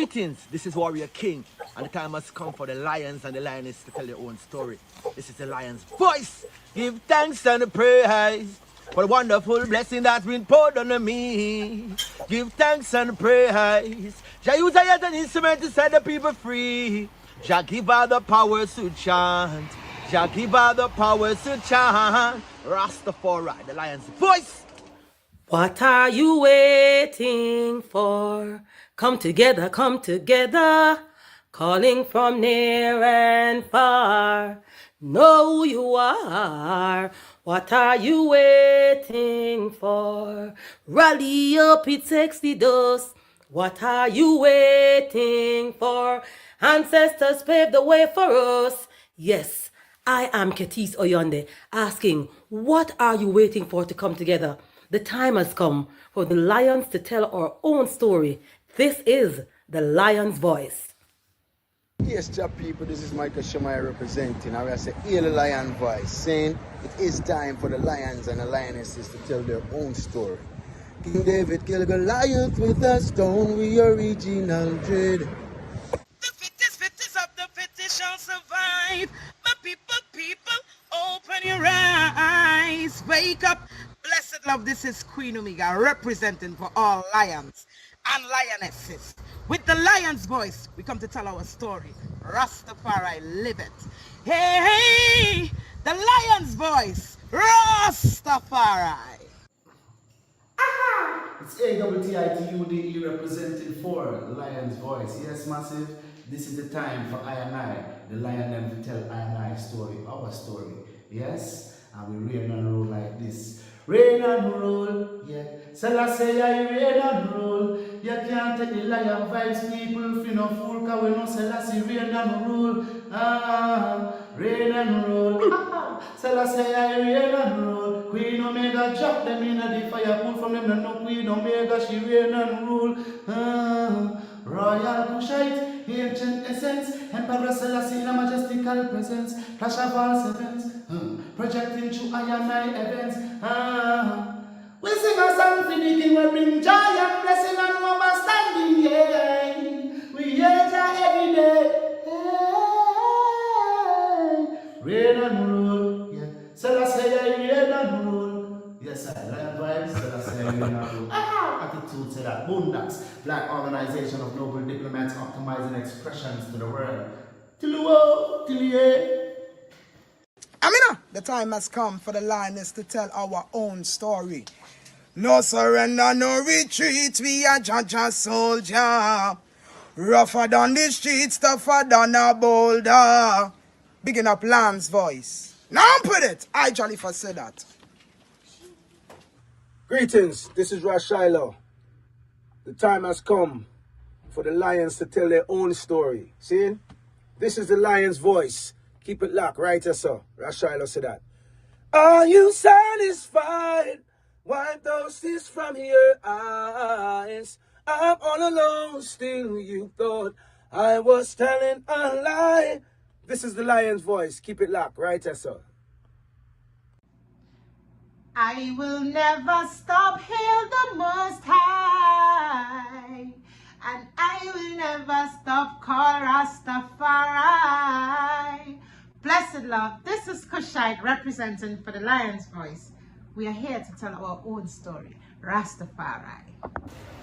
Greetings, this is Warrior King, and the time has come for the lions and the lioness to tell their own story. This is the lion's voice. Give thanks and praise for the wonderful blessing that's been poured on me. Give thanks and praise. Jah use I as an instrument to set the people free. Jah give her the powers to chant. Jah give her the powers to chant. Ras Tafari, the lion's voice. What are you waiting for? Come together, calling from near and far. Know who you are. What are you waiting for? Rally up, it takes the dust. What are you waiting for? Ancestors paved the way for us. Yes, I am Ketis Oyonde, asking, what are you waiting for to come together? The time has come for the lions to tell our own story. This is the lion's voice. Yes, job people, this is Michael Shamai representing. I will say, hear the lion voice, saying it is time for the lions and the lionesses to tell their own story. King David killed Goliath with a stone, we original dread. The fittest of the fittest shall survive. My people, open your eyes. Wake up. Blessed love, this is Queen Omega representing for all lions and lionesses. With the lion's voice, we come to tell our story. Ras Tafari, live it. Hey, the lion's voice, Ras Tafari. It's AWTITUDE representing for Lion's Voice. Yes, massive. This is the time for I and I, the lion, them to tell I and I story, our story. Yes, and we reign and rule like this. Reign and rule, yeah. Selassie, I reign and rule. You can't take the lion vibes, people. If you no fool, cause we no Selassie reign and rule. Reign and rule. Selassie, I reign and rule. Queen Omega drop them in the fire, pull from them, no Queen Omega, she reign and rule. Royal Kushite, ancient essence, Emperor Selassie in a majestical presence, flash of all sevens, projecting through I and I events. We sing a song for the king, we bring joy and blessing and overstanding, yeah. We hear Jah every day, hey. Reign and rule, yeah. Selassie, reign and rule. Yes, I lion vibes, Selassie, reign and rule. Attitude say that. Boondocks, Black Organization of Noble Diplomats optimizing expressions to the world. Till the Amina, the time has come for the lioness to tell our own story. No surrender, no retreat, we are Jaja soldier. Rougher than the streets, tougher than a boulder. Bigging up Lamb's voice. Now put it, I Jollifer said that. Greetings, this is Ras Tafari. The time has come for the lions to tell their own story. See? This is the lion's voice. Keep it locked, right, sir? Ras Tafari said that. Are you satisfied? Wipe those tears from your eyes. I'm all alone, still you thought I was telling a lie. This is the lion's voice. Keep it locked, right, sir? I will never stop, hail the Most High, and I will never stop, call Rastafari. Blessed love, this is Kushite representing for the Lion's Voice. We are here to tell our own story, Rastafari.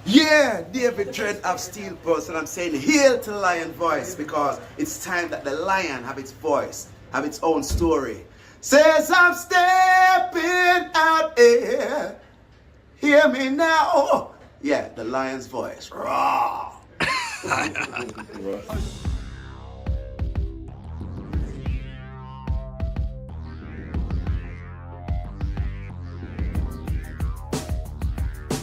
Yeah, David Dread of Steel Pulse, and I'm saying hail to the lion voice because it's time that the lion have its voice, have its own story. Says I'm stepping out here. Hear me now. Oh, yeah, the lion's voice. Raw.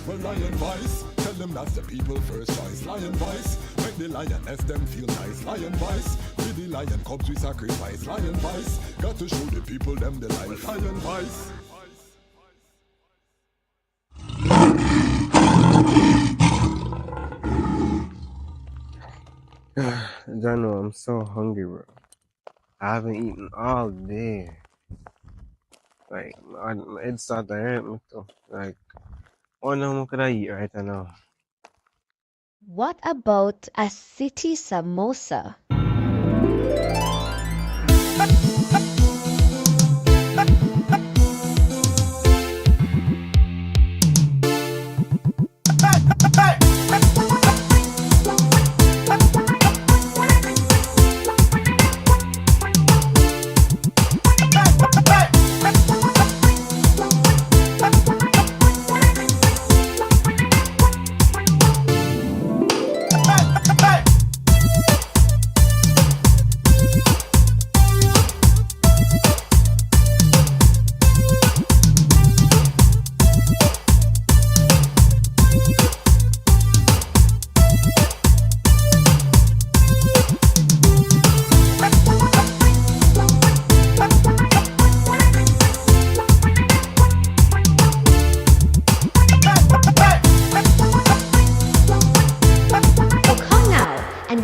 Well, lion voice, tell them that's the people first choice. Lion voice, make the lioness them feel nice. Lion voice, with the lion cubs we sacrifice. Lion voice, got to show the people them the life. Lion voice. Jano, I'm so hungry, bro. I haven't eaten all day. Like, my head started to hurt me too. Like, what now could I eat right now? What about a city samosa?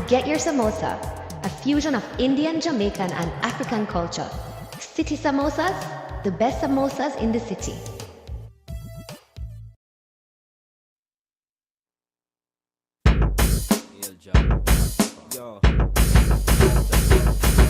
Get your samosa, a fusion of Indian, Jamaican, and African culture. City samosas, the best samosas in the city. Yo.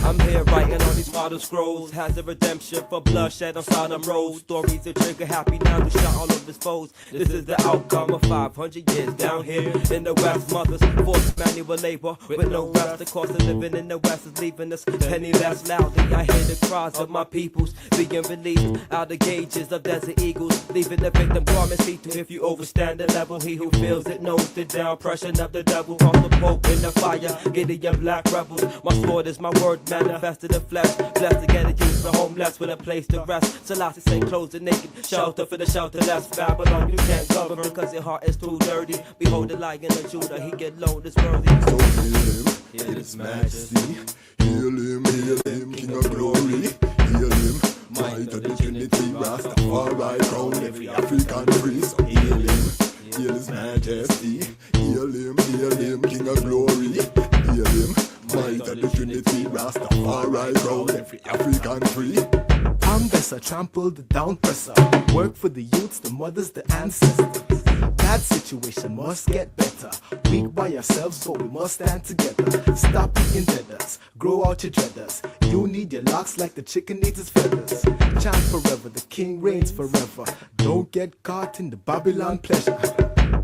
I'm here writing on these model scrolls. Has a redemption for bloodshed on Sodom Road. Stories that trigger happy now to shot all of his foes. This is the outcome of 500 years down here in the West. Mothers forced manual labor with no rest. The cost of living in the West is leaving us penniless. Loudly I hear the cries of my peoples being released out of cages of desert eagles, leaving the victim garments see-through. If you overstand the level, he who feels it knows the down pressure of the devil. Cross the Pope in the fire, Gideon black rebels. My sword is my word manifested in flesh. Blessed to get it used for homeless with a place to rest. Selassie say close the naked, shelter for the shelterless. Babylon you can't govern because your heart is too dirty. Behold the lion of Judah, he get low is worthy. So heal his majesty. Heal him, King of glory. Heal him, might of the Trinity. Ras Tafari crown every African priest. So heal his majesty. Heal him, King of glory. Heal him, might of the Trinity. Ras Tafari crown every African priest. I'm Bessa, trampled the down presser. Work for the youths, the mothers, the ancestors. Bad situation must get better. Weak by ourselves, but we must stand together. Stop eating deaders, grow out your dreaders. You need your locks like the chicken needs its feathers. Chant forever, the king reigns forever. Don't get caught in the Babylon pleasure.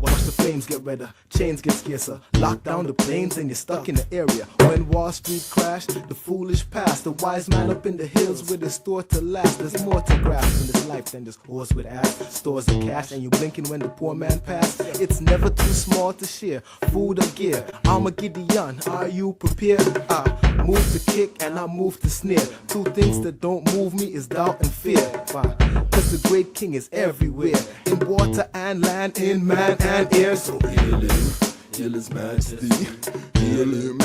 Watch the flames get redder, chains get scarcer. Lock down the planes and you're stuck in the area. When Wall Street crashed, the foolish passed. The wise man up in the hills with his store to last. There's more to grasp in this life than just whores with ass. Stores of cash and you blinking when the poor man passed. It's never too small to share, food or gear. I'm a Gideon, are you prepared? I move to kick and I move to snare. Two things that don't move me is doubt and fear. Fine, cause the great king is everywhere. In water and land, in man and air. So heal his majesty. Heal him,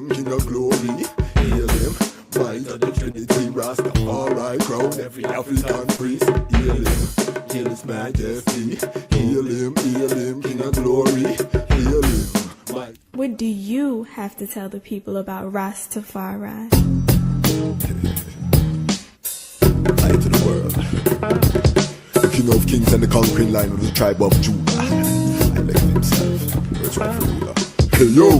King of glory. Heal him, might of the Trinity. Ras Tafari crown every African priest. Heal his majesty. Heal him, King of glory. Heal him, might. What do you have to tell the people about Ras Tafari? Light to the world. The king of kings and the conquering lion of the tribe of Judah. Elected himself, first rightful ruler. Hey yo,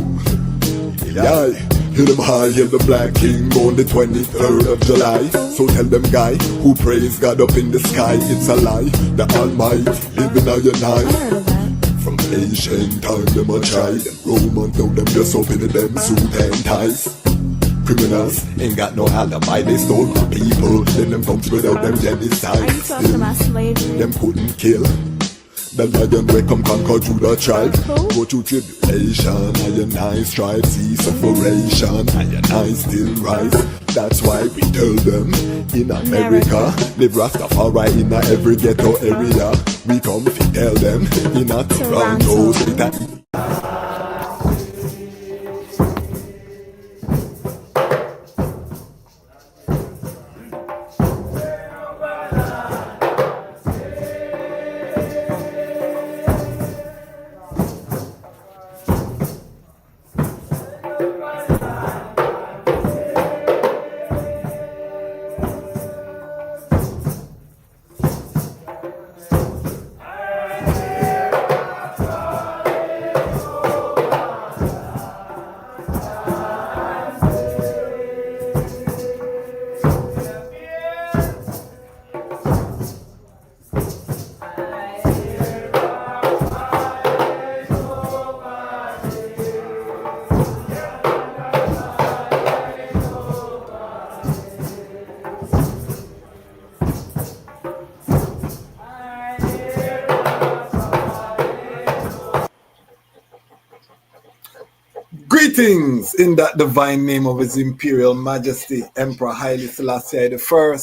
yeah, hear them high, hear the black king on the 23rd of July. So tell them guy who praise God up in the sky, it's a lie. The Almighty living on your night. From ancient time them a try, them Romans know them just open them suit and ties. Criminals ain't got no alibi, they stole my people, then them come without them genocide. Are you talking about slavery? Them couldn't kill the lion we come conquer Judah tribe. Go through tribulation, and I strive, see separation, and I still rise. That's why we tell them in America, live Rastafari in every ghetto area. We come to tell them in a Toronto. Greetings in that divine name of His Imperial Majesty, Emperor Haile Selassie I.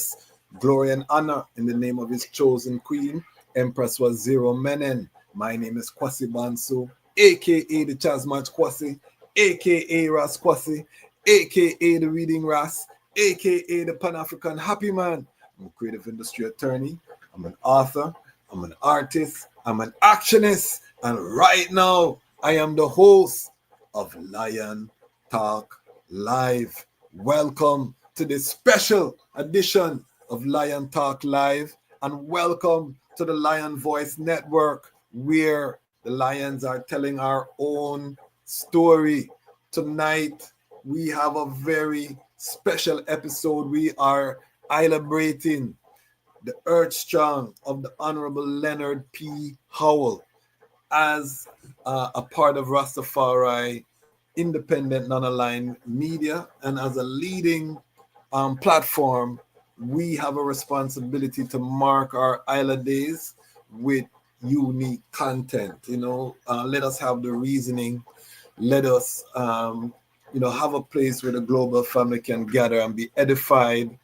Glory and honor in the name of his chosen queen, Empress Waziri Menen. My name is Kwasi Bonsu, aka DejazmatchKwasi, aka Ras Kwasi, aka the Reading Ras, aka the Pan-African Happy Man. I'm a creative industry attorney, I'm an author, I'm an artist, I'm an actionist, and right now I am the host of Lion Talk Live. Welcome to this special edition of Lion Talk Live, and welcome to the Lion Voice Network, where the lions are telling our own story. Tonight we have a very special episode. We are celebrating the Earth Strong of the Honorable Leonard P. Howell as a part of Ras Tafari independent non-aligned media, and as a leading platform, we have a responsibility to mark our Isla days with unique content. Let us have the reasoning. Let us, have a place where the global family can gather and be edified,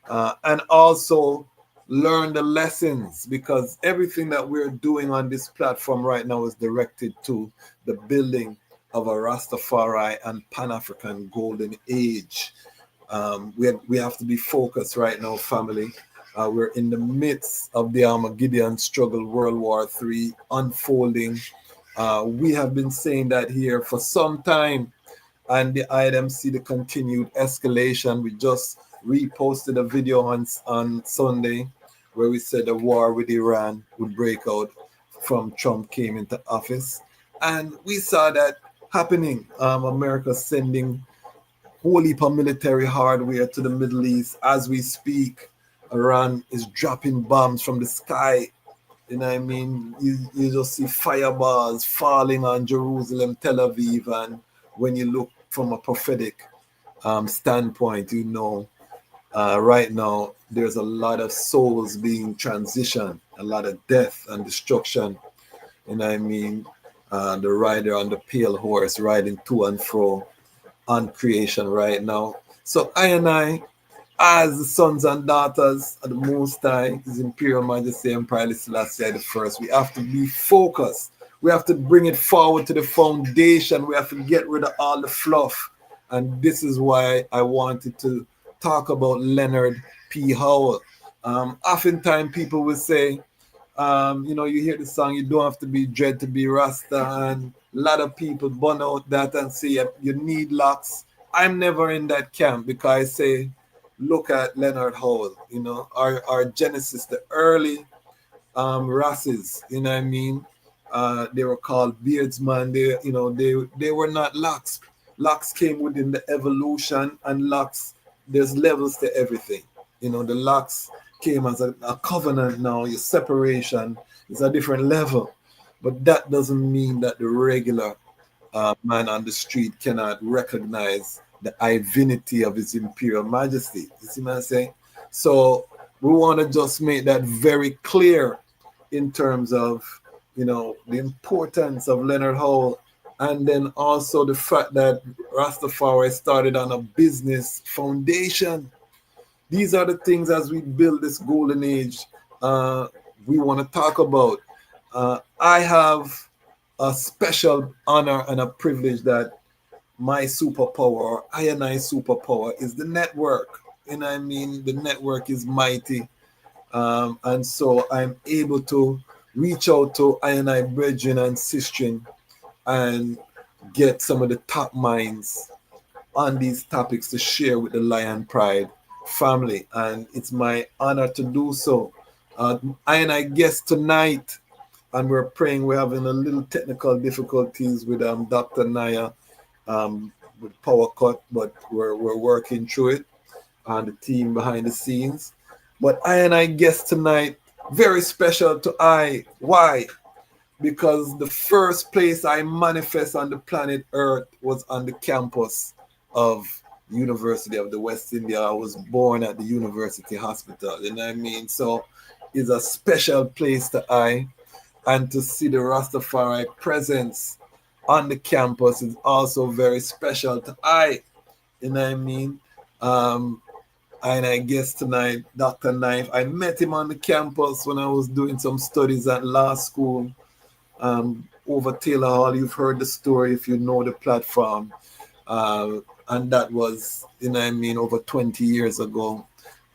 and also learn the lessons, because everything that we're doing on this platform right now is directed to the building of a Rastafari and Pan-African Golden Age. We have to be focused right now, family. We're in the midst of the Armageddon struggle, World War III unfolding. We have been saying that here for some time, and the item see the continued escalation. We just reposted a video on Sunday where we said the war with Iran would break out from Trump came into office. And we saw that happening. America sending whole heap of military hardware to the Middle East. As we speak, Iran is dropping bombs from the sky. You know what I mean? You just see fireballs falling on Jerusalem, Tel Aviv. And when you look from a prophetic standpoint, right now there's a lot of souls being transitioned, a lot of death and destruction. You know what I mean? The rider on the pale horse riding to and fro on creation right now. So I, as the sons and daughters of the Most High, His Imperial Majesty Emperor Selassie I, we have to be focused. We have to bring it forward to the foundation. We have to get rid of all the fluff. And this is why I wanted to talk about Leonard P. Howell. Oftentimes people will say, you hear the song, you don't have to be dread to be Rasta, and a lot of people burn out that and say you need locks. I'm never in that camp, because I say, look at Leonard Howell, our genesis, the early races, you know what I mean? They were called beardsmen. They were not locks. Locks came within the evolution, and locks, there's levels to everything. The locks came as a covenant. Now your separation is a different level, but that doesn't mean that the regular man on the street cannot recognize the divinity of His Imperial Majesty. You see what I'm saying? So we want to just make that very clear in terms of the importance of Leonard Howell, and then also the fact that Rastafari started on a business foundation. These are the things, as we build this golden age, we want to talk about. I have a special honor and a privilege that my superpower, or I superpower, is the network. You know what I mean? The network is mighty. And so I'm able to reach out to I brethren and sistren and get some of the top minds on these topics to share with the Lion Pride family, and it's my honor to do so. I guess tonight, and we're praying, we're having a little technical difficulties with Dr. Niaah with power cut, but we're working through it, and the team behind the scenes. But I guess tonight, very special to why? Because the first place I manifest on the planet Earth was on the campus of University of the West India. I was born at the University Hospital, you know what I mean? So it's a special place to and to see the Rastafari presence on the campus is also very special to I. You know what I mean? And I guess tonight, Dr. Knife, I met him on the campus when I was doing some studies at law school over Taylor Hall. You've heard the story if you know the platform. And that was, you know what I mean, over 20 years ago.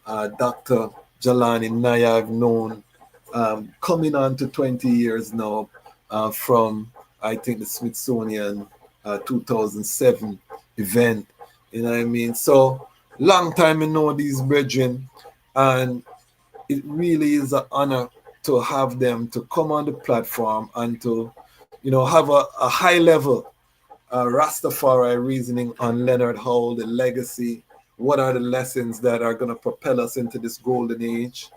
Dr. Jahlani Niaah I've known coming on to 20 years now from, I think, the Smithsonian 2007 event. You know what I mean? So, long time I know these brethren, and it really is an honor to have them to come on the platform and to, you know, have a high level Rastafari reasoning on Leonard Howell, the legacy. What are the lessons that are going to propel us into this golden age?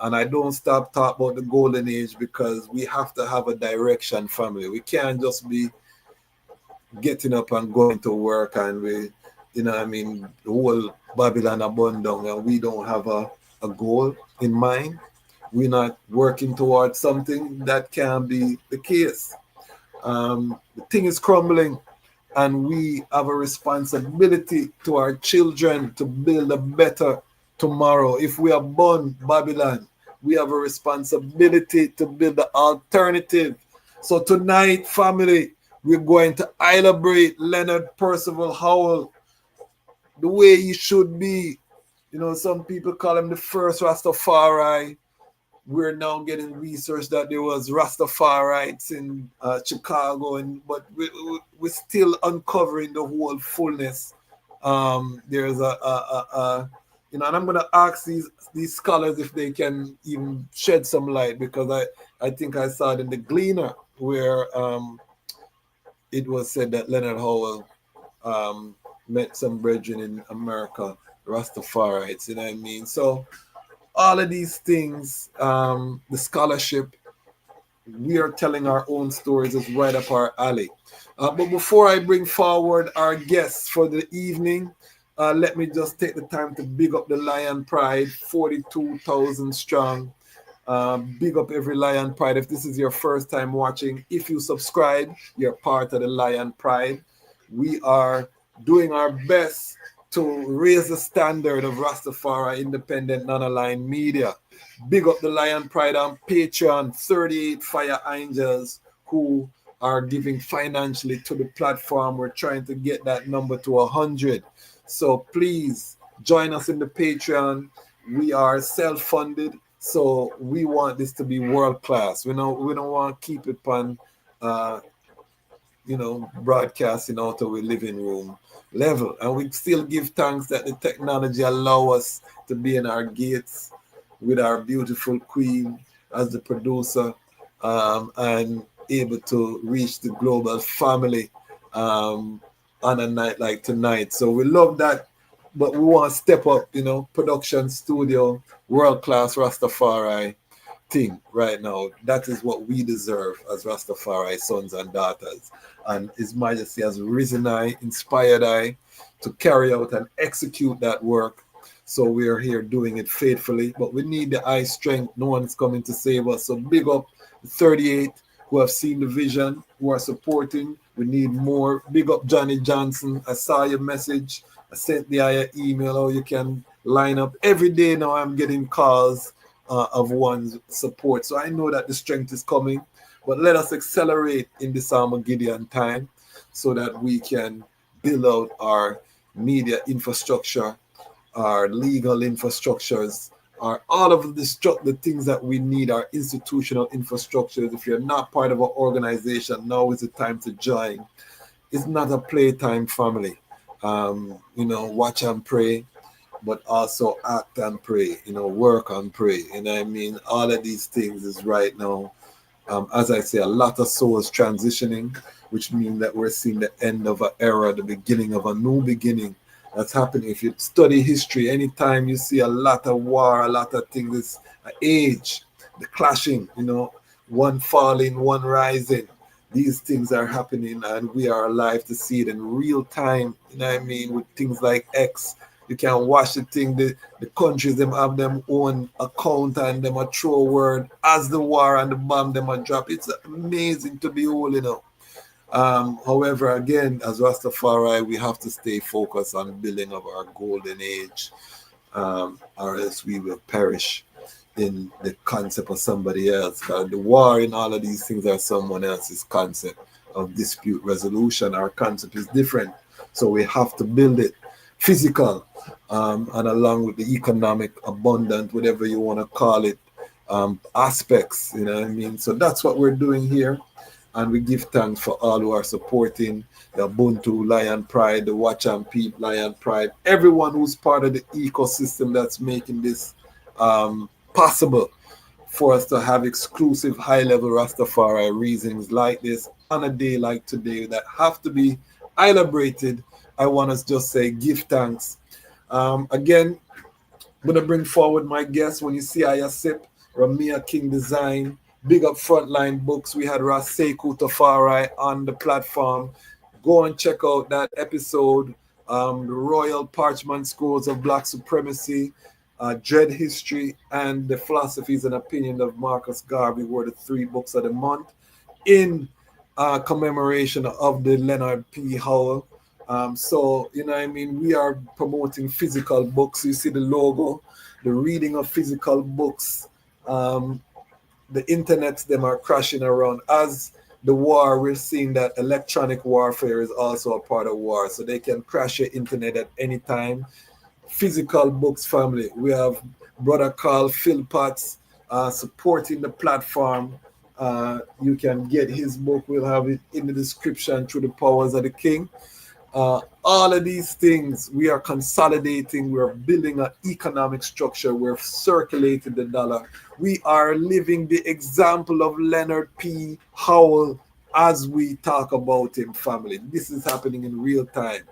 And I don't stop talking about the golden age because we have to have a direction, family. We can't just be getting up and going to work and we, you know what I mean, the whole Babylon abundant and we don't have a goal in mind. We're not working towards something that can be the case. The thing is crumbling and we have a responsibility to our children to build a better tomorrow. If we are born Babylon, we have a responsibility to build the alternative. So tonight, family, we're going to celebrate Leonard Percival Howell the way he should be. You know, some people call him the first Rastafari. We're now getting research that there was Rastafarites in Chicago, but we're still uncovering the whole fullness. There's you know, and I'm going to ask these scholars if they can even shed some light, because I think I saw it in the Gleaner where it was said that Leonard Howell met some brethren in America, Rastafarites, you know what I mean? So all of these things, the scholarship, we are telling our own stories is right up our alley. But before I bring forward our guests for the evening, let me just take the time to big up the Lion Pride, 42,000 strong. Big up every Lion Pride. If this is your first time watching, if you subscribe, you're part of the Lion Pride. We are doing our best to raise the standard of Rastafari independent non-aligned media. Big up the Lion Pride on Patreon, 38 Fire Angels who are giving financially to the platform. We're trying to get that number to 100. So please join us in the Patreon. We are self-funded, so we want this to be world class. We don't want to keep it on broadcasting out of a living room level. And we still give thanks that the technology allow us to be in our gates with our beautiful queen as the producer and able to reach the global family on a night like tonight. So we love that, but we want to step up, production studio, world-class Rastafari thing right now. That is what we deserve as Rastafari sons and daughters. And His Majesty has risen inspired to carry out and execute that work. So we are here doing it faithfully, but we need the eye strength. No one's coming to save us. So big up the 38 who have seen the vision, who are supporting. We need more. Big up Johnny Johnson. I saw your message. I sent the email how you can line up. Every day now I'm getting calls of one's support. So I know that the strength is coming, but let us accelerate in this Armageddon time so that we can build out our media infrastructure, our legal infrastructures, all of the things that we need, our institutional infrastructures. If you're not part of our organization, now is the time to join. It's not a playtime, family. Watch and pray, but also act and pray, work and pray. I mean, all of these things is right now. As I say, a lot of souls transitioning, which means that we're seeing the end of an era, the beginning of a new beginning that's happening. If you study history, anytime you see a lot of war, a lot of things, it's age, the clashing, one falling, one rising. These things are happening and we are alive to see it in real time, with things like X. You can watch the thing, the countries, them have them own account and them a throw word as the war and the bomb them a drop. It's amazing to behold, However, again, as Rastafari, we have to stay focused on building of our golden age, or else we will perish in the concept of somebody else. The war in all of these things are someone else's concept of dispute resolution. Our concept is different. So we have to build it physical, and along with the economic, abundant, whatever you want to call it, aspects, you know what I mean? So that's what we're doing here. And we give thanks for all who are supporting the Ubuntu, Lion Pride, the Watch and Peep, Lion Pride, everyone who's part of the ecosystem that's making this possible for us to have exclusive high-level Rastafari reasons like this on a day like today that have to be celebrated. I want to just say give thanks. Again, I'm going to bring forward my guests. When you see Ayasip, Ramia King Design, big up Frontline Books. We had Ras Tafari on the platform. Go and check out that episode. The Royal Parchment Scrolls of Black Supremacy, Dread History, and the Philosophies and Opinion of Marcus Garvey were the 3 books of the month in commemoration of the Leonard P. Howell. So, you know what I mean? We are promoting physical books. You see the logo, the reading of physical books. The internets, them are crashing around. As the war, we're seeing that electronic warfare is also a part of war. So they can crash your internet at any time. Physical books family. We have brother Carl Philpotts supporting the platform. You can get his book. We'll have it in the description through the powers of the king. All of these things, we are consolidating, we're building an economic structure, we're circulating the dollar. We are living the example of Leonard P. Howell as we talk about him, family. This is happening in real time.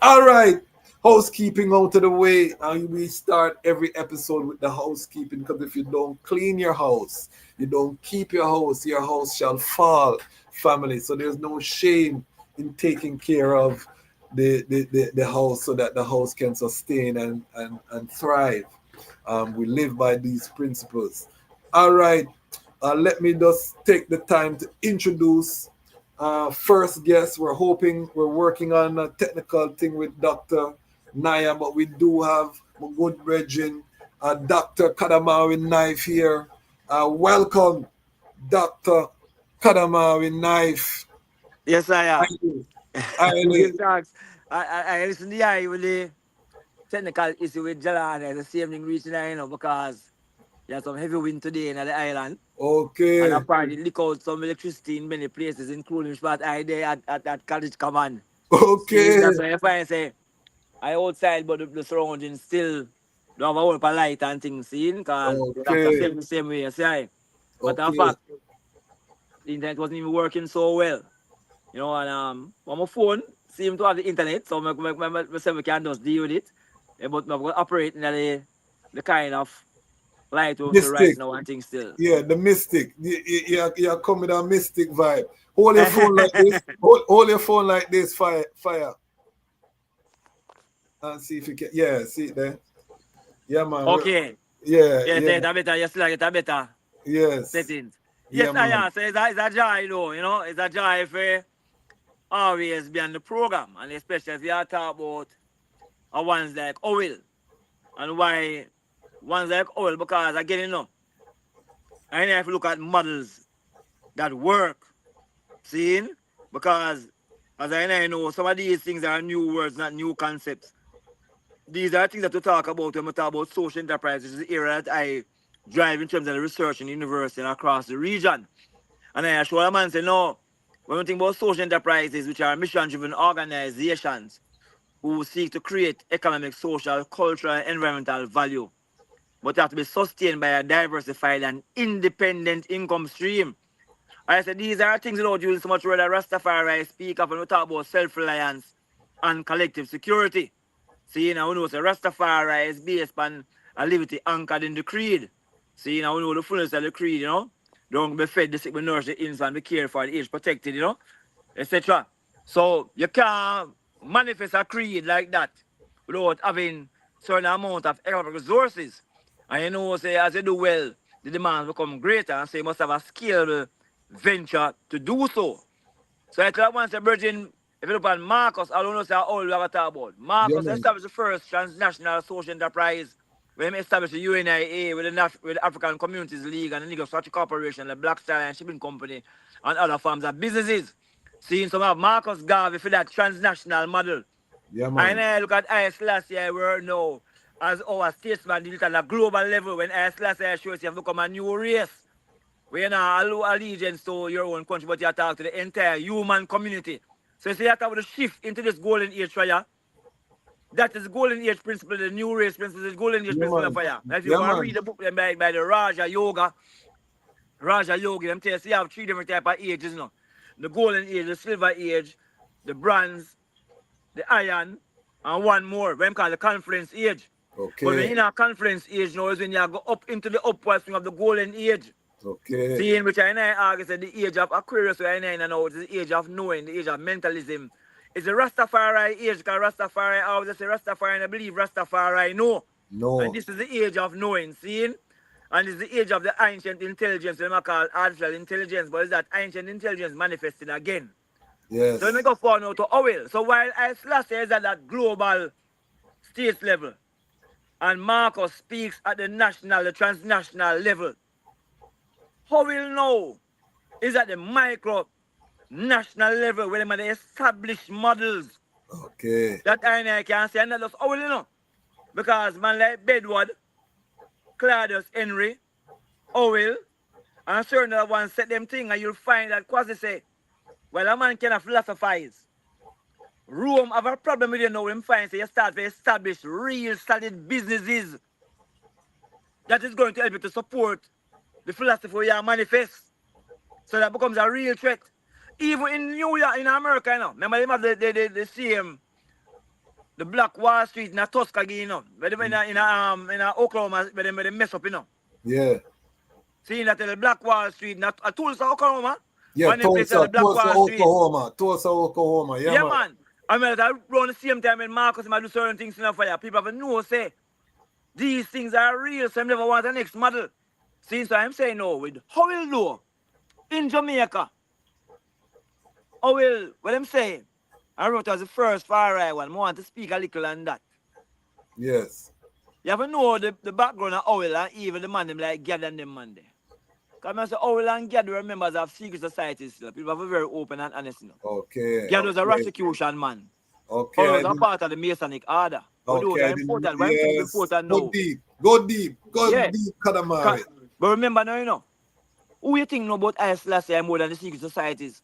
All right, housekeeping out of the way. And we start every episode with the housekeeping, because if you don't clean your house, you don't keep your house shall fall, family. So there's no shame in taking care of the house so that the house can sustain and thrive. We live by these principles. All right, let me just take the time to introduce first guest. We're working on a technical thing with Dr. Niaah, but we do have my good brethren, Dr. Kadamawe Knife here. Welcome, Dr. Kadamawe Knife. Yes, I am. Haile. I listen to you with the technical issue with Jahlani. The same thing reaching there, because there's some heavy wind today in the island. Okay. And apparently leak out some electricity in many places, including spot I there at College Command. Okay. See, that's why if I say I outside, but the surroundings still don't have a whole of light and things, see? Because Okay. the same way, see? Matter of Okay. fact, the internet wasn't even working so well. And on my phone seem to have the internet, so myself we can just deal with it. But I'm going to operate in the kind of light we right Mystic. now and things still. Yeah, the mystic. You come with a mystic vibe. Hold your phone like this. Hold your phone like this. Fire. And see if you can. Yeah, see it there. Yeah, man. Okay. Yeah. Yes, that better. Yes, like it better. Yes. Settings. Yeah, Yes, man. I am. So it's a joy, though. It's a joy for always be on the program, and especially if you are talking about ones like oil. And why ones like oil? Because again, I have to look at models that work. Seeing? Because as I know, some of these things are new words, not new concepts. These are things that we talk about when we talk about social enterprise, which is the area that I drive in terms of the research in the university and across the region. And I assure a man say, no, when we think about social enterprises, which are mission-driven organizations who seek to create economic, social, cultural, and environmental value, but have to be sustained by a diversified and independent income stream. I said these are things without using so much word that Rastafari speak of when we talk about self-reliance and collective security. See, we know the Rastafari is based on a liberty anchored in the creed. See, we know the fullness of the creed, Don't be fed, the sick, be nourished, the infant, be cared for, the age protected, etc. So you can't manifest a creed like that without having certain amount of economic resources. And say as you do well, the demands become greater, and so you must have a scalable venture to do so. So I tell once a virgin, if you look at Marcus, I don't know how old we have to talk about. Yeah, Marcus man. established the first transnational social enterprise when he established the UNIA with the African Communities League and the Nigger Structure Corporation, the Black Star and Shipping Company, and other firms of businesses. Seeing some of Marcus Garvey for that transnational model. Yeah, And man. I look at Haile Selassie, we're now as our statesman did it at a global level when Haile Selassie shows you have become a new race. We're not allegiance to your own country, but you talk to the entire human community. So you see that with the shift into this golden age fire. That is the golden age principle, the new race principle, the golden age Yeah, principle of man. fire. Now if you Yeah, go and man. read the book then by the Raja Yogi, them tell you, see, you have three different type of ages now. The golden age, the silver age, the bronze, the iron, and one more, when called the conference age. But when Okay. you're in a conference age now is when you go up into the upward swing of the golden age. Okay. Seeing which I argue said the age of Aquarius where I know is the age of knowing, the age of mentalism. It's the Rastafari age because Rastafari, I always say Rastafari, I believe Rastafari know. And No. this is the age of knowing, seeing? And it's the age of the ancient intelligence, they might call artificial intelligence, but it's that ancient intelligence manifesting again. So let me Yes. go forward now to Howell. So while I Selassie is at that global state level, and Marcus speaks at the national, the transnational level, Howell now is at the micro national level where they establish models Okay. that I can say, and that's Howell, you know. Because man like Bedward, Claudius Henry, Howell, and certain other ones set them thing, and you'll find that Kwasi say, well, a man cannot philosophize. Rome have a problem with you now. Him find say you start to establish real solid businesses that is going to help you to support the philosophy you manifest. So that becomes a real threat. Even in New York, in America, you know. Remember them have the same the Black Wall Street in a Tuskegee, you know. Where they in Oklahoma, where they mess up, you know. Yeah. Seeing that the Black Wall Street, not a Tulsa, Oklahoma. Yeah, One of them places the Black Tulsa, Wall Street. Oklahoma. Tulsa, Oklahoma. Yeah, Yeah, man. man. I mean, around the same time when Marcus might do certain things in the fire, people have no say. These things are real, so I never want the next model. See, so I'm saying no, with Howell Low in Jamaica. Howell, what I'm saying, I wrote as the first far right one. I want to speak a little on that. Yes. You ever know the background of Howell and even the man them like Gad and them man there? Because I say Howell and Gad were members of secret societies still. People are very open and honest, you know. Okay. Gad was a Okay. Rastafarian man. Okay. Howell I was a didn't, part of the Masonic order. But those okay. are I didn't. important. Why I'm saying Yes. important Go now? deep. Go deep. Go Yeah. deep, Kadamawe. But remember now, you know, who you think know about Haile Selassie more than the secret societies?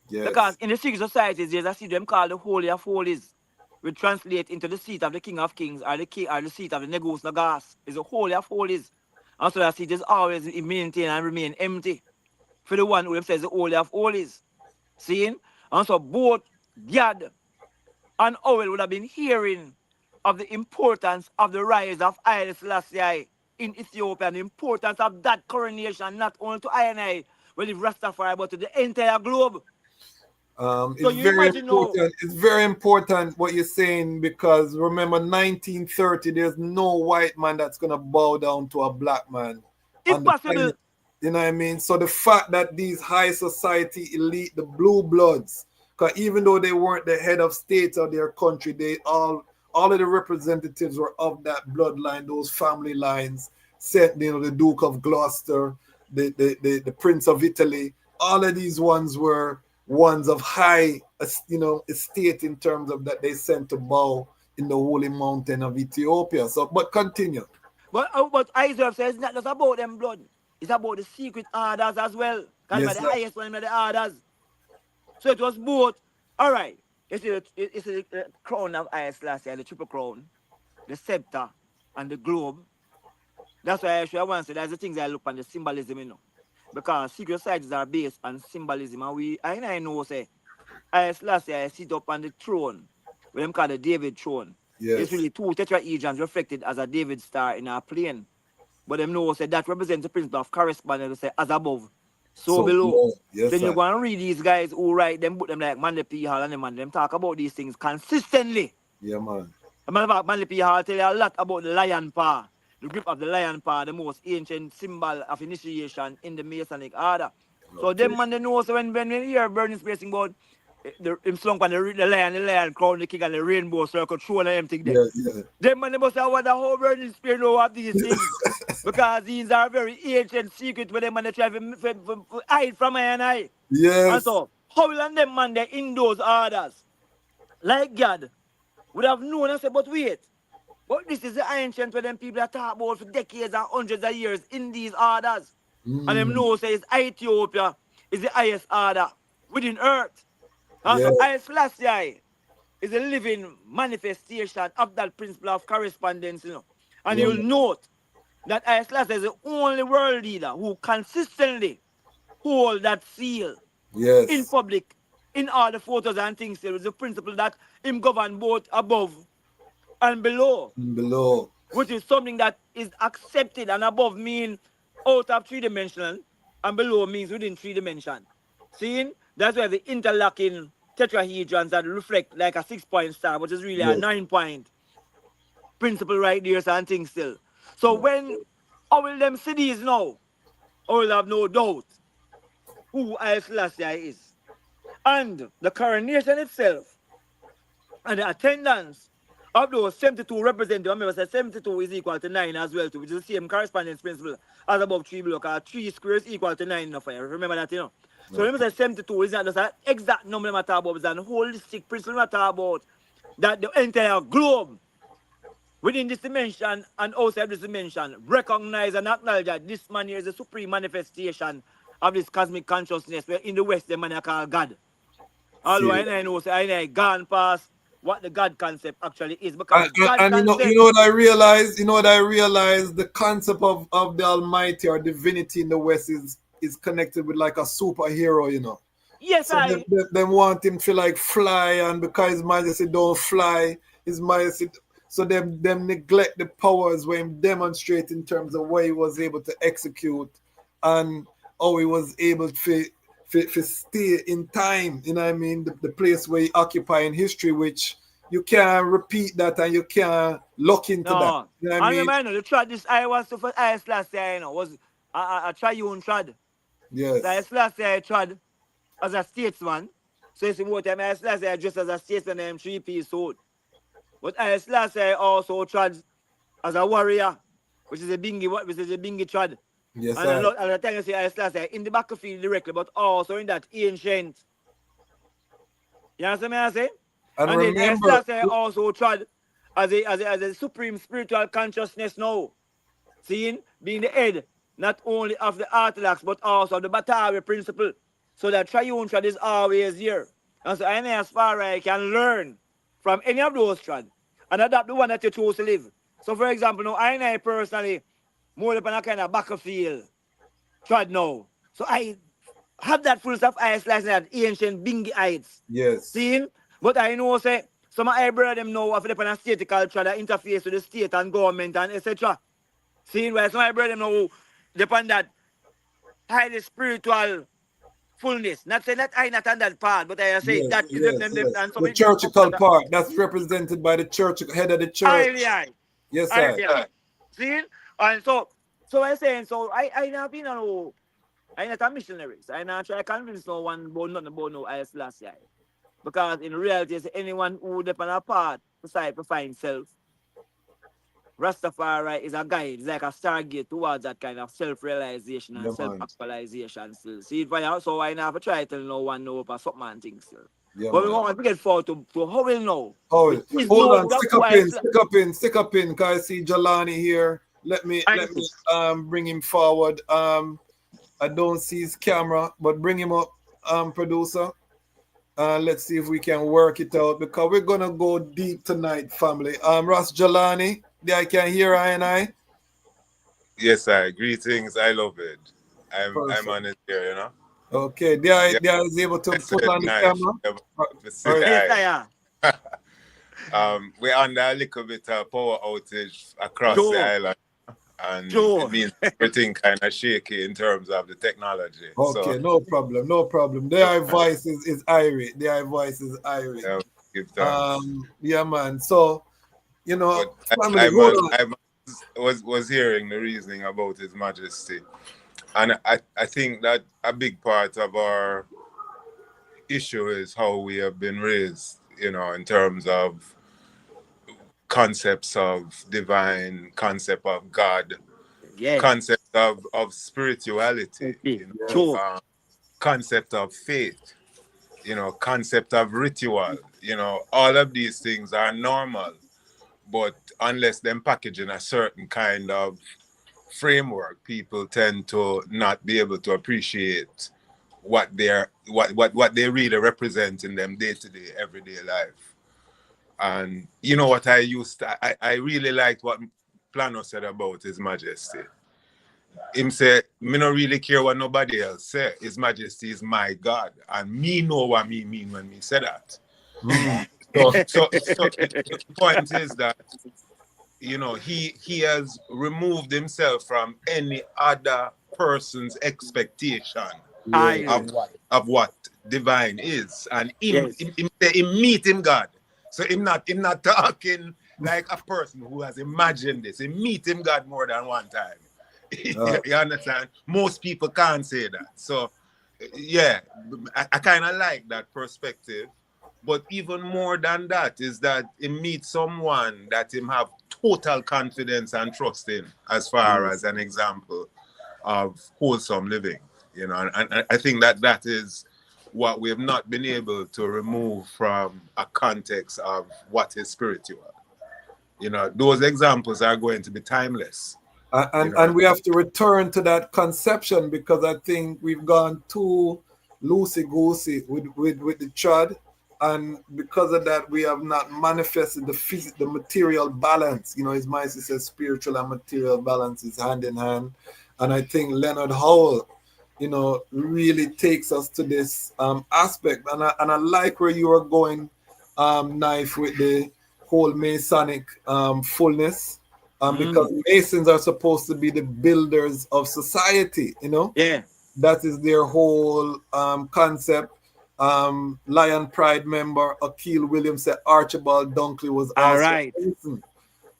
Yes. Because in the secret societies, there's a seat them called the Holy of Holies, which translate into the seat of the King of Kings or the seat of the Negus Nagas. It's the Holy of Holies. And so that seat is always maintained and remain empty for the one who says the Holy of Holies. Seeing? And so both Gad and Howell would have been hearing of the importance of the rise of Haile Selassie in Ethiopia and the importance of that coronation, not only to I, well, if Rastafari, but to the entire globe. So It's you very imagine now. important. It's very important what you're saying because remember 1930, there's no white man that's gonna bow down to a black man. Impossible. You know what I mean? So the fact that these high society elite, the blue bloods, because even though they weren't the head of state of their country, they all of the representatives were of that bloodline, those family lines. Said, you know, the Duke of Gloucester, the Prince of Italy, all of these ones were ones of high, you know, estate in terms of that they sent to bow in the holy mountain of Ethiopia. So, but continue. But Isaiah says it's not just about them blood. It's about the secret orders as well. Because Yes, the sir. highest one of the orders. So it was both. All right. It's the crown of Haile Selassie, the triple crown, the scepter, and the globe. That's why I want to say that's the things I look on the symbolism, you know. Because secret societies are based on symbolism. And I know, say, Haile Selassie I sit up on the throne, what them call the David throne. Yes. It's really two tetrahedrons reflected as a David star in our plane. But them know, say, that represents the principle of correspondence, say, as above, so below. Yes, Then sir. you go and read these guys who write them, put them like Manly P. Hall and them talk about these things consistently. Yeah, man. A matter of fact, Manly P. Hall tell you a lot about the lion paw. The grip of the lion paw, the most ancient symbol of initiation in the Masonic order. So them man they know so when we hear Burning Spacing about him slung on the lion crown the king and the rainbow circle through and everything there. Yeah. Them man they must have what the whole Burning Spear know of these things. Because these are very ancient secrets where them man they try to hide from I and I. And Yes. so how will them man they in those orders? Like God would have known and said, but wait. But this is the ancient where them people are talk about for decades and hundreds of years in these orders. And them know says Ethiopia is the highest order within earth. And so Yeah. I Selassie is a living manifestation of that principle of correspondence, you know. And Yeah. you'll note that I Selassie is the only world leader who consistently hold that seal in Yes. public, in all the photos and things. There is a principle that him govern both above and below. Below. Which is something that is accepted, and above mean out of 3-dimensional and below means within 3 dimension. Seeing? That's why the interlocking tetrahedrons that reflect like a 6-point star, which is really a 9-point principle right there, and things still. So when how will them see these now? I will have no doubt who Haile Selassie is. And the coronation itself and the attendance of those 72 representatives, remember, say 72 is equal to 9 as well, too, which is the same correspondence principle as above 3 below, because 3 squares equal to 9 enough. Remember that, you know. So remember, say 72 is not just an exact number I'm talking about, it's an holistic principle I'm talking about, that the entire globe within this dimension and outside this dimension recognize and acknowledge that this man here is a supreme manifestation of this cosmic consciousness, where in the West, the man I call God. Although I know, say, I gone past what the God concept actually is, because God And concept. you know what I realized? You know what I realized? The concept of the Almighty or divinity in the West is connected with like a superhero, you know. Yes, so them want him to like fly, and because His Majesty don't fly, His Majesty, so them neglect the powers where him demonstrate in terms of what he was able to execute and how he was able to stay in time, you know what I mean? The place where he occupy in history, which you can't repeat that and you can't look into that. You know what I mean? Remember, the trad this I was to for I last year, you know, was a triune trad. Yes. So I last year trad as a statesman. So it's more time I last year just as a statesman and 3-piece sword. But I last year also trad as a warrior, which is a bingy trad. Yes, and a lot of the time you see I last year in the battlefield directly, but also in that ancient. You understand what I say? And then remember, I also tried as a supreme spiritual consciousness now. Seeing being the head not only of the Orthodox but also of the Batavi principle. So that triune trad is always here. And so I know as far as I can learn from any of those trad and adapt the one that you choose to live. So for example, now I know personally more upon a kind of battlefield trad now. So I have that full stuff ice like that ancient bingy heights. Yes. Seeing? But I know say some of my brother them know of the a state culture that interface with the state and government and etc. Seeing where some of my brother them know depend that highly spiritual fullness. Not saying that I not on that part, but I say that is them and some the churchical part that's represented by the church head of the church. Yes, sir. See? And so I saying so I not been on I not a missionary. So I not try to convince no one about nothing about no Haile Selassie. Because in reality, it's anyone who depend on a path beside to find self. Ras Tafari is a guide, it's like a stargate towards that kind of self-realization and self-actualization still. See, so I never try to tell no one know about something and things still. But we want to get forward to how we know. Hold on, stick up in, because I see Jahlani here. Let me bring him forward. I don't see his camera, but bring him up, producer. Let's see if we can work it out, because we're gonna go deep tonight, family. Ras Jahlani, I can hear I and I. Yes, sir. Greetings. I love it. I'm on it here, you know. Okay, there is able to put on the camera. Yes, we're under a little bit of power outage across the island. And it means everything kind of shaky in terms of the technology. Okay, so, no problem. Their voice is irate. Yeah, man. So, you know, family, I was hearing the reasoning about His Majesty And I think that a big part of our issue is how we have been raised, you know, in terms of concepts of divine, concept of God, Yes. concept of spirituality, Okay. you know, True. concept of faith, you know, concept of ritual, you know, all of these things are normal, but unless them package in a certain kind of framework, people tend to not be able to appreciate what they really represent in them day-to-day, everyday life. And you know what I really liked what Plano said about His Majesty. Him say, me no really care what nobody else say. His Majesty is my God. And me know what me mean when me say that. So the point is that, you know, he has removed himself from any other person's expectation I of what divine is, and yes. him meet him God. So him not talking like a person who has imagined this. He meet him God more than one time. You understand? Most people can't say that. So yeah, I kind of like that perspective. But even more than that is that he meet someone that him have total confidence and trust in, as far as an example of wholesome living, you know. And I think that that is what we have not been able to remove from a context of what is spiritual. You know, those examples are going to be timeless. You know, And we have to return to that conception, because I think we've gone too loosey-goosey with the chud, and because of that we have not manifested the material balance. You know, His Majesty says spiritual and material balance is hand in hand, and I think Leonard Howell, you know, really takes us to this aspect, and I like where you are going, Knife, with the whole Masonic fullness. Because Masons are supposed to be the builders of society, you know? Yeah. That is their whole concept. Lion Pride member Akil Williams said Archibald Dunkley was All also right. a Mason.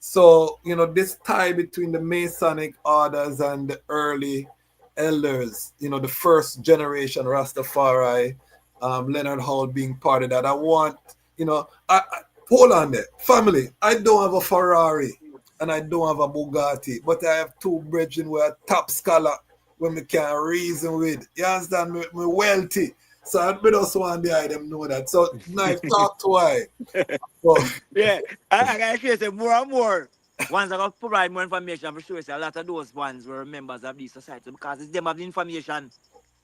So, you know, this tie between the Masonic orders and the early elders, you know, the first generation Rastafari, Leonard Howell being part of that. I want, you know, hold on there. Family, I don't have a Ferrari and I don't have a Bugatti, but I have two brethren who are top scholar when we can reason with. You understand? Me wealthy. So I just want the them know that. So, Knife, talk to I. So, Yeah. I actually say more and more. Once I got provide more information, for sure, say a lot of those ones were members of these society because it's them have the information.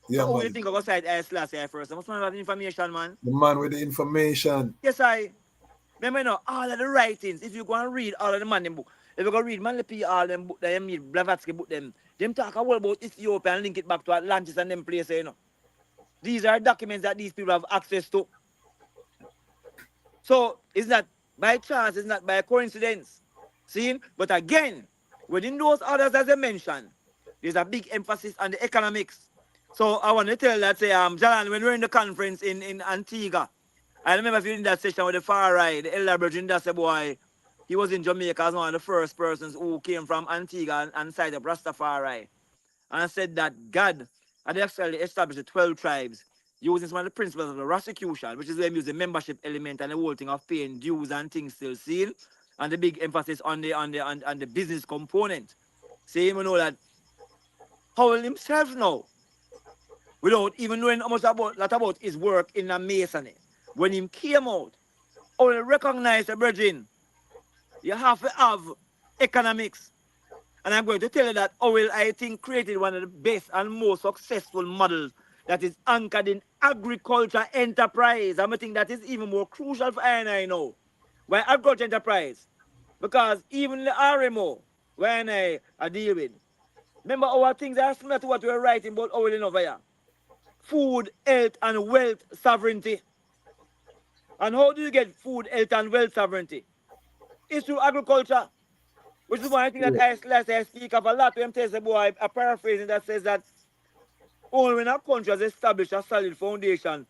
yeah, So who you man. think of side Selassie first? I must have the information, man. The man with the information. Yes, I. Remember, you know, all of the writings, if you go and read all of the man them book, if you go read Manlepi, all them book, them meet Blavatsky book, them talk a whole about Ethiopia and link it back to Atlantis and them places, you know. These are documents that these people have access to. So it's not by chance, it's not by coincidence. See? But again, within those others as I mentioned, there's a big emphasis on the economics. So I want to tell that, say, Jahlani, when we were in the conference in Antigua, I remember feeling that session with the far right, the elder Virgin, that's a boy. He was in Jamaica as one of the first persons who came from Antigua and signed up Rastafari, and said that God had actually established the 12 tribes using some of the principles of the Rastafarian, which is where use the membership element and the whole thing of paying dues and things still seen, and the big emphasis on the business component. See, we know that Howell himself now, without even knowing how much about his work in the masonry, when he came out, only recognize the brethren, you have to have economics. And I'm going to tell you that Howell, I think, created one of the best and most successful models that is anchored in agriculture enterprise. I think that is even more crucial for I know. Why agriculture enterprise? Because even the RMO, when I deal with, remember our things are similar to what we were writing about Howell in over here. Food, health, and wealth sovereignty. And how do you get food, health, and wealth sovereignty? It's through agriculture. Which is one thing that I speak of a lot. When tells the boy, a paraphrasing that says that only when a country has established a solid foundation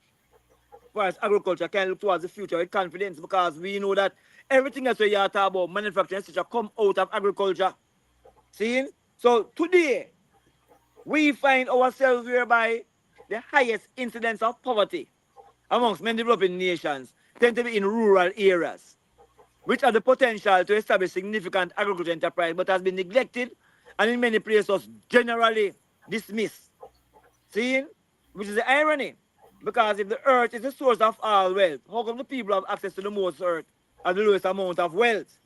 for its agriculture can look towards the future with confidence, because we know that everything else we are talking about, manufacturing, etc., come out of agriculture. See? So today, we find ourselves whereby the highest incidence of poverty amongst many developing nations tend to be in rural areas, which have the potential to establish significant agricultural enterprise, but has been neglected and in many places generally dismissed. Seeing? Which is the irony. Because if the earth is the source of all wealth, how come the people have access to the most earth and the lowest amount of wealth?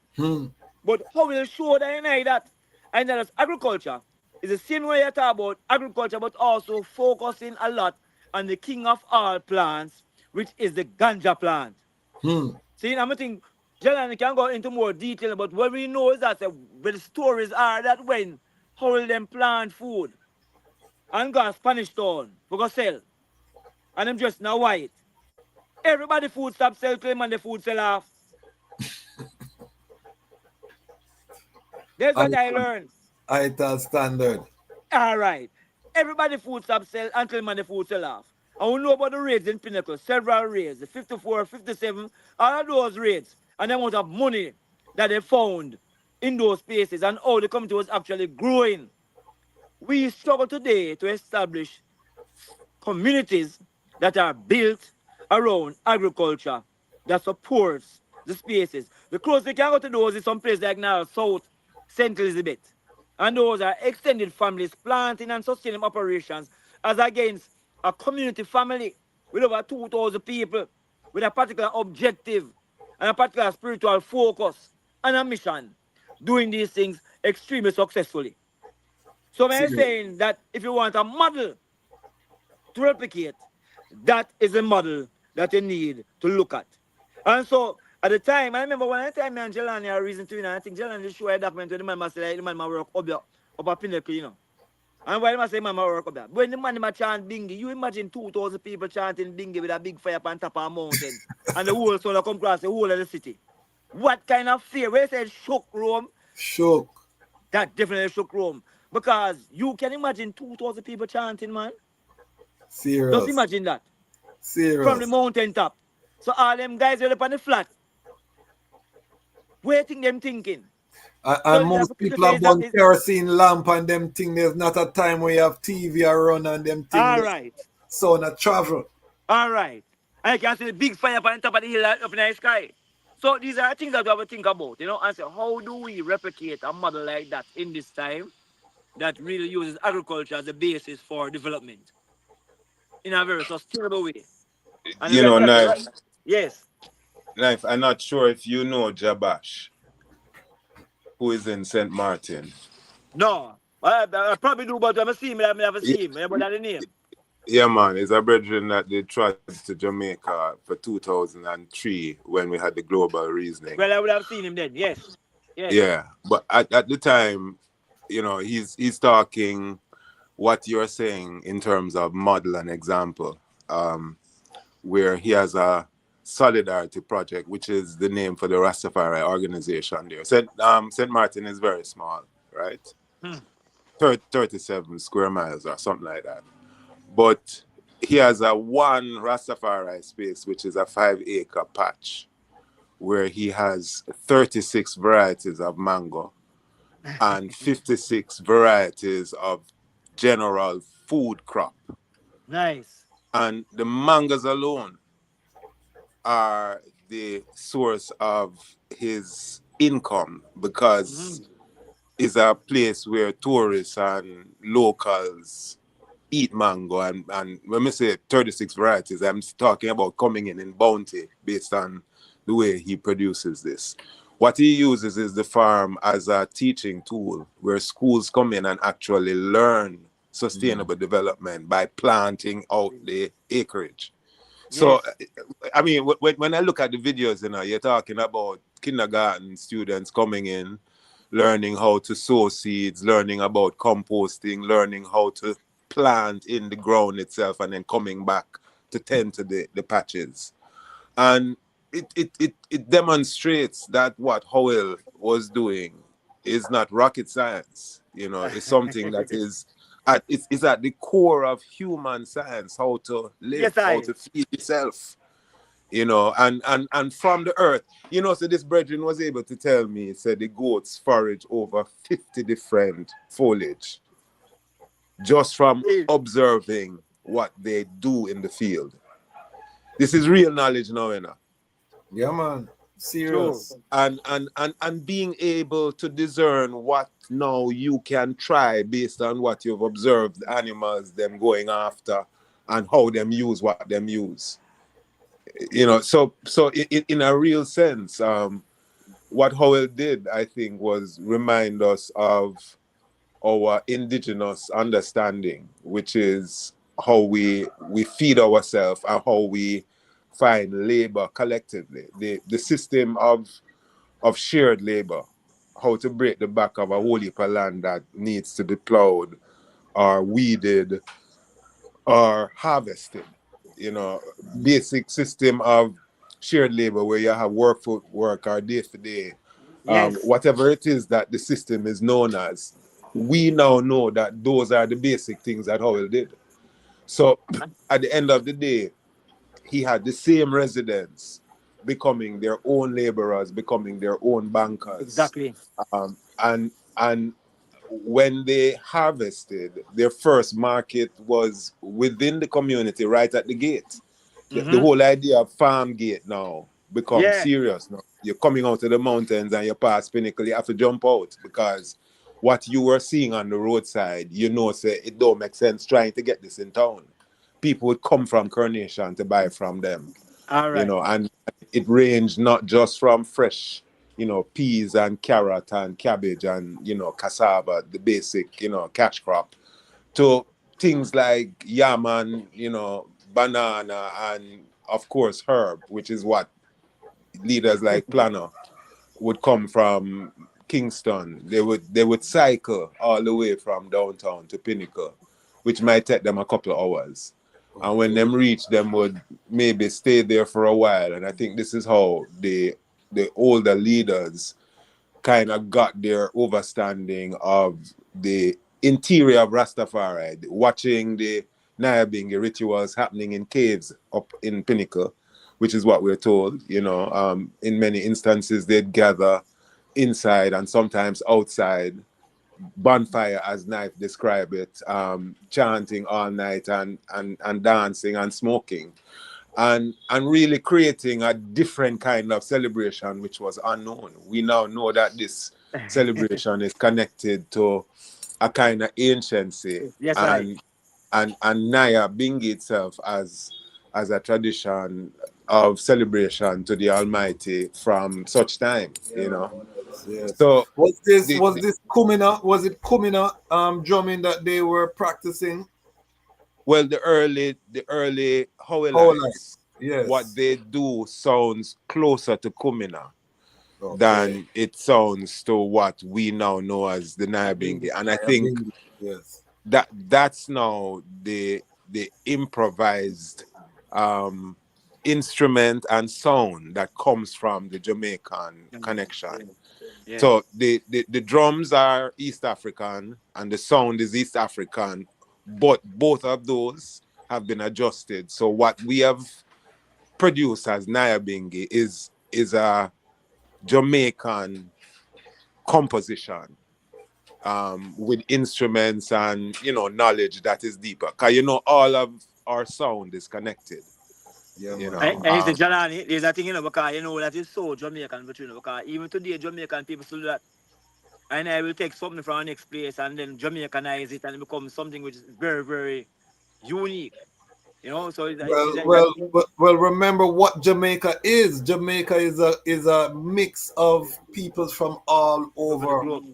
But how will it show that? And that agriculture is the same way you talk about agriculture, but also focusing a lot on the king of all plants, which is the ganja plant. See, I'm think Jahlani can go into more detail, but what we know is that the stories are that when how will them plant food and go Spanish town for go sell, and them just now white. Everybody food stop sell to them and the food sell off. That's what I learned. Ital standard. All right. Everybody food stop sell until man the food sell off. And we know about the raids in Pinnacle, several raids, the 54, 57, all of those raids, and the amount of money that they found in those spaces and how the community was actually growing. We struggle today to establish communities that are built around agriculture that supports the spaces. The closest they can go to those is some place like now South St. Elizabeth. And those are extended families planting and sustaining operations as against a community family with over 2,000 people with a particular objective and a particular spiritual focus and a mission, doing these things extremely successfully. So I'm saying that if you want a model to replicate, that is a model that you need to look at. And so at the time, I remember when I time me and Jahlani are reason to, I think Jahlani show a document where the man must say like, the man work up a Pinnacle, And why must say man work up there? When the man chant bingy, you imagine 2,000 people chanting bingy with a big fire on top of a mountain and the whole soul come across the whole of the city. What kind of fear? Where said shook Rome? Shook. That definitely shook Rome. Because you can imagine 2,000 people chanting, man. Serious. Just imagine that. Serious. From the mountain top. So all them guys are up on the flat. Where think them thinking? And most people have one kerosene lamp and them think there's not a time where you have TV around and them things. All right. So not travel. All right. And you can see the big fire up on top of the hill up in the sky. So these are things that we have to think about, and say, how do we replicate a model like that in this time that really uses agriculture as a basis for development in a very sustainable way? And Knife. Yes. Knife, I'm not sure if you know Jabash, who is in St. Martin. No. I probably do, but I see him. I never see him. But that's the name. Yeah, man. It's a brethren that they tried to Jamaica for 2003 when we had the global reasoning. Well, I would have seen him then, yes. Yeah, but at the time, he's talking what you're saying in terms of model and example, where he has a solidarity project, which is the name for the Ras Tafari organization there. St. Martin is very small, right? 37 square miles or something like that. But he has a one Ras Tafari space, which is a 5-acre patch, where he has 36 varieties of mango and 56 varieties of general food crop. Nice. And the mangoes alone are the source of his income because it's a place where tourists and locals eat mango. And when we say 36 varieties, I'm talking about coming in bounty based on the way he produces this. What he uses is the farm as a teaching tool where schools come in and actually learn sustainable development by planting out the acreage. So, I mean, when I look at the videos, you're talking about kindergarten students coming in, learning how to sow seeds, learning about composting, learning how to plant in the ground itself, and then coming back to tend to the patches. And it demonstrates that what Howell was doing is not rocket science. It's something that is at the core of human science, how to live, how to feed yourself. And from the earth. So this brethren was able to tell me, said the goats forage over 50 different foliage just from observing what they do in the field. This is real knowledge now, you know. Yeah, man. True. Serious. And being able to discern what now you can try based on what you've observed animals them going after and how them use what them use. You know, so in a real sense, what Howell did, I think, was remind us of our indigenous understanding, which is how we feed ourselves and how we find labor collectively. The system of shared labor, how to break the back of a whole heap of land that needs to be plowed or weeded or harvested. You know, basic system of shared labor where you have work for work or day for day. Yes. Whatever it is that the system is known as, we now know that those are the basic things that Howell did. So at the end of the day, he had the same residents becoming their own laborers, becoming their own bankers. Exactly. And when they harvested, their first market was within the community, right at the gate. The Mm-hmm. whole idea of farm gate now becomes Yeah. serious now. You're coming out of the mountains and you pass Pinnacle, you have to jump out because what you were seeing on the roadside, you know, say it don't make sense trying to get this in town. People would come from Coronation to buy from them, All you right. know, and it ranged not just from fresh, you know, peas and carrot and cabbage and, you know, cassava, the basic, you know, cash crop, to things like yam and, you know, banana and, of course, herb, which is what leaders like Planner would come from Kingston. They would cycle all the way from downtown to Pinnacle, which might take them a couple of hours. And when them reach, them would maybe stay there for a while. And I think this is how the older leaders kind of got their overstanding of the interior of Rastafari, watching the Niaah rituals happening in caves up in Pinnacle, which is what we're told. You know, in many instances they'd gather inside and sometimes outside, bonfire as Knife described it, chanting all night and dancing and smoking. And really creating a different kind of celebration which was unknown. We now know that this celebration is connected to a kind of anciency, Yes, right. and Niaah being itself as a tradition of celebration to the Almighty from such time, you know. Yes. So Was this the, was this Kumina? Was it Kumina drumming that they were practicing? well, the early Whole life. Howellites, what Yes. they do sounds closer to Kumina Okay. than it sounds to what we now know as the Niaah. And I think Yes. that's now the improvised um, instrument and sound that comes from the Jamaican connection. Yeah. So the drums are East African and the sound is East African, but both of those have been adjusted. So what we have produced as Niaah is a Jamaican composition, with instruments and, you know, knowledge that is deeper. Cause you know all of our sound is connected. Yeah, You man. know, And it's the Jahlani, there's a thing, you know, because you know that is so Jamaican, but you know, because even today Jamaican people still do that. And I will take something from our next place and then Jamaicanize it and it becomes something which is very, very unique. You know, so Well. Remember what Jamaica is. Jamaica is a mix of peoples from all over the over. globe.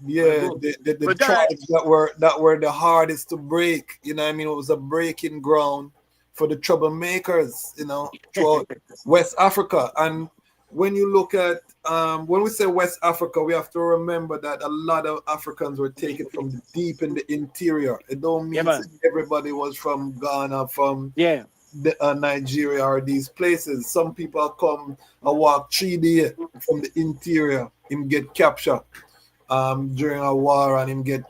Yeah, the But that, tribes that were the hardest to break. You know, what I mean, it was a breaking ground for the troublemakers. You know, throughout West Africa. And when you look at when we say West Africa, we have to remember that a lot of Africans were taken from the deep in the interior. It don't yeah, mean man. everybody was from Ghana, from Yeah. Nigeria or these places. Some people come and walk 3 days from the interior and get captured during a war and him get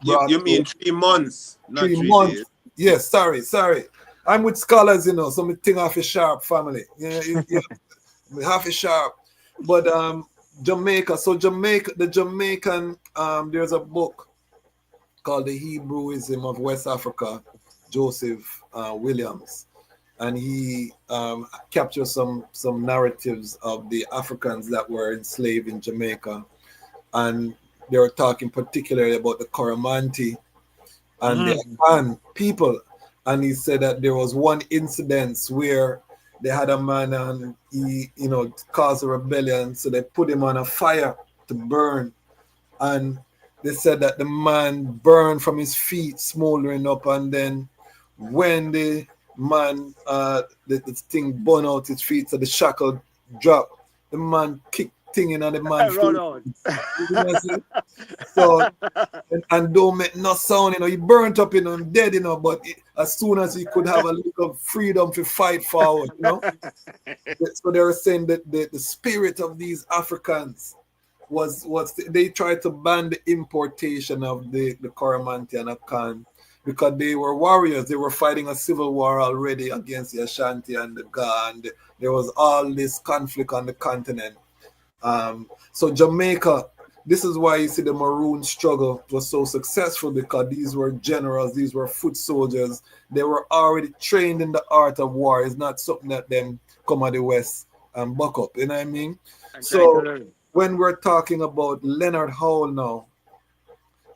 brought you mean to 3 months, not 3 months. 3 days. Yes, sorry. I'm with scholars, you know, so me think of a sharp family. Yeah, half a sharp. But Jamaica, the Jamaican, there's a book called the Hebrewism of West Africa, Joseph Williams, and he captured some narratives of the Africans that were enslaved in Jamaica, and they were talking particularly about the Coromantee and the Akan people. And he said that there was one incident where they had a man and he, caused a rebellion, so they put him on a fire to burn, and they said that the man burned from his feet, smoldering up, and then when the man, the thing burned out his feet, so the shackle dropped, the man kicked thing in on the man's Run feet. out. You know what I'm saying? So, and don't make no sound, he burnt up, and dead, but as soon as he could have a little freedom to fight forward, So they were saying that the spirit of these Africans was they tried to ban the importation of the Coromantee and Akan because they were warriors. They were fighting a civil war already against the Ashanti and the Ga, and there was all this conflict on the continent. So Jamaica, this is why you see the Maroon struggle was so successful, because these were generals, these were foot soldiers. They were already trained in the art of war. It's not something that them come at the West and buck up. You know what I mean? So when we're talking about Leonard Howell now,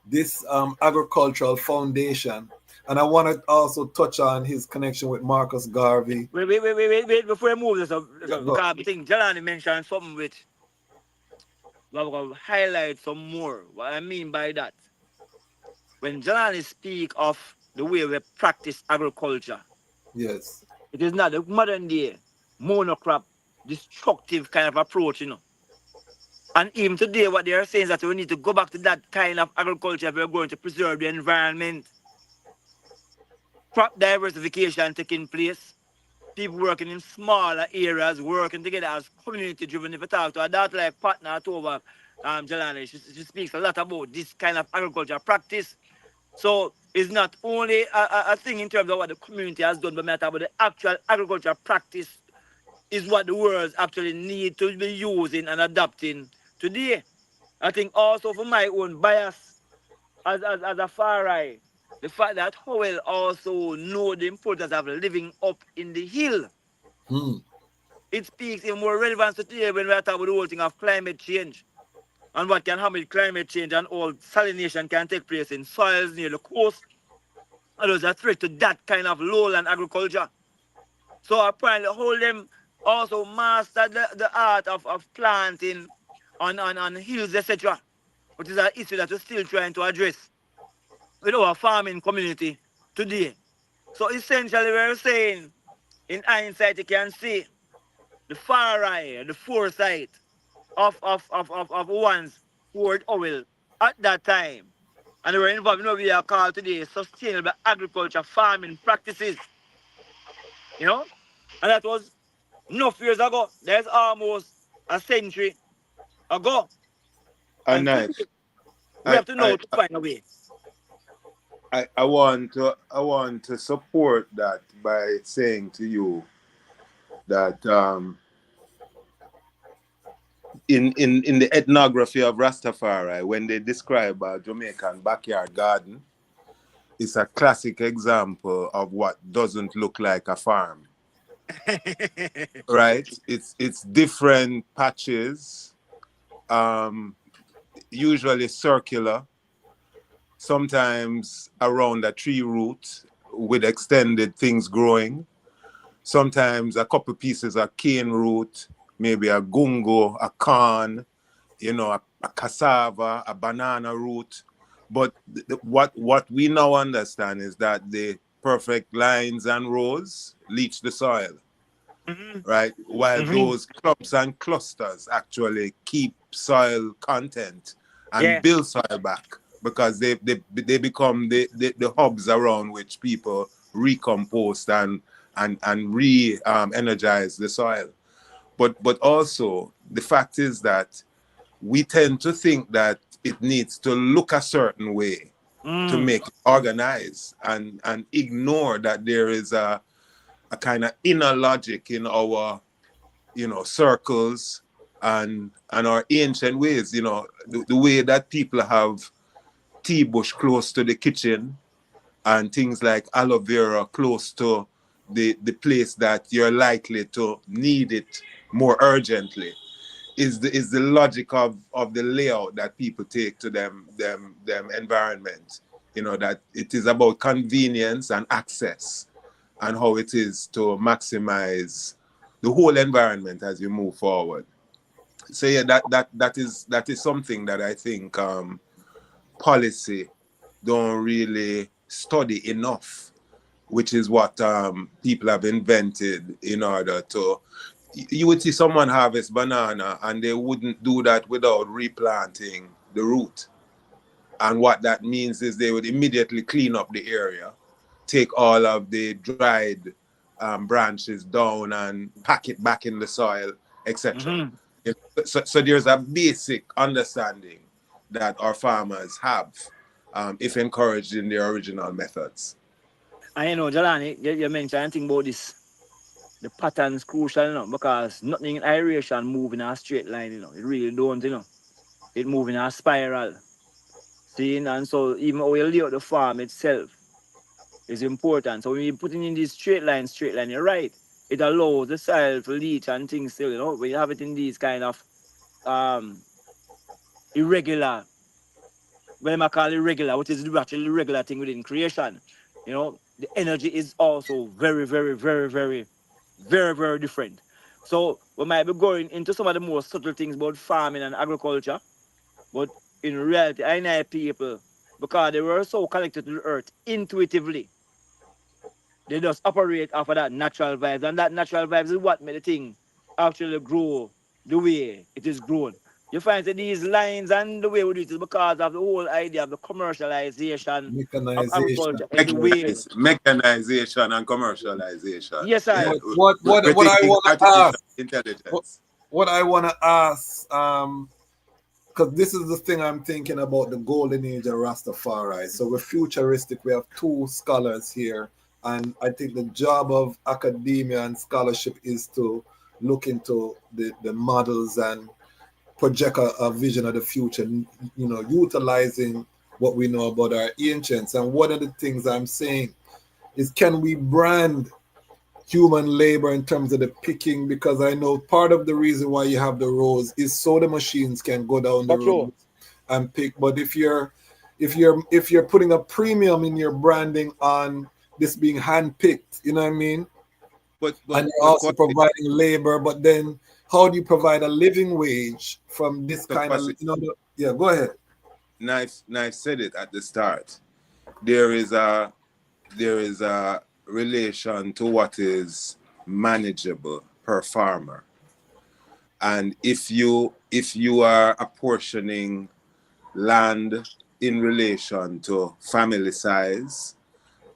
this agricultural foundation, and I want to also touch on his connection with Marcus Garvey. Wait, before I move this up, because I think Jahlani mentioned something which we're going to highlight some more. What I mean by that, when Jahlani speak of the way we practice agriculture, yes, it is not the modern day monocrop destructive kind of approach, And even today, what they are saying is that we need to go back to that kind of agriculture if we're going to preserve the environment. Crop diversification taking place. People working in smaller areas, working together as community-driven. If you talk to a daughter like partner over Jahlani, she speaks a lot about this kind of agriculture practice. So it's not only a thing in terms of what the community has done, but matter about the actual agriculture practice is what the world actually need to be using and adapting today. I think also for my own bias as a far right, the fact that Howell also know the importance of living up in the hill. It speaks in more relevance today when we are talking about the whole thing of climate change and what can happen with climate change and all salination can take place in soils near the coast. And there's a threat to that kind of lowland agriculture. So apparently Howell them also mastered the art of planting on hills, etc., which is an issue that we're still trying to address with our farming community today. So essentially we're saying, in hindsight, you can see the far right, the foresight of ones who were Howell at that time. And they were involved in what we are called today sustainable agriculture farming practices. And that was enough years ago. There's almost a century ago. And today, we have to know to find a way. I want to support that by saying to you that in the ethnography of Ras Tafari, when they describe a Jamaican backyard garden, it's a classic example of what doesn't look like a farm. Right? It's different patches, usually circular, sometimes around a tree root with extended things growing, sometimes a couple pieces of cane root, maybe a gungo, a corn, a cassava, a banana root. But what we now understand is that the perfect lines and rows leach the soil, right? While those clumps and clusters actually keep soil content and build soil back, because they become the hubs around which people recompost and energize the soil. But also the fact is that we tend to think that it needs to look a certain way to make it organized, and ignore that there is a kind of inner logic in our circles and our ancient ways, the way that people have tea bush close to the kitchen and things like aloe vera close to the place that you're likely to need it more urgently is the logic of the layout that people take to them environment. You know, that it is about convenience and access and how it is to maximize the whole environment as you move forward. So yeah, that is something that I think policy don't really study enough, which is what people have invented in order to. You would see someone harvest banana and they wouldn't do that without replanting the root. And what that means is they would immediately clean up the area, take all of the dried branches down and pack it back in the soil, etc. So there's a basic understanding that our farmers have if encouraged in their original methods. And you know, Jahlani, you mentioned anything about this. The pattern is crucial, you know, because nothing in aeration move in a straight line, you know. It really don't, you know. It move in a spiral. See, and so even how you lay out the farm itself is important. So when you're putting in this straight line, you're right. It allows the soil to leach and things still, you know. When you have it in these kind of irregular, what I call irregular, which is actually the regular thing within creation, you know, the energy is also very, very, very, very, very, very different. So we might be going into some of the more subtle things about farming and agriculture, but in reality, I know people, because they were so connected to the earth intuitively, they just operate off of that natural vibes, and that natural vibes is what made the thing actually grow the way it is grown. You find that these lines and the way we do it is because of the whole idea of the commercialization of Mechanization. agriculture in the way. Mechanization and commercialization. Yes, I. Yeah. What We're I taking want to artificial ask? intelligence. What I want to ask? Because this is the thing I'm thinking about the golden age of Rastafari. So we're futuristic. We have two scholars here. And I think the job of academia and scholarship is to look into the models and project a vision of the future, you know, utilizing what we know about our ancients. And one of the things I'm saying is, can we brand human labor in terms of the picking? Because I know part of the reason why you have the rows is so the machines can go down the road and pick. But if you're putting a premium in your branding on this being hand-picked, you know what I mean? But and you're also providing labor, but then how do you provide a living wage from this kind of, you know? Yeah, go ahead. Knife said it at the start. There is a relation to what is manageable per farmer. And if you are apportioning land in relation to family size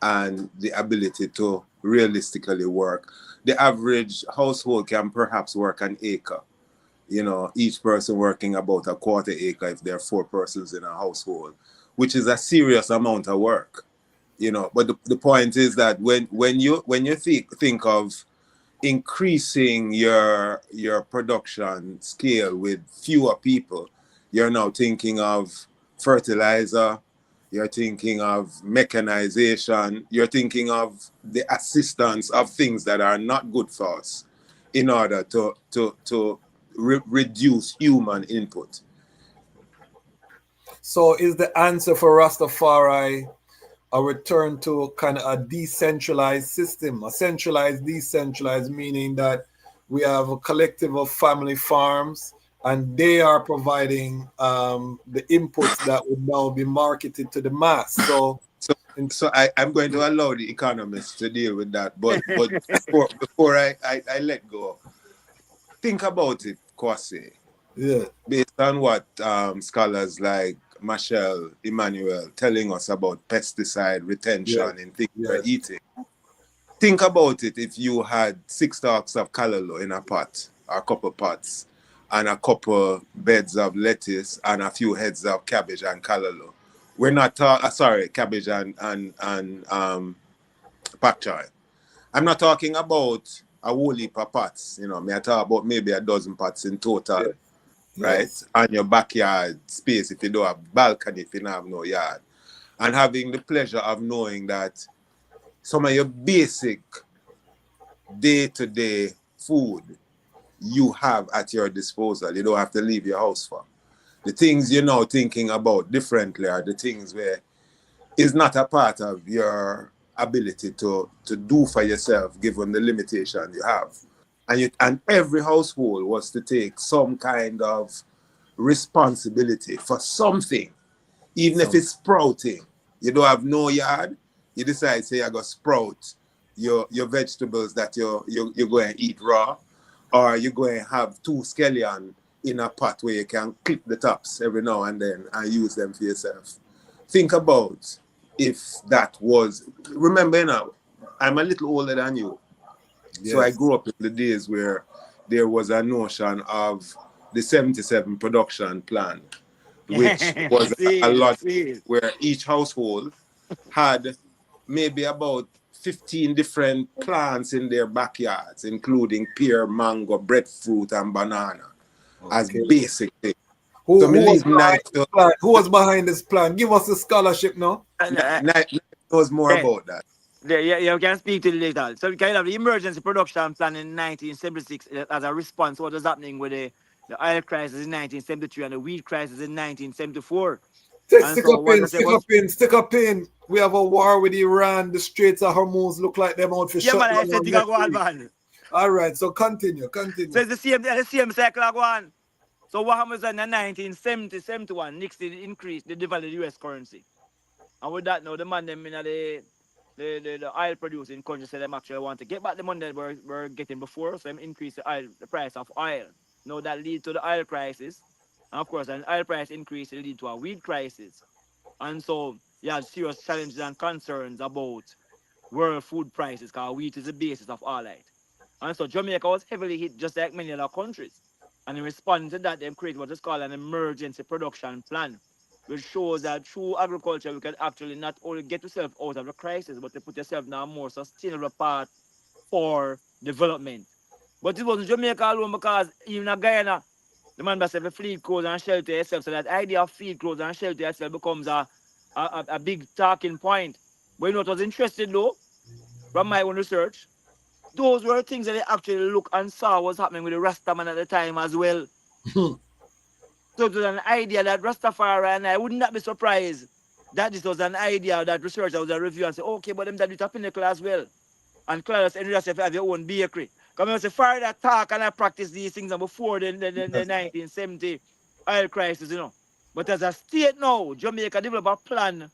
and the ability to realistically work, the average household can perhaps work an acre. You know, each person working about a quarter acre if there are 4 persons in a household, which is a serious amount of work. You know, but the point is that when you think of increasing your production scale with fewer people, you're now thinking of fertilizer, you're thinking of mechanization, you're thinking of the assistance of things that are not good for us in order to reduce human input. So is the answer for Rastafari a return to kind of a decentralized system, a centralized, decentralized, meaning that we have a collective of family farms and they are providing the inputs that would now be marketed to the mass. So I'm going to allow the economists to deal with that, but before I let go, think about it, Kwasi. Yeah. Based on what scholars like Michelle Emmanuel telling us about pesticide retention in things we're eating. Think about it if you had 6 stalks of callaloo in a pot, or a couple pots, and a couple beds of lettuce and a few heads of cabbage and callaloo. We're not cabbage and pak choy. I'm not talking about a whole heap of pots, you know, I talk about maybe a dozen pots in total. right? Yes. On your backyard space if you don't have balcony, if you don't have no yard. And having the pleasure of knowing that some of your basic day-to-day food you have at your disposal. You don't have to leave your house for. The things you're now thinking about differently are the things where is not a part of your ability to do for yourself given the limitation you have. And every household was to take some kind of responsibility for something, even if it's sprouting. You don't have no yard, you decide say I go sprout your vegetables that you're going to eat raw, or you're going to have 2 scallion in a pot where you can clip the tops every now and then and use them for yourself. Think about if that was, remember, you know, I'm a little older than you. So I Yes. grew up in the days where there was a notion of the 77 production plan, which was a lot where each household had maybe about 15 different plants in their backyards, including pear, mango, breadfruit, and banana as Okay. basic things. Who, So me who was leave behind night this plan? Who was behind this plan? Give us the scholarship now. Night knows more about that. Yeah, you can speak to the later. So we kind of the emergency production plan in 1976 as a response to what was happening with the oil crisis in 1973 and the wheat crisis in 1974. And Stick so up what in, I said stick was, up in, stick up in. We have a war with Iran. The Straits of Hormuz look like them out for yeah, shut man, I down said on thing I next go on, week. man. All right, so continue. So it's the same cycle I go on. So what happens in the 1970, 71, Nixon increased the devalue the US currency. And with that now, the man them in the oil producing country said them actually want to get back the money that we're getting before, so them increase the price of oil. Now that leads to the oil crisis. And of course, an oil price increase will lead to a wheat crisis. And so you have serious challenges and concerns about world food prices, because wheat is the basis of all that. And so Jamaica was heavily hit just like many other countries. And in response to that, they created what is called an emergency production plan, which shows that through agriculture, we can actually not only get yourself out of the crisis, but to put yourself in a more sustainable path for development. But it wasn't Jamaica alone, because even in Guyana, the man must have a feed clothes and shelter yourself. So that idea of feed clothes and shelter yourself becomes a big talking point. But you know what was interesting though, from my own research, those were things that they actually look and saw was happening with the Rastaman at the time as well. So it was an idea that Rastafari, and I would not be surprised that this was an idea that researchers was a review and say, okay, but them that do it at Pinnacle as well. And Clarence and yourself have your own bakery. Come on, say, far that talk and I practice these things before the 1970 oil crisis, you know. But as a state now, Jamaica developed a plan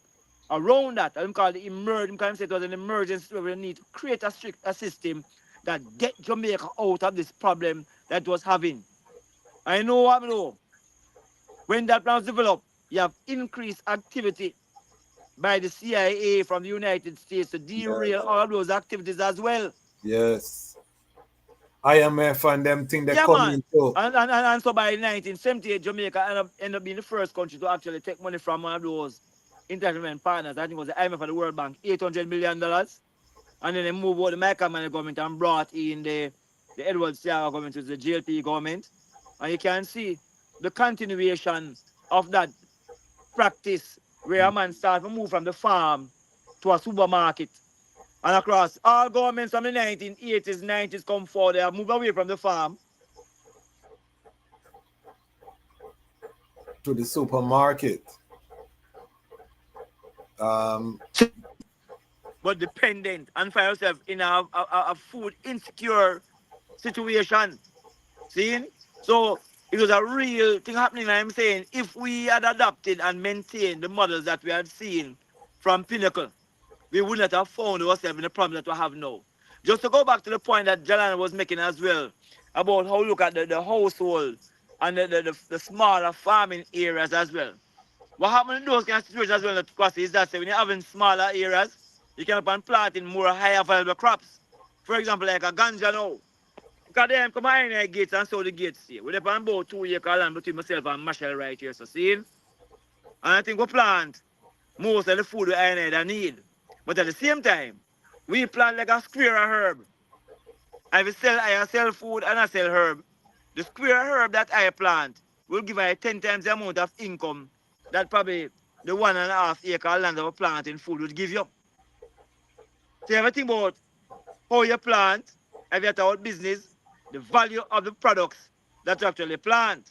around that. I'm called the emergency, because it was an emergency where we need to create a system that get Jamaica out of this problem that it was having. I know what I know. When that plan was developed, you have increased activity by the CIA from the United States to derail all of those activities as well. Yes. IMF and them thing they Yeah, come man. in too. And so by 1978, Jamaica ended up being the first country to actually take money from one of those international partners. I think it was the IMF and the World Bank, $800 million. And then they moved out the Michael Mann government and brought in the Edward Seaga government, which is the GLP government. And you can see the continuation of that practice where a man starts to move from the farm to a supermarket. And across all governments from the 1980s, 90s come forward, they have moved away from the farm To the supermarket. but dependent and find yourself in a food insecure situation. See? So it was a real thing happening. I'm saying if we had adopted and maintained the models that we had seen from Pinnacle, we would not have found ourselves in the problem that we have now. Just to go back to the point that Jahlani was making as well about how we look at the household and the smaller farming areas as well. What happens in those kind of situations as well, Kwasi, is that say, when you're having smaller areas, you can up and planting more higher valuable crops. For example, like a ganja now. Because they come in the gates and saw the gates here. We're up on about 2 acre land between myself and Marshall right here, so seeing? And I think we plant most of the food I need. But at the same time, we plant like a square of herb. I sell food and I sell herb. The square herb that I plant will give her 10 times the amount of income that probably the 1.5 acre land of a planting food would give you. So you ever think about how you plant, if you're about business, the value of the products that you actually plant.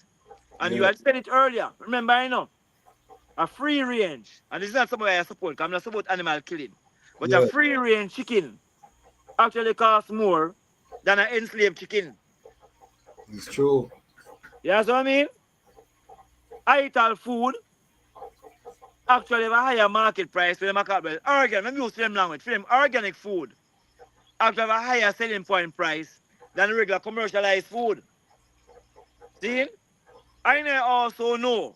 And you Yeah. had said it earlier. Remember, I know, a free range, and this is not something I support, because I'm not support animal killing, but a Yeah. free range chicken actually costs more than an enslaved chicken. It's true. You know what I mean? Ital food actually have a higher market price for them. Well, organic, I'm used to them language. For them, organic food actually have a higher selling point price than regular commercialized food. See? I now also know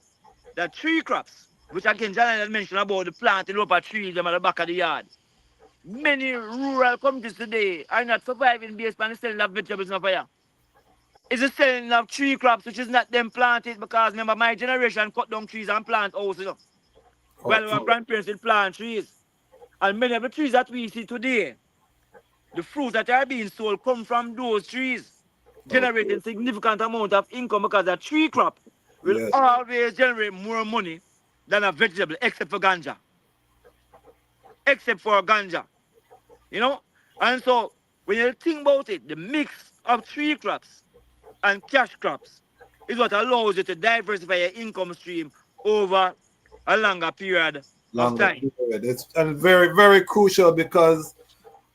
that tree crops, which again, Jahlani had mentioned about the planting up of trees them at the back of the yard. Many rural communities today are not surviving based on the selling of vegetables in fire. It's the selling of tree crops, which is not them planted, because remember, my generation cut down trees and plant houses. Well, our grandparents did plant trees. And many of the trees that we see today, the fruits that are being sold come from those trees, generating significant amount of income, because a tree crop will Yes. always generate more money than a vegetable, except for ganja. Except for ganja. You know? And so, when you think about it, the mix of tree crops and cash crops is what allows you to diversify your income stream over a longer period of Longer time. period. It's and very, very crucial because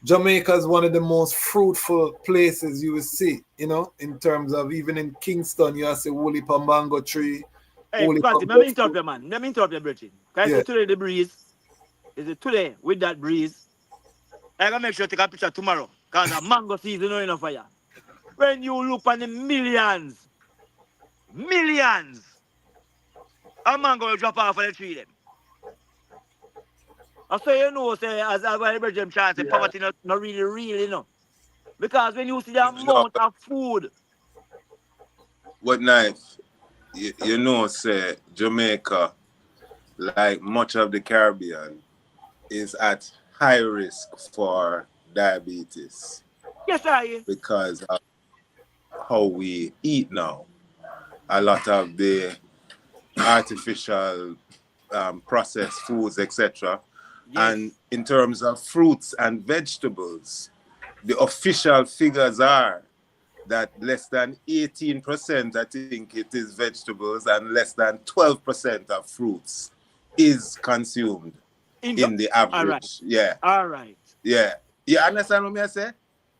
Jamaica is one of the most fruitful places you will see, you know, in terms of even in Kingston, you have the woolly mango tree, Hey, woolly Kwasi, let me interrupt you, man. Let me interrupt you, Bridget. Can I Yeah. say today the breeze? Is it today with that breeze? I'm going to make sure to take a picture tomorrow. Because the mango season is enough fire. When you look on the millions of mango will drop off of the tree then. I say, you know, say, as I Bridget chance, say, poverty not really real, you know. Because when you see the No, amount of food. what knife? You know, say Jamaica, like much of the Caribbean, is at high risk for diabetes Yes, I. because of how we eat now. A lot of the artificial processed foods, etc. Yes. And in terms of fruits and vegetables, the official figures are that less than 18%, I think it is vegetables, and less than 12% of fruits is consumed in the All right. average. Yeah. All right. Yeah. You understand what I say?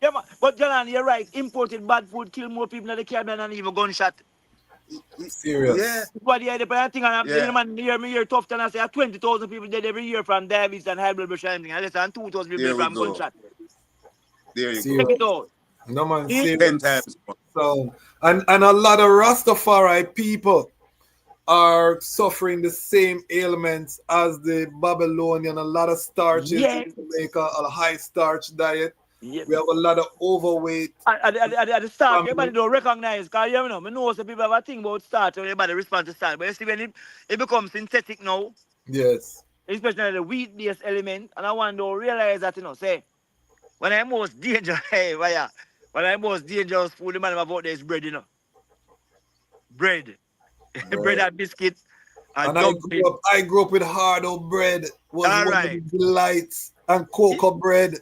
Yeah, man. But Jahlani, you're right. Imported bad food kill more people in the Caribbean than even gunshot. Yeah. Serious. But yeah, the thing, and the Yeah. man hear tough and I say 20,000 people dead every year from diabetes and high blood pressure and everything. And less than 2,000 people There dead we from go. gunshot. There you Check go. Serious. it out. No man, See? 10 serious. times more. So and a lot of Rastafari people are suffering the same ailments as the Babylonian. A lot of starches Yeah. in Jamaica, a high starch diet. Yeah. We have a lot of overweight. At the start, family. everybody don't recognize, because you know, I know some people have a thing about starch, and everybody respond to starch. But you see, when it becomes synthetic now, Yes. especially the wheat-based element, and I want to realize that, you know, say, when I most dangerous, hey, when I most dangerous food, the man about there is bread, you know. Bread. Bread and biscuit and And dumpling. I grew up with hard out bread was All one of right. the delights, and cocoa bread.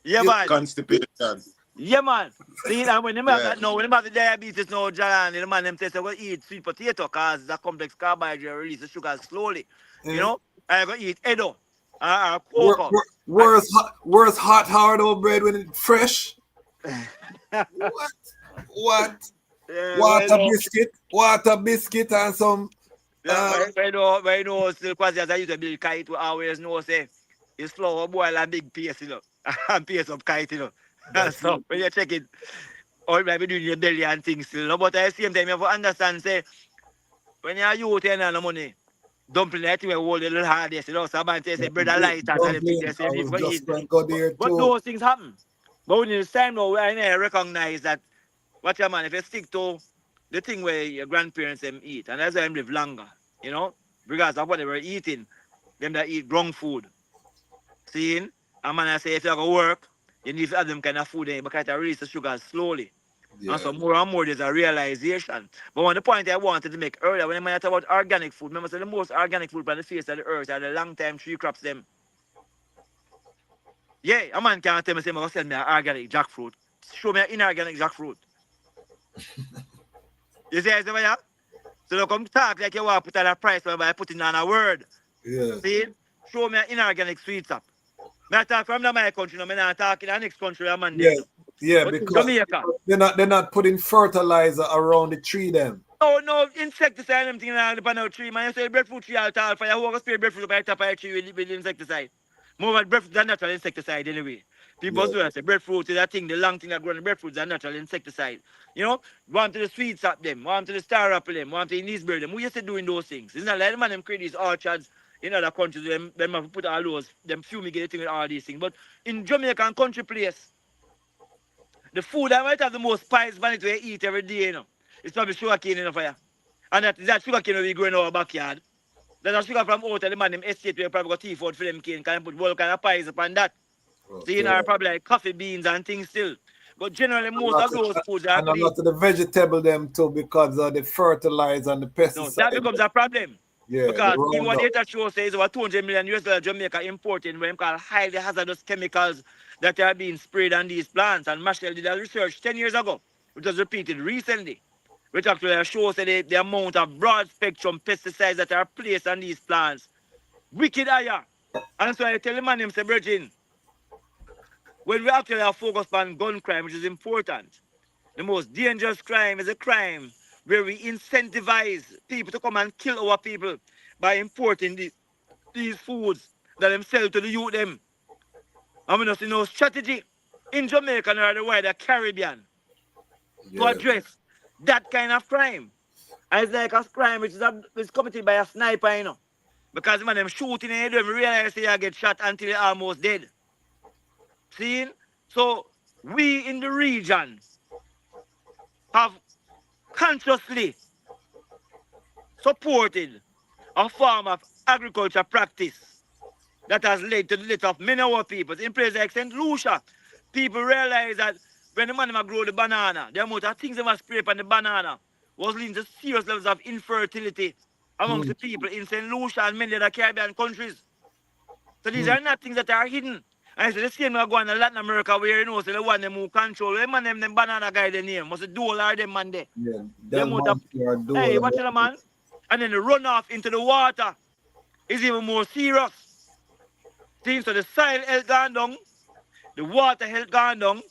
Yeah, You- man. Constipation. Yeah, man. See, and when them have Yeah. that now, when them have the diabetes now, Jahlani, the man them say, well, eat sweet potato because it's a complex carbohydrate release the sugar slowly. You know? I go eat Edo or cocoa. Where's hot hard out bread when it's fresh? What? What? Yeah, well, no. Water biscuit, and some. Yeah, but you know, still Kwasi, as I used to build kite, we always know, say, it's flour boil and big paste, you know, and paste of kite, you know. And so, when you check it, or it might be doing your belly and things still, no? But at the same time, you have to understand, say, when you're youth and no money, dumpling, I think we hold a little hard, yes, you know, somebody say, bread and light, and them things, Dumpling, they I say, was for just eat. going to go there But too. those things happen. But when it's time now, I recognize that, what your man, if you stick to the thing where your grandparents them eat, and that's why them live longer, you know, because of what they were eating, them that eat ground food. Seeing? And man, I say, if you go work, you need to have them kind of food in because it release the sugar slowly. And so more and more there's a realization. But one of the point I wanted to make earlier, when I talk about organic food, remember, so the most organic food on the face of the earth are the long time tree crops them. Yeah, a man can't tell me, say, I'm going to sell me an organic jackfruit. Show me an inorganic jackfruit. You see, I say, yeah? So don't come talk like you want to put on a price by putting on a word. Yeah. See? Show me an inorganic sweet sap. I talk from my country, no, I'm not talking in the next country, I'm on there, Yeah. no. Yeah, But in because Jamaica. they're not putting fertilizer around the tree them. No, insecticide and thing on the panel tree, man. You say breadfruit tree at all, for you walk a spray breadfruit by the top of the tree with insecticide. More than breadfruit is natural insecticide anyway. People do say breadfruit is that thing, the long thing that grows in breadfruit is a natural insecticide. You know, want to the sweet sap them, want to the star apple them, want to the Nisberry them. We used to doing those things. It's not like the man them create these orchards in other countries, them have put all those, them fumigate thing with all these things. But in Jamaican country place, the food that might have the most spice on it we eat every day, you know. It's probably sugar cane in the fire. And that sugar cane we grow in our backyard. That's a sugar from out of the man, them estate we probably got tea for them cane, can put all kind of pies upon that. So you know, probably like coffee beans and things still. But generally, most of those foods are And a clean. lot of the vegetable them too because of the fertilizer and the No, pesticide. that becomes a problem. Yeah, Because the even what the Roundup. data show says over 200 million US dollars Jamaica importing what they call highly hazardous chemicals that are being sprayed on these plants. And Marshall did a research 10 years ago, which was repeated recently, which actually shows that the amount of broad spectrum pesticides that are placed on these plants. Wicked higher. And so I tell the man him say, Virgin, when we actually are focused on gun crime, which is important, the most dangerous crime is a crime where we incentivize people to come and kill our people by importing these foods that them sell to the youth them. And we don't see no strategy in Jamaica or the wider Caribbean to address that kind of crime. And it's like a crime which is committed by a sniper, you know. Because man, them shooting in them, realize they get shot until they're almost dead. See? So we in the region have consciously supported a form of agriculture practice that has led to the death of many of our people. In places like St. Lucia, people realize that when the man grow the banana, the amount of things they must spray on the banana was leading to serious levels of infertility amongst the people in St. Lucia and many other Caribbean countries. So these are not things that are hidden. And it's the same way going to Latin America where you know, so the one them who control, the man them banana guy the name, must do all of them man there. Yeah, Them out of, hey, watch it man. And then the runoff into the water is even more serious. Things so the soil health gone down, the water health gone down,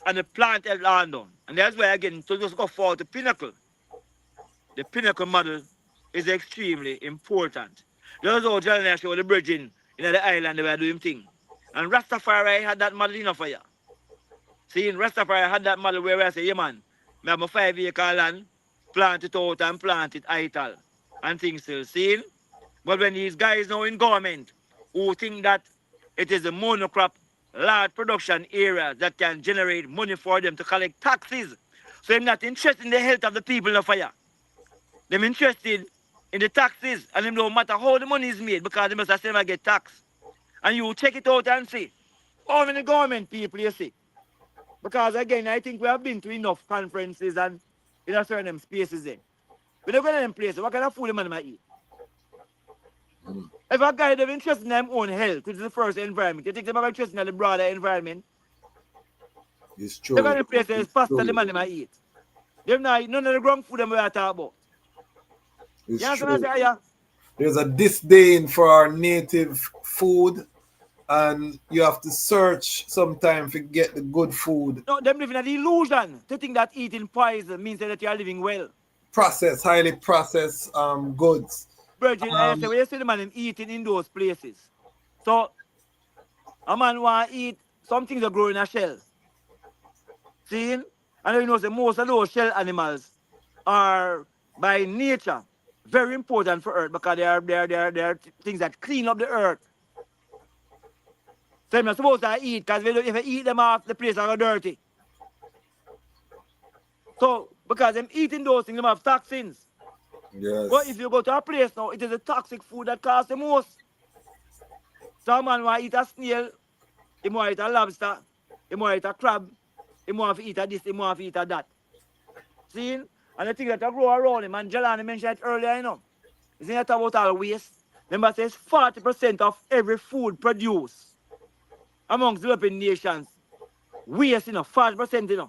and the plant health gone down. And that's why again, to just go forward to Pinnacle. The Pinnacle model is extremely important. There's all Jahlani Niaah show the bridging in the island they were doing thing. And Ras Tafari had that model enough for you. See, in Ras Tafari had that model where I say, yeah man, I have a 5-acre land, plant it out and plant it idle. And things still seen. But when these guys now in government who think that it is a monocrop, large production area that can generate money for them to collect taxes. So I'm not interested in the health of the people in the fire. They're interested in the taxes, and them don't matter how the money is made because they must have never get taxed. And you check it out and see how many government people you see. Because again, I think we have been to enough conferences and in a certain spaces there. We don't go to them places, what kind of food the man might eat? If a guy have interest in their own health, which is the first environment, you think they have interest in the broader environment? It's They're true. going to places pasta the man they might eat. Them not eat none of the ground food them we are talking about. It's You understand what true. I say? Yeah. There's a disdain for our native food, and you have to search sometime to get the good food. No, them living in the illusion to think that eating poison means that you are living well. Processed, highly processed goods. Virgin, I say, when you see the man him eating in those places. So, a man want to eat something that grow in a shell. See? And you know, most of those shell animals are, by nature, very important for Earth because they are things that clean up the Earth. So you're not supposed to eat because if you eat them off, the place are dirty. So, because them eating those things, them have toxins. Yes. But if you go to a place now, it is a toxic food that costs the most. Some man want to eat a snail, he want to eat a lobster, he want to eat a crab, he want to eat a this, he want to eat a that. See? And the thing that I grow around him, and Jahlani mentioned it earlier, you know. It's not about all waste. Remember, says 40% of every food produced amongst developing nations waste, 40%,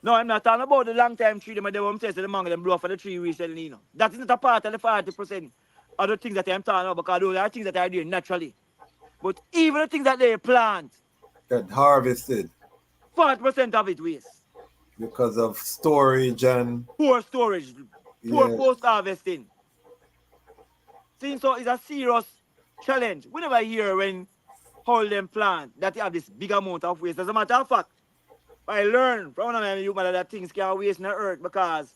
No, I'm not talking about the long time tree, them the mango them blow for the tree recently, That is not a part of the 40% of the things that I'm talking about, because those are things that are doing naturally. But even the things that they plant, Get harvested 40% of it waste. because of storage and Poor storage, poor yeah. post-harvesting. See, so it's a serious challenge. We never hear when how them plant that they have this big amount of waste. As a matter of fact, I learned from one of my youth that things can waste in the earth because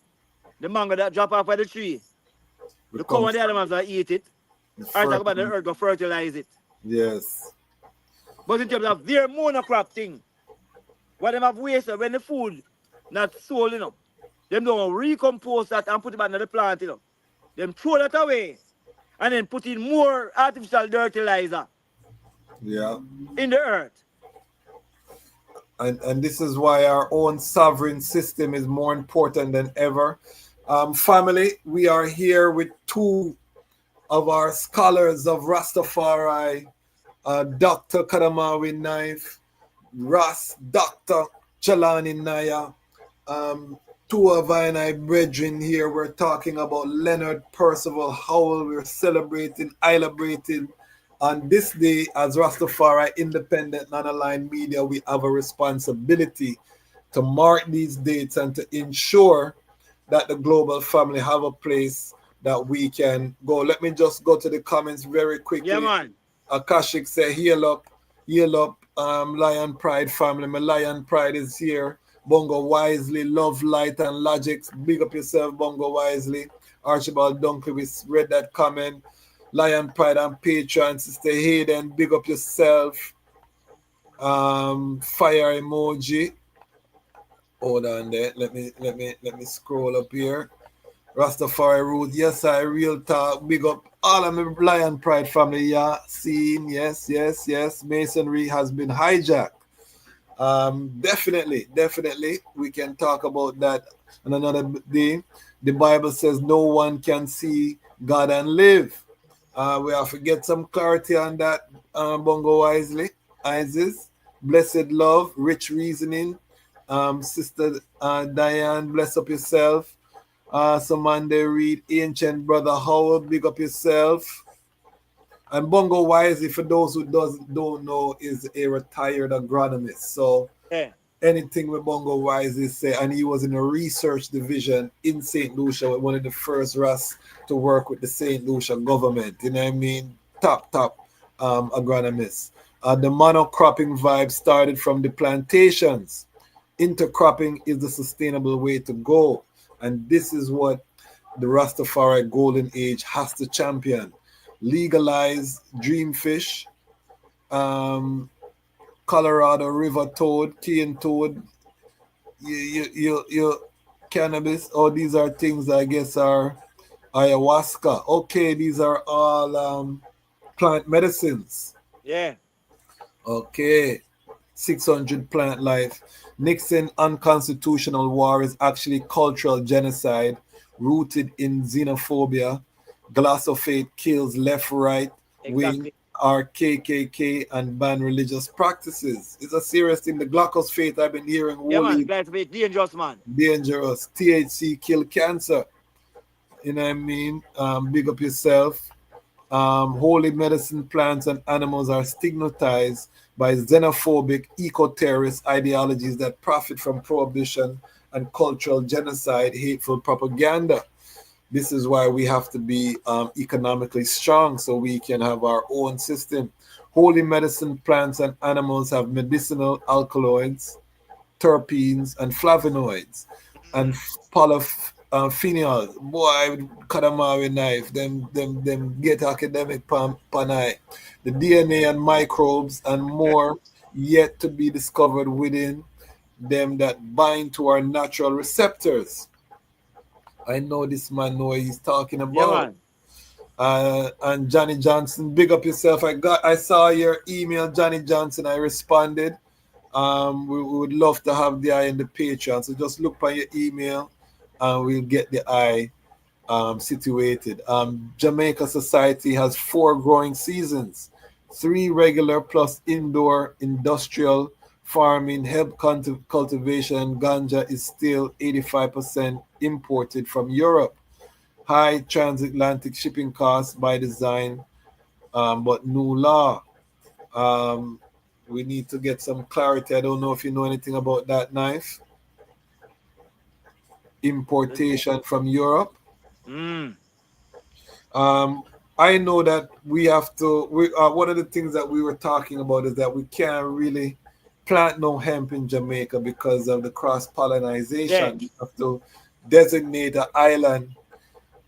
the mango that drop off of the tree, the cow and the animals that eat it, I talk about the earth go fertilize it. Yes. But in terms of their monocrop thing, what them have wasted when the food not sold, them don't recompose that and put it back in the plant, Them throw that away and then put in more artificial fertilizer Yeah. in the earth. And this is why our own sovereign system is more important than ever. Family, we are here with two of our scholars of Rastafari, Dr. Kadamawe Knife, Ras Dr. Jahlani Niaah. Two of our brethren here, we're talking about Leonard Percival Howell. We're celebrating on this day as Rastafari Independent Non-Aligned Media. We have a responsibility to mark these dates and to ensure that the global family have a place that we can go. Let me just go to the comments very quickly. Yeah, man. Akashik say, heal up, Lion Pride family. My Lion Pride is here. Bongo Wisely, Love, Light, and Logics. Big up yourself, Bongo Wisely. Archibald Dunkley, we read that comment. Lion Pride and Patreon, Sister Hayden, big up yourself. Fire emoji. Hold on there. Let me scroll up here. Rastafari Root, yes, I real talk. Big up all of my Lion Pride family. Yeah, scene, yes. Masonry has been hijacked. Definitely, we can talk about that on another day. The Bible says no one can see God and live. We have to get some clarity on that. Bongo Wisely, Isis, blessed love, rich reasoning. Sister Diane, bless up yourself. Samande Reed, ancient brother Howard, big up yourself. And Bongo Wisely, for those who don't know, is a retired agronomist. So anything with Bongo Wisely say, and he was in a research division in St. Lucia, one of the first Ras to work with the St. Lucia government. You know what I mean? Top agronomists. The monocropping vibe started from the plantations. Intercropping is the sustainable way to go. And this is what the Rastafari Golden Age has to champion. Legalize dreamfish, Colorado river toad, cane toad, your cannabis. Oh, these are things I guess are ayahuasca. Okay, these are all plant medicines. Yeah. Okay. 600 plant life. Nixon unconstitutional war is actually cultural genocide rooted in xenophobia. Glyphosate kills left, right, wing, are KKK and ban religious practices. It's a serious thing. The glyphosate I've been hearing. Yeah, man. Glyphosate dangerous, man. Dangerous. THC kill cancer. You know what I mean? Big up yourself. Holy medicine plants and animals are stigmatized by xenophobic eco-terrorist ideologies that profit from prohibition and cultural genocide, hateful propaganda. This is why we have to be economically strong so we can have our own system. Holy medicine plants and animals have medicinal alkaloids, terpenes, and flavonoids, and polyphenols. Boy, Kadamawe Knife, them get academic panai. The DNA and microbes and more yet to be discovered within them that bind to our natural receptors. I know this man know what he's talking about. Yeah, and Johnny Johnson, big up yourself. I saw your email, Johnny Johnson. I responded. We would love to have the eye in the Patreon. So just look by your email. and we'll get the eye situated. Jamaica society has 4 growing seasons, 3 regular plus indoor industrial farming, hemp cultivation. Ganja is still 85% imported from Europe. High transatlantic shipping costs by design, but new law. We need to get some clarity. I don't know if you know anything about that knife. Importation from Europe. Mm. I know that we have to. One of the things that we were talking about is that we can't really plant no hemp in Jamaica because of the cross Yeah. pollination. We have to designate an island,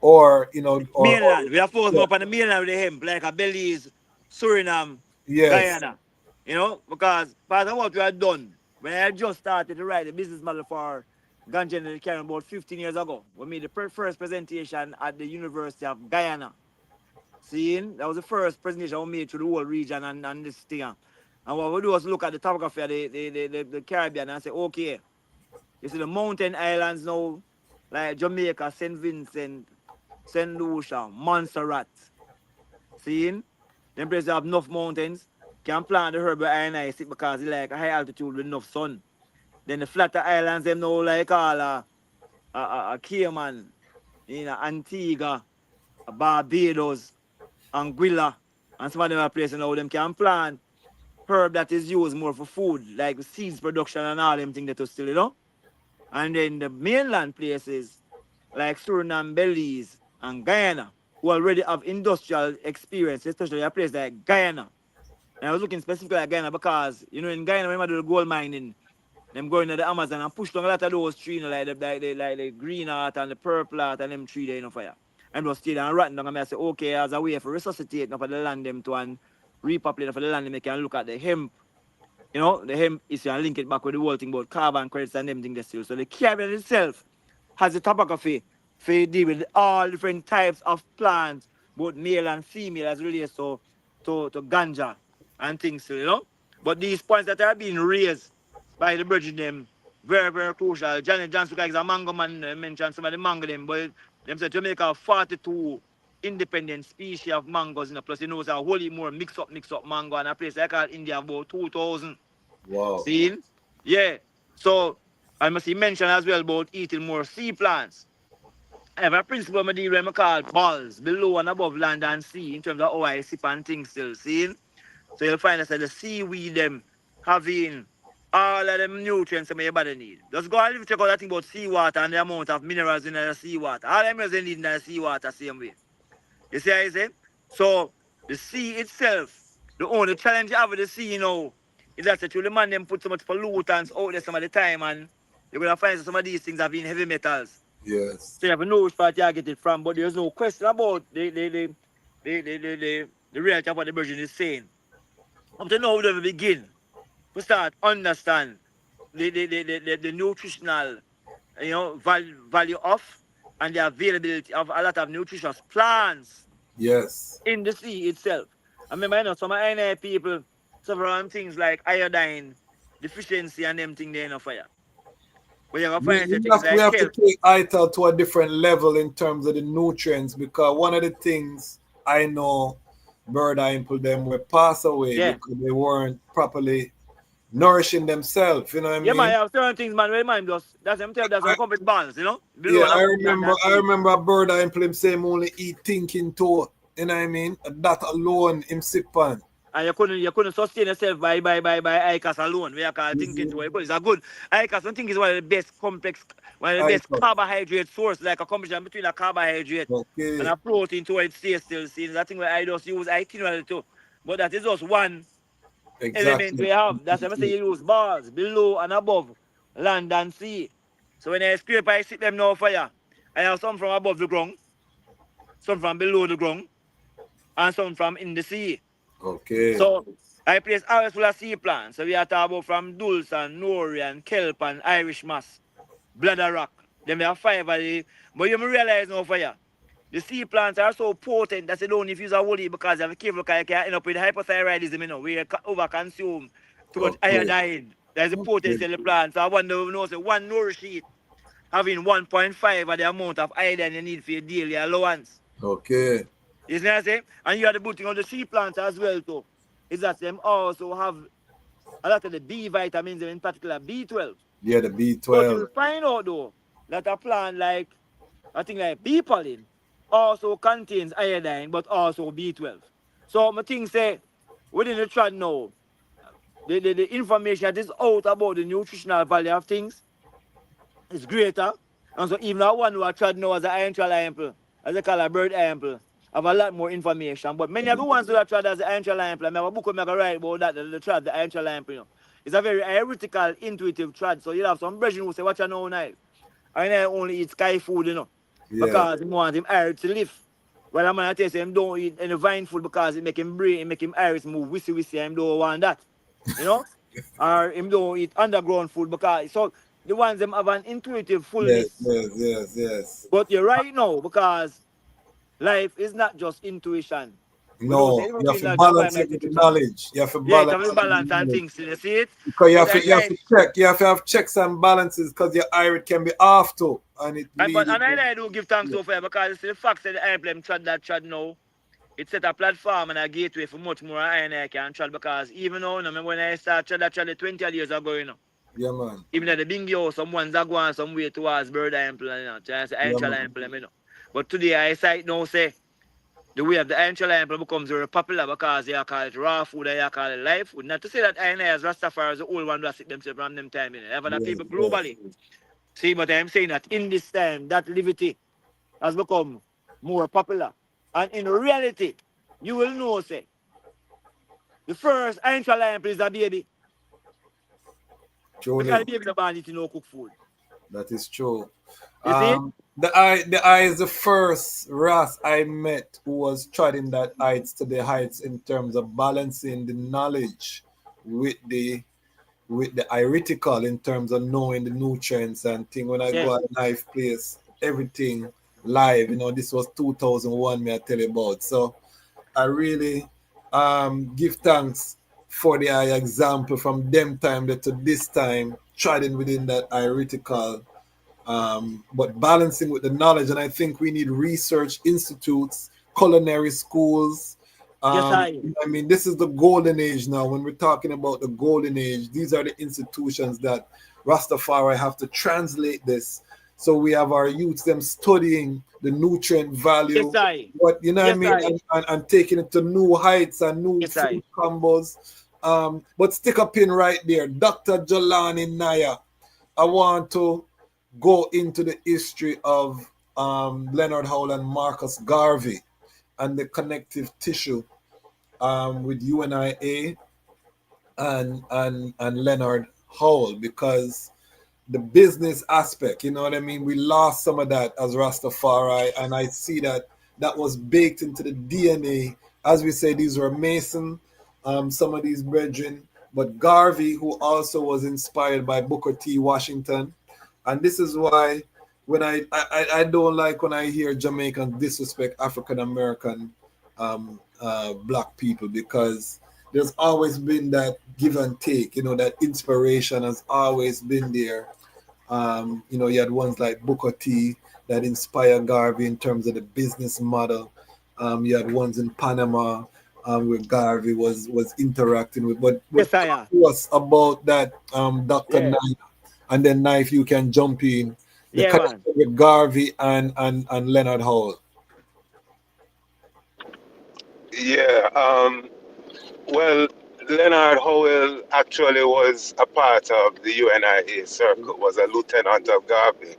or Mainland. We are forced yeah, more upon the mainland with the hemp, like a Belize, Suriname, yes, Guyana. You know, because part of what we had done when I just started to write the business model for ganja in the Caribbean about 15 years ago. We made the first presentation at the University of Guyana. Seeing that was the first presentation we made to the whole region and this thing. And what we do was look at the topography of the Caribbean and say, okay, you see the mountain islands now, like Jamaica, St. Vincent, St. Lucia, Montserrat. Seeing? Them places have enough mountains, can plant the herb iron ice because it's like a high altitude with enough sun. Then the flatter islands, them now like all a Cayman, Antigua, Barbados, Anguilla, and some of them are places now them can plant herb that is used more for food, like seeds production and all them things that are still. And then the mainland places like Suriname, Belize, and Guyana, who already have industrial experience, especially a place like Guyana. And I was looking specifically at Guyana because, in Guyana, when I do the gold mining, them going to the Amazon and push down a lot of those trees, like the green art and the purple art and them trees there, fire. And just stay there and rotten down. And I say, okay, as a way for resuscitate for the land them to and repopulate for the land, they can look at the hemp. The hemp is and link it back with the whole thing about carbon credits and them things there still. So the Caribbean itself has a topography for deal with all different types of plants, both male and female, as relates to ganja and things still. But these points that are being raised by the bridging them, very, very crucial. Johnny Johnson, like a mango man, mentioned some of the mango them, but them said Jamaica have 42 independent species of mangoes, plus it's a wholly more mix up mango, and a place like India about 2,000. wow, See? Yeah. So I must mention as well about eating more sea plants. I have a principle I deal with I call balls, below and above land and sea, in terms of how I sip and things still. See? So you'll find that the seaweed them having all of them nutrients that your body need. Just go and check out that thing about seawater and the amount of minerals in the seawater. All them minerals they need in the seawater same way. You see how I say? So the sea itself, the only challenge you have with the sea now is that the man them put so much pollutants out there some of the time, and you're gonna find some of these things have been heavy metals. yes, So you have to know which part you get it from, but there's no question about the reality of what the virgin is saying. Up to now we don't begin to start understand the nutritional value of and the availability of a lot of nutritious plants yes. in the sea itself. I remember, some of NI people suffer from things like iodine deficiency and them things there in fire. But you're going to find such things We like have to kelp. take ITAL to a different level in terms of the nutrients, because one of the things I know bird eye people them were passed away Yeah. because they weren't properly nourishing themselves. You know what I Yeah, man, mean? you have certain things, man, where mind just, that's them tell that's a complete balance, below Yeah, and above land and I sea. remember a bird eye people him say him only eat thinking toe. You know what I mean? That alone him sip on. And you couldn't sustain yourself by ICAS alone. We are called thinking to it. It's a good ICAS. I think is one of the best complex, one of the best ITAL. carbohydrate source, like a combination between a carbohydrate and Okay. a protein to it stays still seen. I think where I just use itinerary too. But that is just one element Exactly. we have. That's why I say you use bars below and above land and sea. So when I scrape, I sit them now fire. I have some from above the ground, some from below the ground, and some from in the sea. Okay. So I place harvest full of sea plants. So we are talking about from dulse and nori and kelp and Irish moss, bladder rock. Then we have 5 of the. But you may realize now for you, the sea plants are so potent that you don't use a woolly because you have a careful because you can end up with hypothyroidism, where you overconsume too much Okay. iodine. There's a potency Okay. in the plant. So I wonder, say one nourish it having 1.5 of the amount of iodine you need for your daily allowance. Okay. You see what I'm saying? And you have the booting on the sea plants as well too. Is that them also have a lot of the B vitamins, in particular B12. Yeah, the But B12. you'll find out though that a plant like, I think like bee pollen also contains iodine, but also B12. So my thing say, within the trad now, the information that is out about the nutritional value of things is greater. And so even that one who I tried now as an iron trial ample, as they call a bird ample, have a lot more information. But many of the ones who I tried as an iron trial ample, I have a book where I write about that, the trad, the iron trial ample, you know. It's a very theoretical, intuitive trad. So you have some brethren who say, watch I know now. I only eat sky food, you know. Yeah. Because he want him iron to live. Well, I'm gonna tell you, him don't eat any vine food because it make him brain, it make him iris move wissy, him don't want that. You know? Or him don't eat underground food because so the ones them have an intuitive Yes, fullness. yes. But you're right now because life is not just intuition. We don't say No, you have everything to that drive balance like it with the intuition. knowledge. You have to Yeah, it balance have a it with balance the and knowledge. things, you see it? Because But you have to check. You have to have checks and balances because your iron can be off too. And it leads and I do give thanks so far because it's the fact that the airplane trad that trad now, it set a platform and a gateway for much more iron I can trad because even now, remember when I started trad 20 years ago, you know. Yeah, man. Even at the bingo, someone's going some way towards bird eye implant, you know, just iron Yeah, trial man. implant, you know. But today I sight now say the way of the iron trial implant becomes very popular because they call it raw food, they call it live food. Not to say that iron as Rastafari is the old one that sick themselves from them time, you know. Ever the people globally. See, but I'm saying that in this time, that liberty has become more popular. And in reality, you will know, say, the first iron trial implant is a baby. Because Truly. the baby the born eating no cooked food. That is true. You see? The eye is the first Ras I met who was treading that heights to the heights in terms of balancing the knowledge with the theoretical in terms of knowing the nutrients and thing. When I go Yes. at knife place, everything live. This was 2001. Me I tell you about. So I really give thanks for the example from them time to this time, treading within that theoretical but balancing with the knowledge. And I think we need research institutes, culinary schools. Yes, I. I mean, this is the golden age now. When we're talking about the golden age, these are the institutions that Rastafari have to translate this. So we have our youths, them studying the nutrient value, Yes, I. what you know what I Yes, mean, I. and taking it to new heights and new Yes, I. food combos. But stick a pin right there. Dr. Jahlani Niaah. I want to go into the history of Leonard Howell and Marcus Garvey and the connective tissue with UNIA and Leonard Howell, because the business aspect, you know what I mean? We lost some of that as Rastafari, and I see that was baked into the DNA. As we say, these were Mason, some of these brethren, but Garvey, who also was inspired by Booker T. Washington. And this is why when I don't like when I hear Jamaicans disrespect African American black people, because there's always been that give and take, that inspiration has always been there. You had ones like Booker T that inspired Garvey in terms of the business model. You had ones in Panama where Garvey was interacting with. But Yes, I talk am. to us about that, Dr. Yeah. Knife, and then Knife, you can jump in. The Yeah, man. connection with Garvey and Leonard Howell. Yeah. Well, Leonard Howell actually was a part of the UNIA circle, was a lieutenant of Garvey.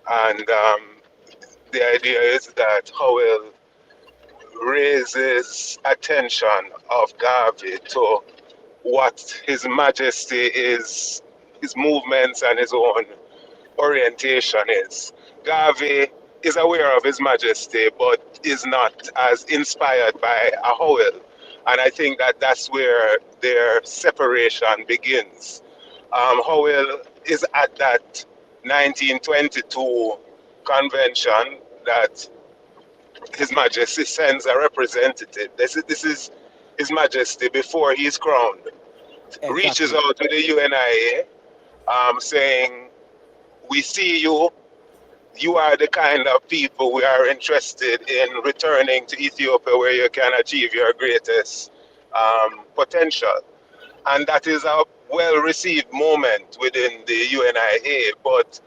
And the idea is that Howell raises attention of Garvey to what His Majesty is, his movements and his own orientation is. Garvey is aware of His Majesty, but is not as inspired by a Howell. And I think that that's where their separation begins. Howell is at that 1922 convention that His Majesty sends a representative. This is His Majesty before he's crowned. Reaches Exactly. out to the UNIA saying, we see you. You are the kind of people we are interested in returning to Ethiopia where you can achieve your greatest potential. And that is a well-received moment within the UNIA, but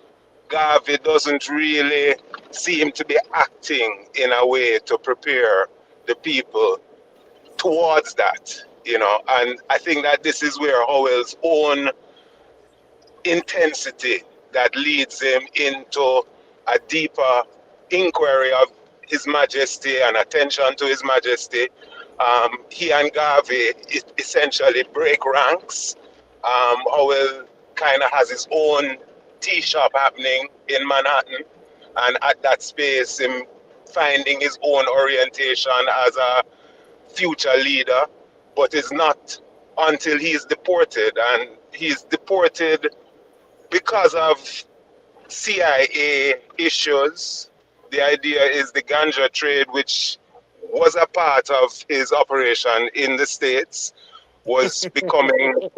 Garvey doesn't really seem to be acting in a way to prepare the people towards that, and I think that this is where Howell's own intensity that leads him into a deeper inquiry of His Majesty and attention to His Majesty. He and Garvey essentially break ranks. Howell kind of has his own tea shop happening in Manhattan, and at that space, him finding his own orientation as a future leader, but it's not until he's deported, and he's deported because of CIA issues. The idea is the ganja trade, which was a part of his operation in the States, was becoming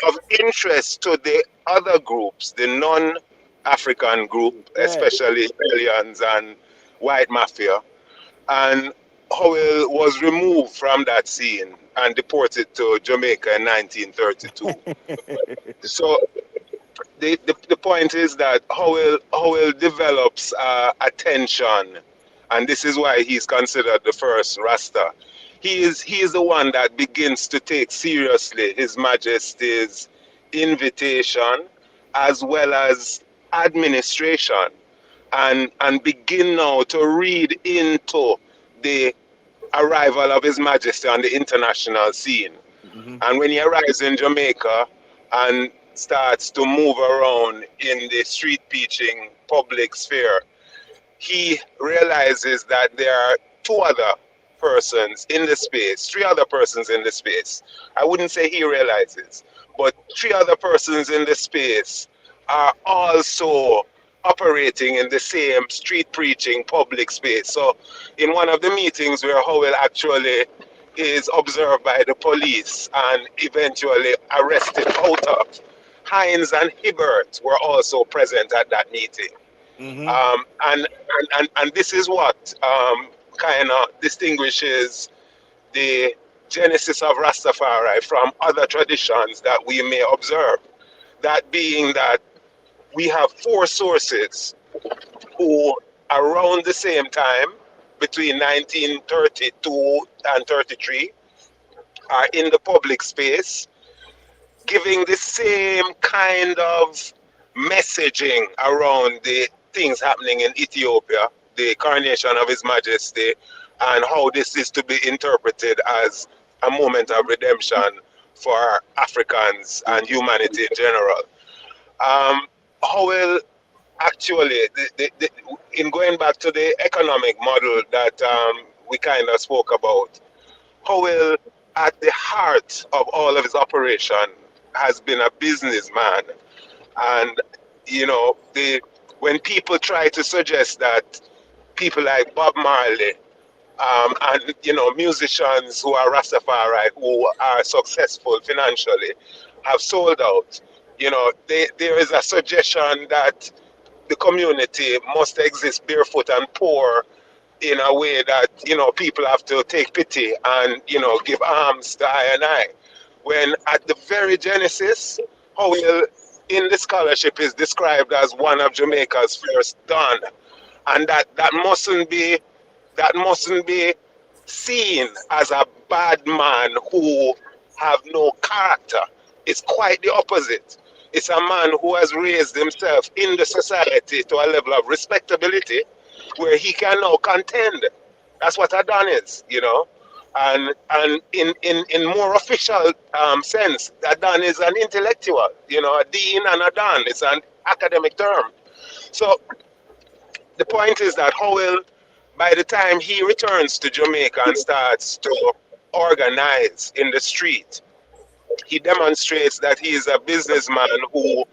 of interest to the other groups, the non-African group, especially aliens and white mafia. And Howell was removed from that scene and deported to Jamaica in 1932. So the point is that Howell develops attention, and this is why he's considered the first Rasta. He is the one that begins to take seriously His Majesty's invitation as well as administration, and begin now to read into the arrival of His Majesty on the international scene. And when he arrives in Jamaica and starts to move around in the street preaching public sphere, he realizes that there are two other persons in the space, three other persons in the space. I wouldn't say he realizes, but three other persons in the space are also operating in the same street preaching public space. So in one of the meetings where Howell actually is observed by the police and eventually arrested out of, Hines and Hibbert were also present at that meeting. And this is what kind of distinguishes the genesis of Rastafari from other traditions that we may observe. That being that we have four sources who, around the same time, between 1932 and 33, are in the public space, giving the same kind of messaging around the things happening in Ethiopia, the coronation of His Majesty, and how this is to be interpreted as a moment of redemption for Africans and humanity in general. Howell actually, in going back to the economic model that we kind of spoke about, Howell, at the heart of all of his operation, has been a businessman. And, when people try to suggest that people like Bob Marley and, musicians who are Rastafari, who are successful financially, have sold out, there is a suggestion that the community must exist barefoot and poor in a way that, people have to take pity and, give alms to I and I. When at the very genesis, Howell in the scholarship is described as one of Jamaica's first Don. And that mustn't be seen as a bad man who have no character. It's quite the opposite. It's a man who has raised himself in the society to a level of respectability where he can now contend. That's what a Don is, And in more official sense, a Don is an intellectual, a dean and a Don. It's an academic term. So the point is that Howell, by the time he returns to Jamaica and starts to organize in the street, he demonstrates that he is a businessman who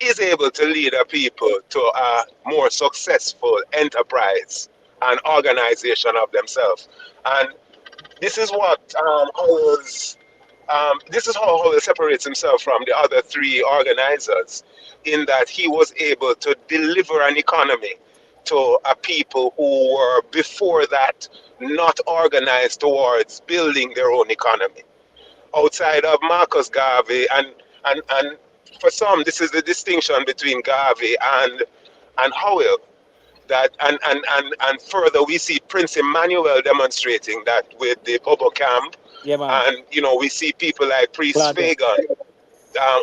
is able to lead a people to a more successful enterprise and organization of themselves. And this is what Howell's this is how Howell separates himself from the other three organizers, in that he was able to deliver an economy to a people who were before that not organized towards building their own economy. Outside of Marcus Garvey, and for some, this is the distinction between Garvey and Howell. That and further, we see Prince Emmanuel demonstrating that with the Bobo camp, Yeah, man. and we see people like Priest Glad. Fagan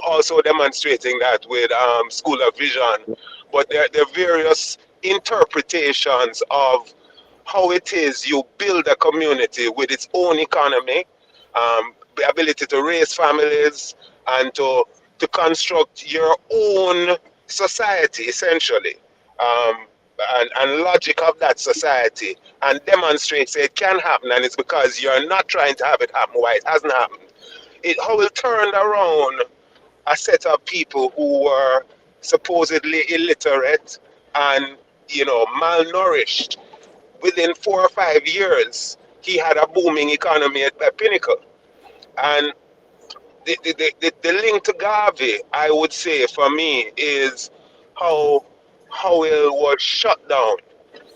also demonstrating that with School of Vision. But there are various interpretations of how it is you build a community with its own economy, the ability to raise families, and to construct your own society, essentially. And logic of that society, and demonstrates it can happen, and it's because you're not trying to have it happen why it hasn't happened. How it turned around a set of people who were supposedly illiterate and malnourished. Within 4 or 5 years, he had a booming economy at Pinnacle. And the link to Garvey, I would say, for me, is how Howell was shut down.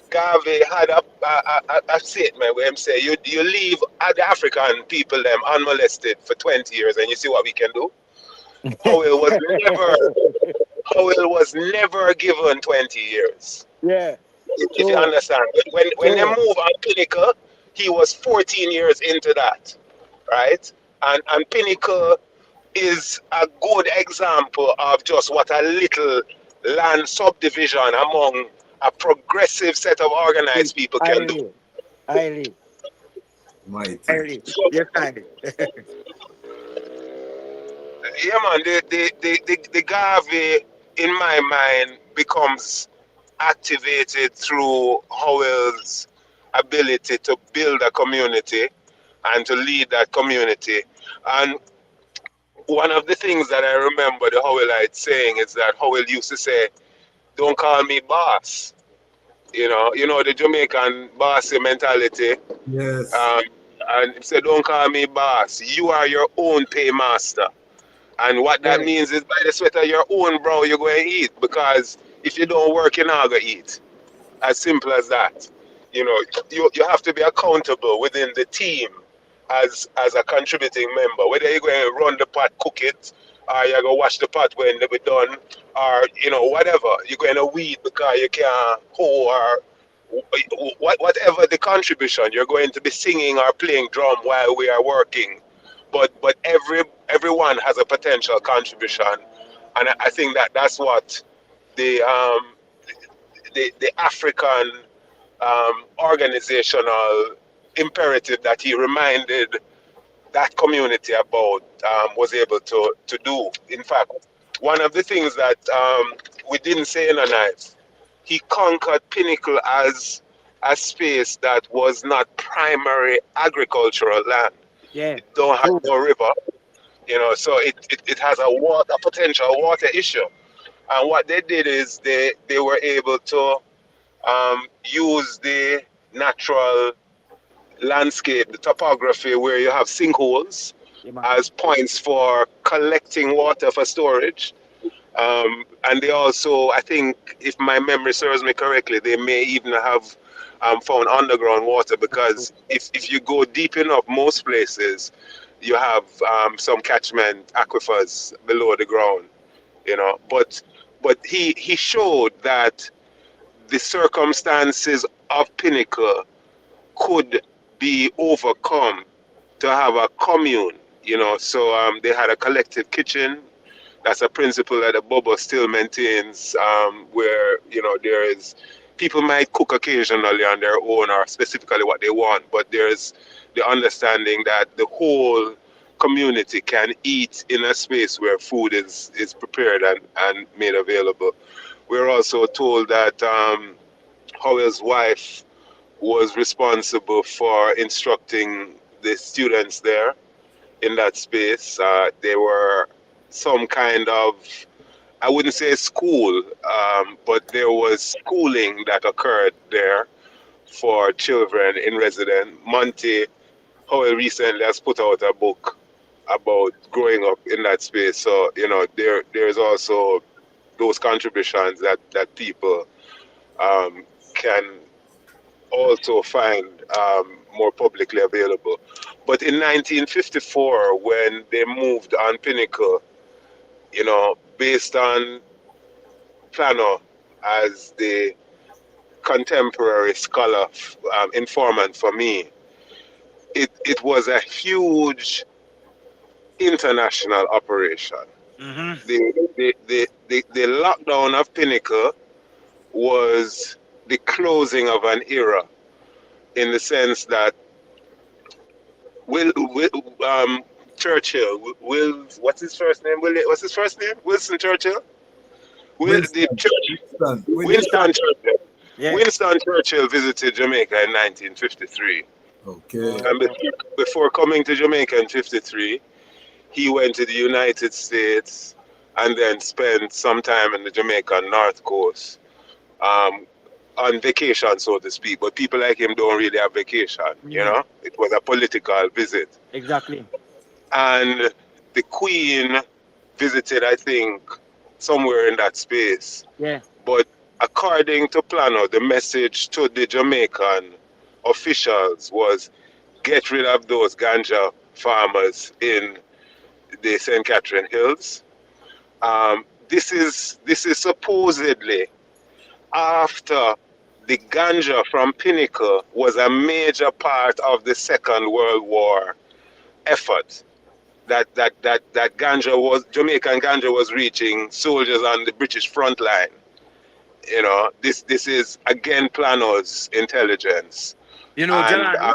Garvey had a statement where he said, you leave the African people them unmolested for 20 years and you see what we can do. Howell was never Howell was never given 20 years. Yeah. If you understand. When they move on Pinnacle, he was 14 years into that. Right? And Pinnacle is a good example of just what a little land subdivision among a progressive set of organized people can do. Haile. Mighty. Yes, Haile. Yeah, man, the Garvey, in my mind, becomes activated through Howell's ability to build a community and to lead that community. And one of the things that I remember the Howellite saying is that Howell used to say, "Don't call me boss." The Jamaican bossy mentality. Yes. And he said, "Don't call me boss. You are your own paymaster." And what that means is, by the sweat of your own brow, you're going to eat. Because if you don't work, you're not going to eat. As simple as that. You have to be accountable within the team as a contributing member. Whether you're going to run the pot, cook it, or you're going to wash the pot when they're done, or, whatever. You're going to weed because you can't hoe, or whatever the contribution. You're going to be singing or playing drum while we are working. But everyone has a potential contribution, and I think that's what the African organizational imperative that he reminded that community about was able to do. In fact, one of the things that we didn't say in a night, he conquered Pinnacle as a space that was not primary agricultural land. Yeah. It don't have no river, so it has a potential water issue. And what they did is they were able to use the natural landscape, the topography, where you have sinkholes as points for collecting water for storage. And they also, I think, if my memory serves me correctly, they may even have found underground water, because if you go deep enough, most places, you have some catchment aquifers below the ground, But he showed that the circumstances of Pinnacle could be overcome to have a commune, So they had a collective kitchen. That's a principle that the Bobo still maintains, where, there is, people might cook occasionally on their own or specifically what they want, but there's the understanding that the whole community can eat in a space where food is prepared and made available. We're also told that Howell's wife was responsible for instructing the students there in that space. They were some kind of, I wouldn't say school, but there was schooling that occurred there for children in residence. Monty Howell recently has put out a book about growing up in that space. So, there's also those contributions that people can also find more publicly available. But in 1954, when they moved on Pinnacle, based on Plano as the contemporary scholar informant for me, it was a huge international operation. Mm-hmm. The lockdown of Pinnacle was the closing of an era in the sense that Will Churchill, what's his first name? What's his first name? Wilson Churchill? Winston. Winston. Winston Churchill. Yeah. Winston Churchill visited Jamaica in 1953. Okay. And before coming to Jamaica in 53, he went to the United States and then spent some time in the Jamaican North Coast on vacation, so to speak. But people like him don't really have vacation, It was a political visit. Exactly. And the Queen visited, I think, somewhere in that space. Yeah. But according to Plano, the message to the Jamaican officials was get rid of those ganja farmers in the St. Catherine Hills. This is supposedly after the ganja from Pinnacle was a major part of the Second World War effort. That Jamaican ganja was reaching soldiers on the British front line. This is again Plano's intelligence. And Jahlani,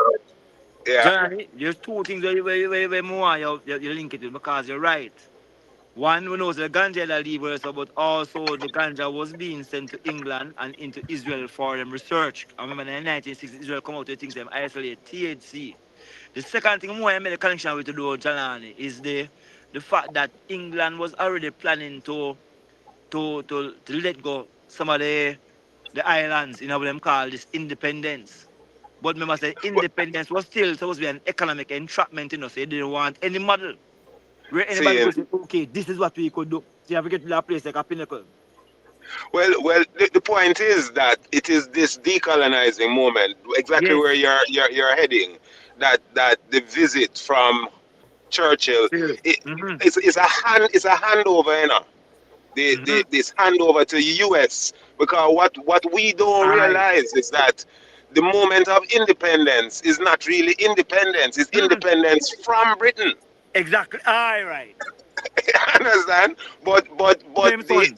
yeah, Jahlani, there's two things where more you link it to because you're right. One, we know the ganja that leave us, but also the ganja was being sent to England and into Israel for them research. I remember in the 1960s, Israel come out with things them isolate THC. The second thing more I made a connection with to do, Jahlani, is the fact that England was already planning to let go some of the islands in what them call this independence. But remember, say independence was still supposed to be an economic entrapment, so they didn't want any model. Where anybody seeing could say, okay, this is what we could do. So you have to get to that place like a Pinnacle. well, the point is that it is this decolonizing moment, exactly Yes. where you're heading. That the visit from Churchill, Mm-hmm. it's a handover, this handover to the US, because what we don't Aye. realize is that the moment of independence is not really independence, it's independence from Britain. Exactly. Aye, right. Understand? But Same the, son.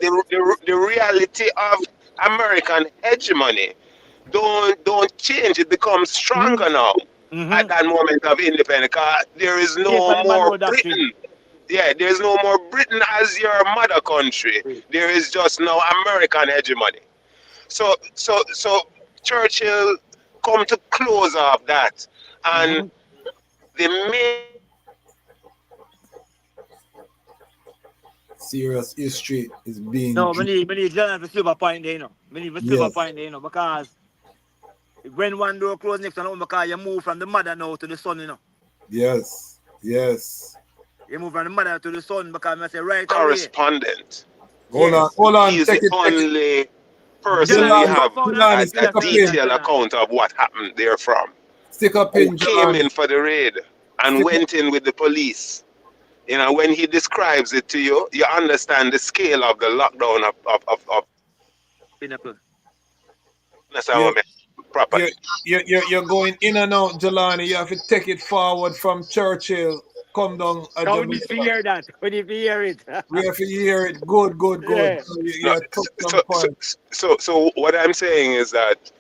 the reality of American hegemony don't change. It becomes stronger now at Mm-hmm. that moment of independence. 'Cause there is Yes, no and the more Monroe Doctrine. Britain. Yeah, there's no more Britain as your mother country. There is just now American hegemony. So Churchill come to close off that, and Mm-hmm. the main Serious history is being No, we need to silver point there, We need a silver yes. point there, because when one door close next to another, because you move from the mother now to the son. Yes. Yes. You move from the mother to the son because I say right away. correspondent. Yes. Hold He on, is the take it. only person we Jahlani, have found a, that Jelani, still a stick a up thing in. that detailed Jahlani. account of what happened there from, Stick up who in, came Jelani. in for the raid and Stick up. went in with the police. When he describes it to you, you understand the scale of the lockdown of Pinnacle. understand You, what I mean properly. you're going in and out, Jelani. You have to take it forward from Churchill. Come down at Now we need Jamaica. to hear that. We need to hear it. We have to hear it. Good, good, good. Yeah. So No, you took some so, so, point. so what I'm saying is that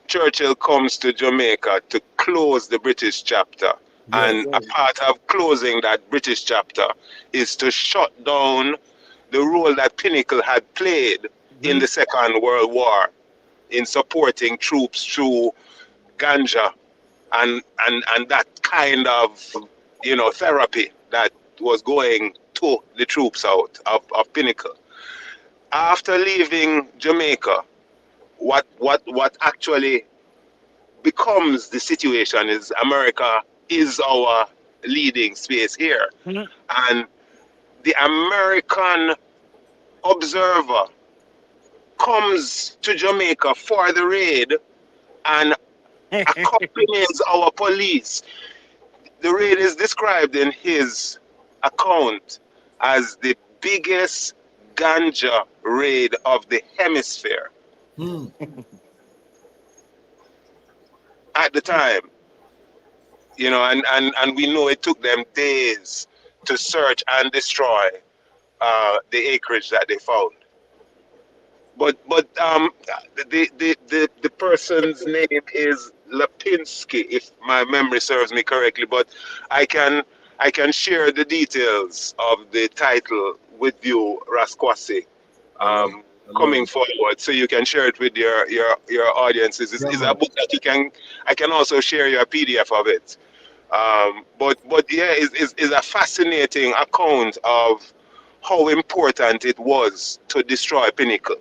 Churchill comes to Jamaica to close the British chapter. Yes. And a part of closing that British chapter is to shut down the role that Pinnacle had played in the Second World War in supporting troops through ganja and that kind of therapy that was going to the troops out of Pinnacle. After leaving Jamaica, what actually becomes the situation is America is our leading space here. And the American observer comes to Jamaica for the raid and accompanies our police. The raid is described in his account as the biggest ganja raid of the hemisphere at the time. You know, and we know it took them days to search and destroy the acreage that they found. But the person's name is Lipinski, if my memory serves me correctly. But I can share the details of the title with you, Ras Kwasi, coming forward, so you can share it with your audiences. It's a book that I can also share you a PDF of it. But yeah, it's a fascinating account of how important it was to destroy Pinnacle.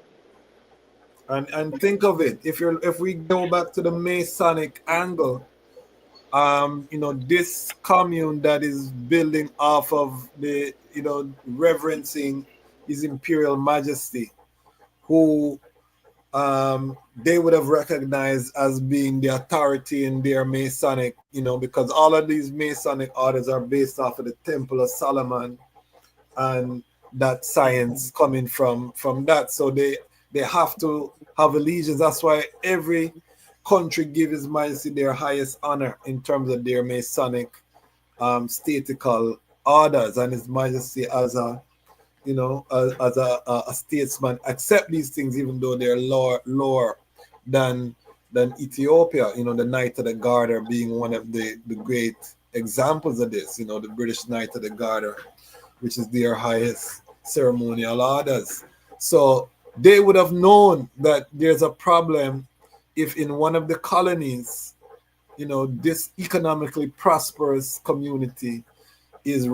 And think of it, if we go back to the Masonic angle, you know, this commune that is building off of the, you know, reverencing His Imperial Majesty, who they would have recognized as being the authority in their Masonic, you know, because all of these Masonic orders are based off of the Temple of Solomon and that science coming from that. So they have to have allegiance. That's why every country give His Majesty their highest honor in terms of their Masonic statical orders, and His Majesty as a, you know, as a statesman accept these things, even though they're lower than Ethiopia. You know, the Knight of the Garter being one of the great examples of this. You know, the British Knight of the Garter, which is their highest ceremonial orders. So they would have known that there's a problem if in one of the colonies, you know, this economically prosperous community is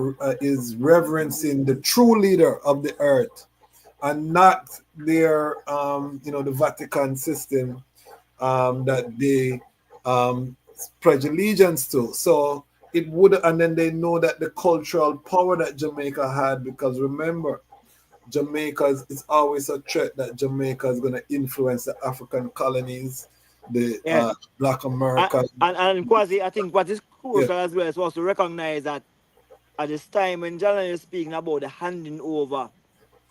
reverencing the true leader of the earth and not their, you know, the Vatican system that they pledge allegiance to. So it would, and then they know that the cultural power that Jamaica had, because remember, Jamaica is always a threat that Jamaica is going to influence the African colonies, the Black America. And Kwasi, I think what is crucial as well is also to recognize that at this time when Jahlani is speaking about the handing over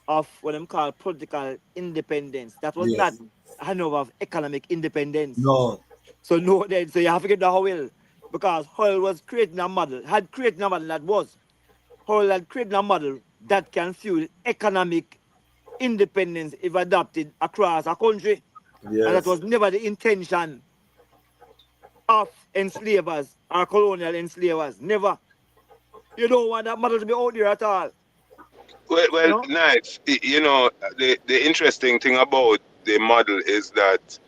of what them call political independence, that was not a handover of economic independence. No. So so you have to get the Howell, because Howell was creating a model, had created a model Howell had created a model that can fuel economic independence if adopted across a country. Yes. And that was never the intention of enslavers or colonial enslavers. Never. You don't want that model to be out there at all. Well, nice. You know, the interesting thing about the model is that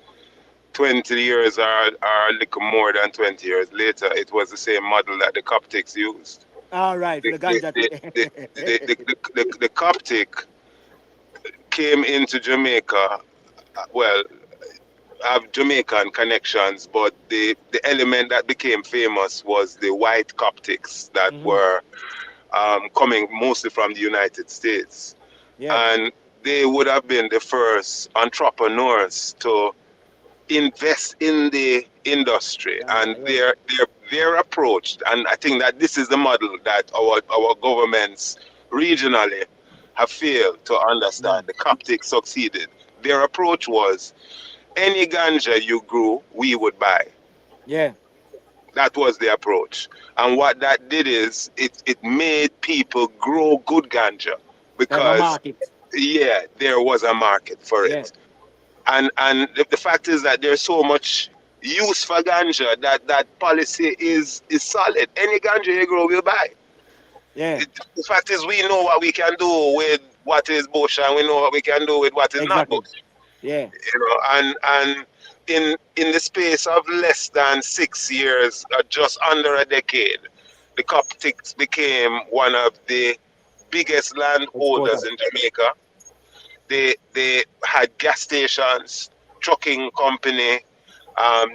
20 years or a little more than 20 years later, it was the same model that the Coptics used. All right, the Coptic came into Jamaica, well, have Jamaican connections, but the element that became famous was the white Coptics that were coming mostly from the United States. And they would have been the first entrepreneurs to invest in the industry, and their approach, and I think that this is the model that our governments regionally have failed to understand. The Coptic succeeded. Their approach was, any ganja you grew, we would buy. Yeah. That was the approach. And what that did is it made people grow good ganja, because there was a market for it. And the fact is that there's so much use for ganja that policy is solid. Any ganja you grow, we'll buy. Yeah. The fact is, we know what we can do with what is bush, and we know what we can do with what is not bush. Yeah. You know, and in the space of less than 6 years, just under a decade, the Coptics became one of the biggest landholders in Jamaica. They had gas stations, trucking company,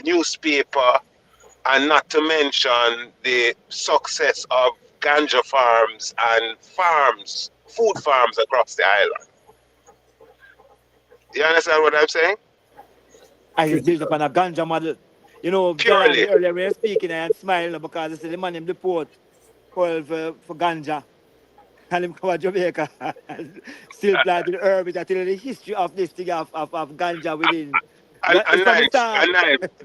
newspaper, and not to mention the success of ganja farms and farms, food farms across the island. You understand what I'm saying? I just built up on a ganja model. You know, Purely. Jahlani earlier when you were speaking, I had smiled because I said the man him deport for ganja. And him come to Jamaica and still planting herb. It I tell you the history of this thing of ganja within. It's from the start.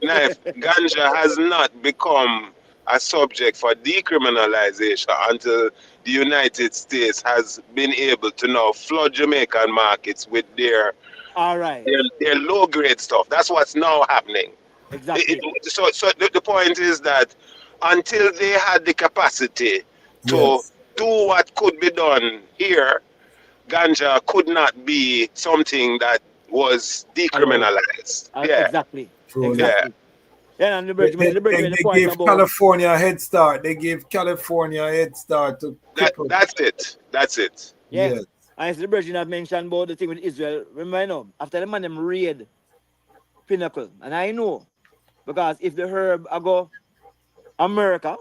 Knife, ganja has not become a subject for decriminalization until the United States has been able to now flood Jamaican markets with their All right. their low grade stuff. That's what's now happening. Exactly. So the point is that until they had the capacity to Yes. do what could be done here, ganja could not be something that was Allowed. decriminalized. Yeah, Exactly. Truly. yeah. Exactly. Yeah, and the They, bridge, they, the bridge they, made the they point gave about California a head start. They gave California a head start to cripple. That's it. That's it. yeah. Yes. And it's the bridge that mentioned about the thing with Israel. Remember, you know, after the man them raid Pinnacle, and I know because if the herb I go America,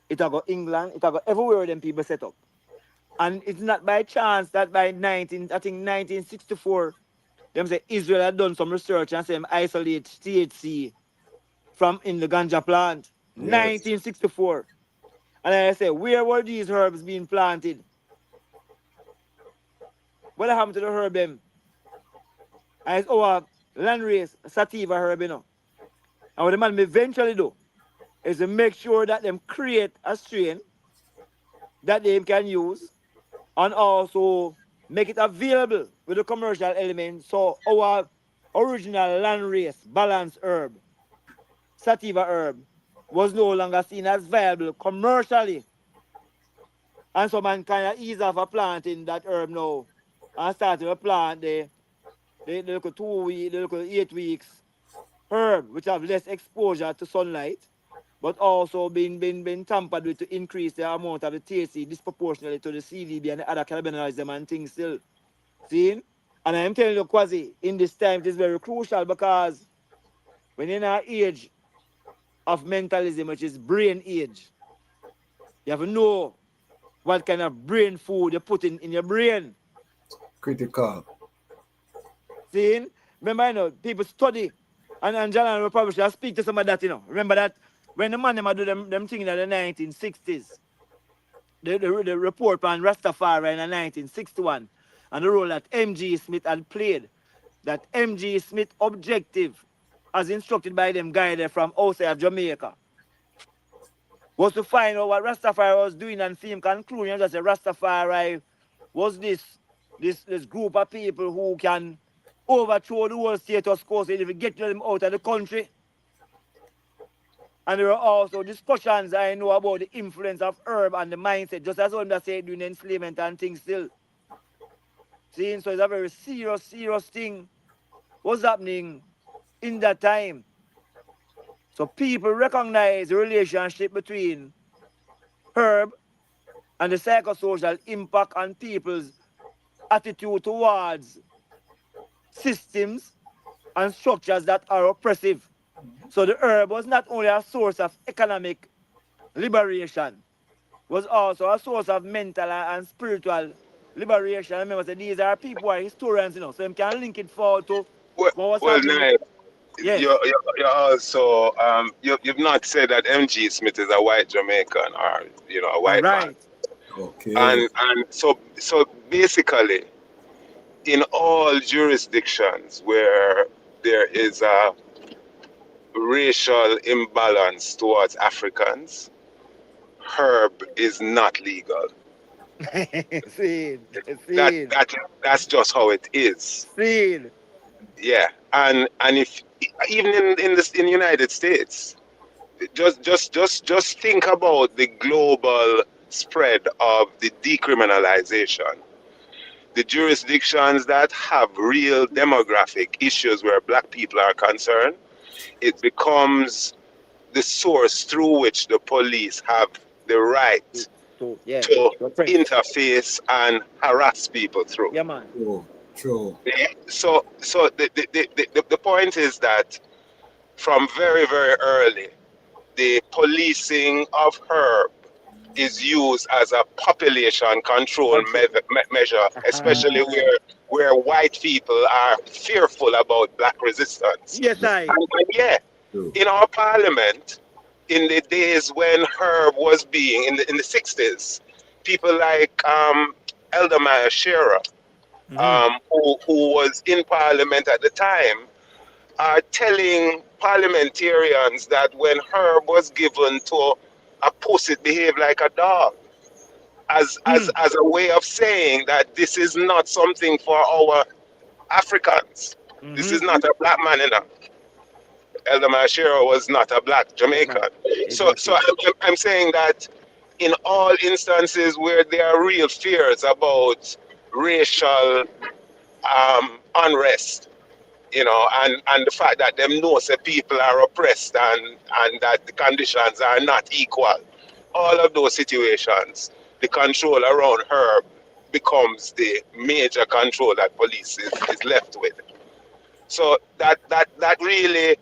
it I go England, it I go everywhere them people set up. And it's not by chance that by 1964, them say Israel had done some research and say them isolate THC from in the ganja plant. Yes. 1964. And I say, where were these herbs being planted? What happened to the herb them? And it's our land race, sativa herb, you know. And what the man eventually do is to make sure that them create a strain that they can use and also make it available with the commercial element. So our original land race balanced herb, sativa herb, was no longer seen as viable commercially. And so man kind of ease off of planting that herb now and start to plant the little 2 week, the little 8 weeks herb, which have less exposure to sunlight, but also been tampered with to increase the amount of the THC disproportionately to the CDB and the other cannabinoids them and things still. See? And I'm telling you, Kwasi, in this time it is very crucial because when you're in an age of mentalism, which is brain age, you have to know what kind of brain food you put in your brain. Critical. See? Remember, you know, people study. And Jahlani will probably should speak to some of that, you know. Remember that when the man them do them thing in the 1960s, the report on Ras Tafari in the 1961, and the role that M.G. Smith had played, that M.G. Smith objective, as instructed by them guy there from outside of Jamaica, was to find out what Rastafari was doing and see him conclusion that the Rastafari was this group of people who can overthrow the whole status quo so if we get them out of the country. And there were also discussions I know about the influence of herb and the mindset, just as one say doing enslavement and things still. See, so it's a very serious, serious thing what's happening in that time. So people recognize the relationship between herb and the psychosocial impact on people's attitude towards systems and structures that are oppressive. So the herb was not only a source of economic liberation, was also a source of mental and spiritual liberation. Remember, so these are people who are historians, you know, so they can link it forward to what was Well, happening. Knife, Yes. you're also you've not said that M.G. Smith is a white Jamaican or a All white man, right. Okay. and so basically in all jurisdictions where there is a racial imbalance towards Africans, herb is not legal. Seed. That Seed. that that's just how it is. Seed. Yeah, and if even in the United States, just think about the global spread of the decriminalization. The jurisdictions that have real demographic issues where black people are concerned, it becomes the source through which the police have the right Yeah. to interface and harass people through. Yeah, man. True. So the point is that from very, very early, the policing of herb is used as a population control measure, especially where white people are fearful about black resistance. Yes, I. And yeah, in our parliament, in the days when herb was being in the 60s, people like Elder Maya Shearer, who was in parliament at the time, are telling parliamentarians that when herb was given to a pussy, it behaved like a dog, as a way of saying that this is not something for our Africans. This is not a black man enough. Elder Mashiro was not a black Jamaican. So I'm saying that in all instances where there are real fears about racial unrest, and the fact that them know that people are oppressed and that the conditions are not equal, all of those situations, the control around her becomes the major control that police is left with. So that really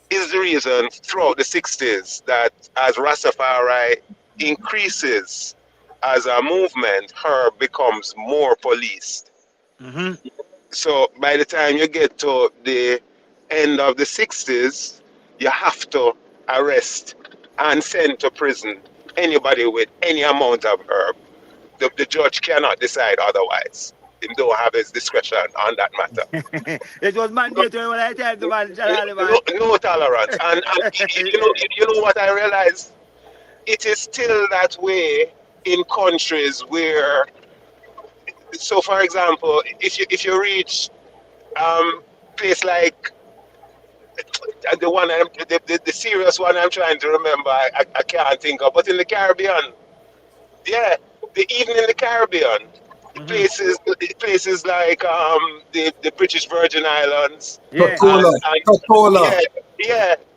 is the reason throughout the 60s that as Rastafari increases as a movement, her becomes more policed. So by the time you get to the end of the 60s, you have to arrest and send to prison anybody with any amount of herb. The judge cannot decide otherwise. He don't have his discretion on that matter. It was mandatory when I tell the man, No tolerance. And you know what I realized? It is still that way in countries where, so for example, if you reach place like the serious one I'm trying to remember, I can't think of, but in the Caribbean, yeah, even in the Caribbean, places like the British Virgin Islands, yeah,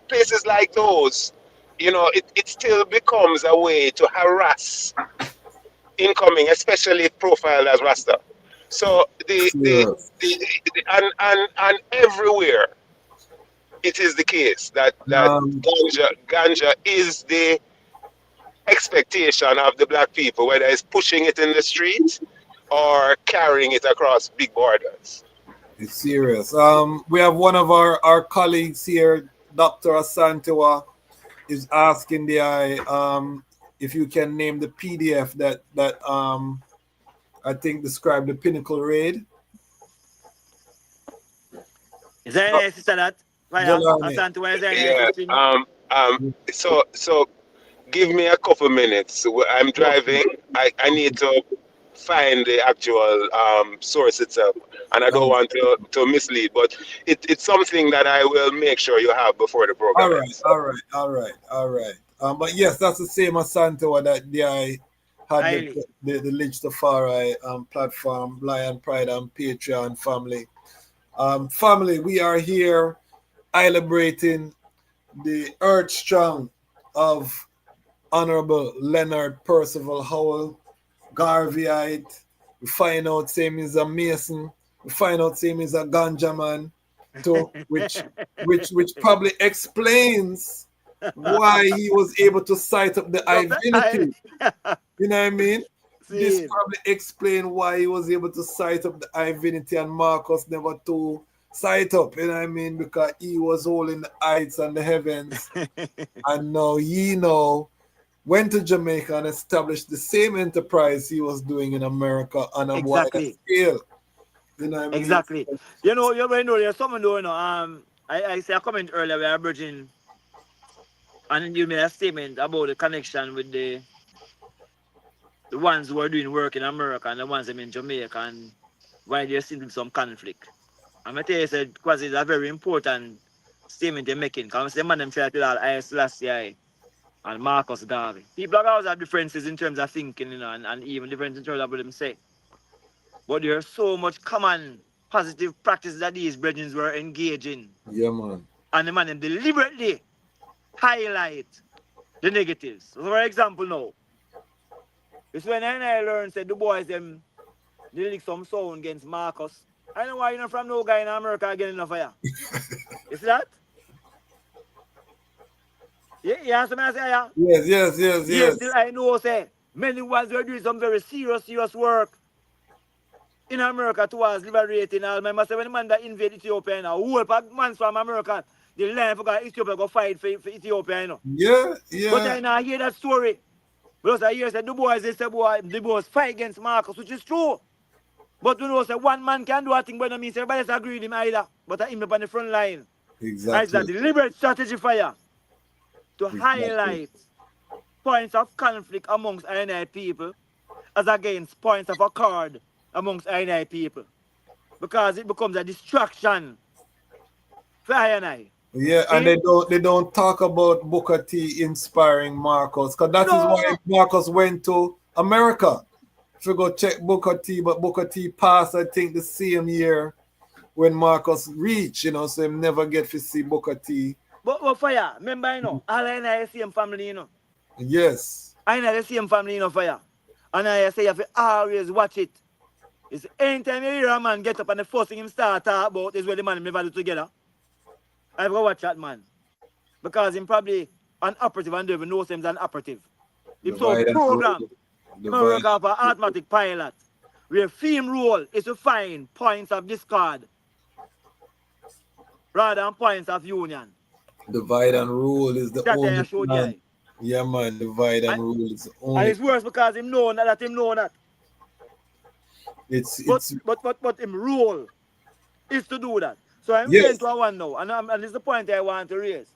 places like those, it still becomes a way to harass incoming, especially profiled as Rasta. So and everywhere it is the case that ganja is the expectation of the black people, whether it's pushing it in the street or carrying it across big borders. It's serious. We have one of our colleagues here, Dr. Asantewa, is asking if you can name the PDF that I think described the Pinnacle raid. Is there any sister that? So give me a couple minutes. I'm driving. I need to find the actual source itself, and I don't want to mislead, but it's something that I will make sure you have before the program. All right. But yes, that's the same as Santo that I had the Ras Tafari platform, Lion Pride and Patreon family. Family, we are here celebrating the earth strong of Honorable Leonard Percival Howell, Garveyite. We find out same is a Mason. We find out same is a ganja man, which probably explains why he was able to cite up the divinity. You know what I mean? This probably explains why he was able to cite up the divinity and Marcus never to cite up. You know what I mean? Because he was holding the heights and the heavens. And now went to Jamaica and established the same enterprise he was doing in America on a wider scale. You know what I mean? Exactly. There's someone doing, I say a comment earlier where Virgin, and you made a statement about the connection with the ones who are doing work in America and the ones in Jamaica and why there's still some conflict. I'm going to tell you, said, Kwasi is a very important statement they're making. Because the man them try to tell all Selassie and Marcus Garvey. People always have differences in terms of thinking, and even differences in terms of what them say. But there's so much common positive practices that these brethren were engaging. Yeah, man. And the man them deliberately highlight the negatives. So for example now, it's when I learned that the boys them they lick some sound against Marcus. I know why you're not from no guy in America getting enough fire. You see that? Yeah, so I say, yeah. Yes. Still I know, say, many ones were doing some very serious work in America towards liberating all. I say, when the man that invade Ethiopia now, whole pack man from America, the land for Ethiopia go fight for Ethiopia, you know. But I now hear that story. Because I hear that the boys, they say, boy, the boys fight against Marcus, which is true. But you know, say one man can do a thing, but I mean, everybody else agree with him either. But I him up on the front line. And it's a deliberate strategy for you to highlight points of conflict amongst INI people as against points of accord amongst INI people. Because it becomes a distraction for INI. Yeah, and they don't talk about Booker T inspiring Marcus, because that is why Marcus went to America. If you go check Booker T, but Booker T passed, I think, the same year when Marcus reached, you know, so him never get to see Booker T. But fire, remember, you know, all INI the same family, you know. Yes. INI the same family, you know, fire. And I say you have to always watch it. It's anytime you hear a man get up and the first thing him start talk about is where the man never do together. I've got to watch that man. Because him probably an operative and don't even know him as an operative. Him so programmed. Him work off an automatic pilot. Where theme role is to find points of discord rather than points of union. Divide and rule is the That only I showed plan. you. Yeah, man, divide and rule is the only. And it's worse because him know that him know that. But him role is to do that. So I'm saying to one now, and this is the point I want to raise.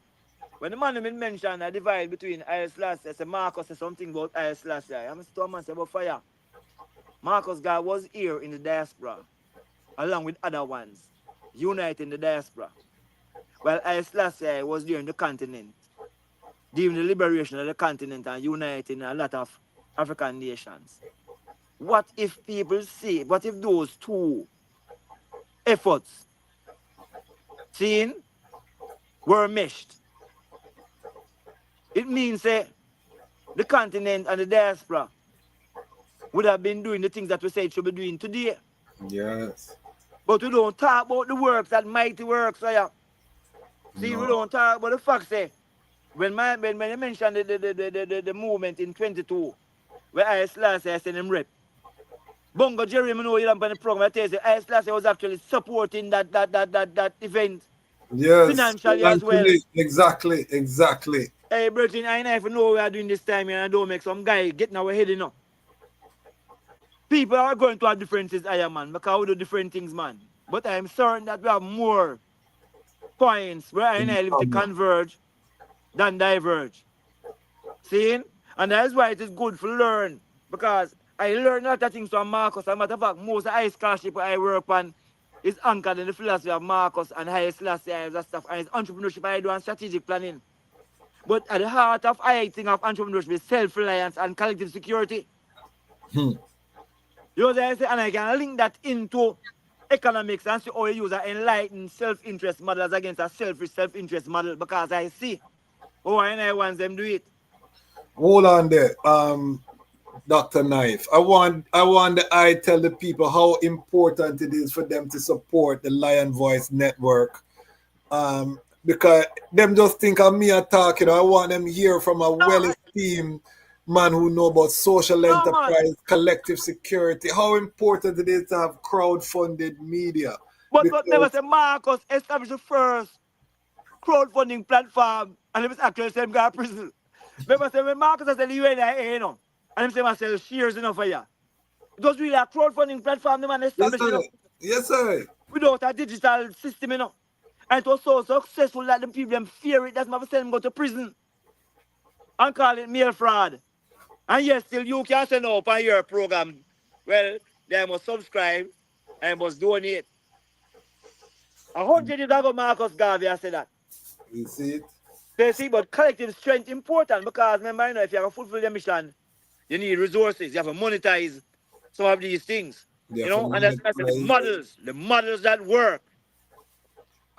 When the man mentioned a divide between Haile Selassie, say Marcus said something about Haile Selassie. I'm still man say about fire. Marcus God was here in the diaspora, along with other ones, uniting the diaspora. While Haile Selassie was there in the continent, during the liberation of the continent and uniting a lot of African nations. What if people see, what if those two efforts were meshed? It means the continent and the diaspora would have been doing the things that we say it should be doing today. Yes. But we don't talk about the works, that mighty works. So yeah. See, we don't talk about the facts. When you mentioned the movement in 22, where Haile Selassie sent him rep. Bongo Jerry, you know, you on the program, I tell you, Haile Selassie was actually supporting that event. Yes. Financially as well. Exactly. Hey, brethren, I know if you know what we are doing this time here and don't make some guy getting our head, you know. People are going to have differences, man, because we do different things, man. But I'm certain that we have more points where I live to converge than diverge. See? And that's why it is good to learn. Because I learn a lot of things from Marcus. As a matter of fact, most of the high scholarship I work on is anchored in the philosophy of Marcus and Haile Selassie and that stuff. And it's entrepreneurship I do and strategic planning. But at the heart of I think of entrepreneurship is self-reliance and collective security. You know what I say? And I can link that into economics and see how you use an enlightened self-interest model as against a selfish self-interest model, because I see how I want them do it. Hold on there, Dr. Knife. I want I tell the people how important it is for them to support the Lion Voice Network. Because them just think of me talking. You know, I want them hear from a well-esteemed man who know about social enterprise, collective security, how important it is to have crowd-funded media. But never say Marcus established the first crowdfunding platform, and it was actually the same guy in prison. Remember say when Marcus said the UNIA, you know, and him say myself shares enough for you. It was really a crowdfunding platform the man established, you know. Yes, sir. Without a digital system, you know. And it was so successful that the people them fear it. That's why I send them go to prison and call it mail fraud. And yes, still you can send up on your program. Well, they must subscribe and must donate. 100 years ago, Marcus Garvey, I said that. You see it? They see, but collective strength important because remember, you know, if you have to fulfill your mission, you need resources. You have to monetize some of these things. You know, and that's the models that work.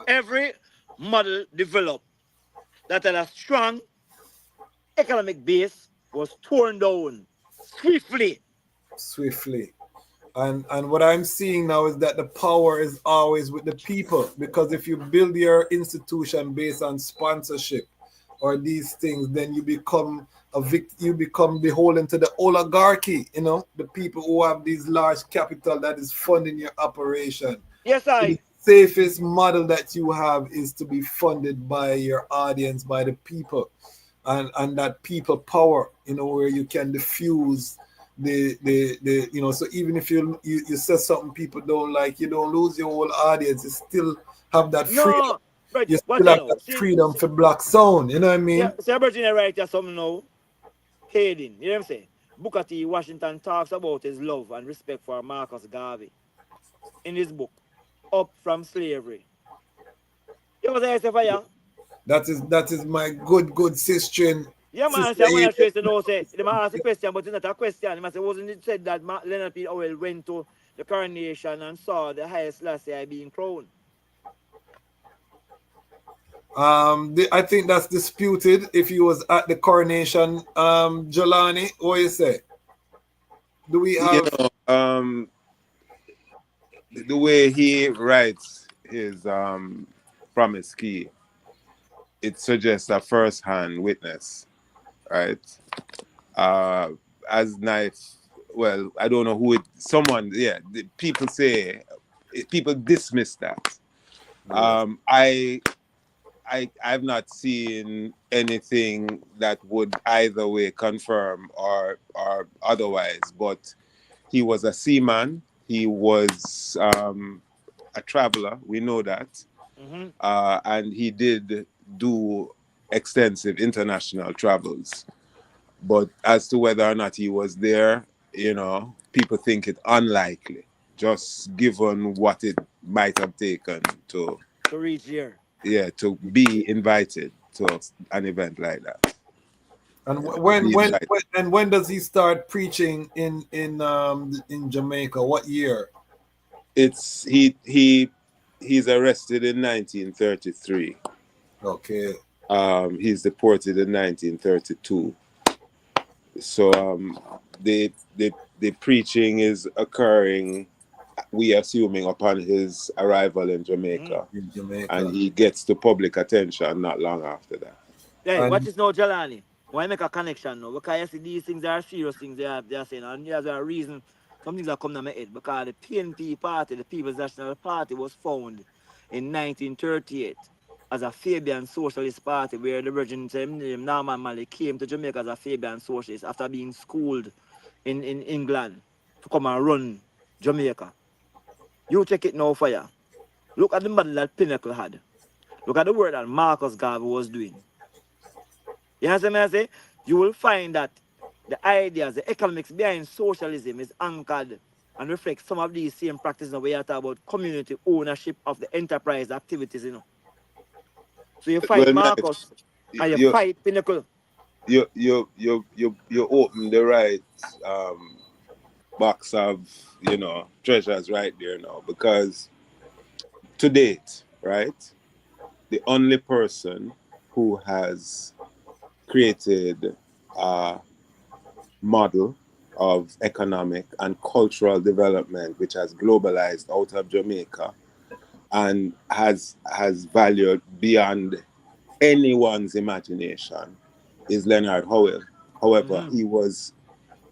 Every model developed that had a strong economic base was torn down swiftly. And what I'm seeing now is that the power is always with the people, because if you build your institution based on sponsorship or these things, then you become you become beholden to the oligarchy, you know, the people who have these large capital that is funding your operation. Yes, So the safest model that you have is to be funded by your audience, by the people, and that people power, you know, where you can diffuse the you know, so even if you say something people don't like, you don't lose your whole audience. You still have that freedom. No, but You what still you have know? that freedom for black sound, you know what I mean? See, Virginia right there something now. Hayden, you know what I'm saying? Booker T. Washington talks about his love and respect for Marcus Garvey in his book, Up from Slavery. You know what I say, That is my good sister. yeah, man, Sister say, I'm going Eden. to trace the note, say, they might ask a question, but it's not a question. They might say, wasn't it said that Leonard P. Howell went to the coronation and saw the highest Selassie being crowned? I think that's disputed if he was at the coronation. Jahlani, what you say? Do we You have know, the way he writes his promise key, it suggests a first-hand witness, right? As nice, well, I don't know who it. Someone, yeah. People say, people dismiss that. I've not seen anything that would either way confirm or otherwise, but he was a seaman. He was a traveler. We know that, and he did do extensive international travels. But as to whether or not he was there, you know, people think it unlikely, just given what it might have taken to reach here. Yeah, to be invited to an event like that. and Be invited. when does he start preaching in Jamaica? What year? It's he's arrested in 1933. Okay. He's deported in 1932. So the preaching is occurring, we assuming, upon his arrival in Jamaica. In Jamaica. And he gets to public attention not long after that. Hey, what is now, Jahlani? Why make a connection now? Because you see, these things are serious things they are saying, and there's a reason some things are coming to my head. Because the PNP party, the People's National Party, was founded in 1938 as a Fabian socialist party, where the Virgin Norman Malley came to Jamaica as a Fabian socialist after being schooled in England to come and run Jamaica. You check it now for you. Look at the model that Pinnacle had. Look at the work that Marcus Garvey was doing. You understand what I say? You will find that the ideas, the economics behind socialism is anchored and reflects some of these same practices where you talk about community ownership of the enterprise activities, you know. So you fight Well, Marcus and you fight Pinnacle. You open the right box of, you know, treasures right there now, because to date, right, the only person who has created a model of economic and cultural development which has globalized out of Jamaica and has valued beyond anyone's imagination is Leonard Howell. However, he was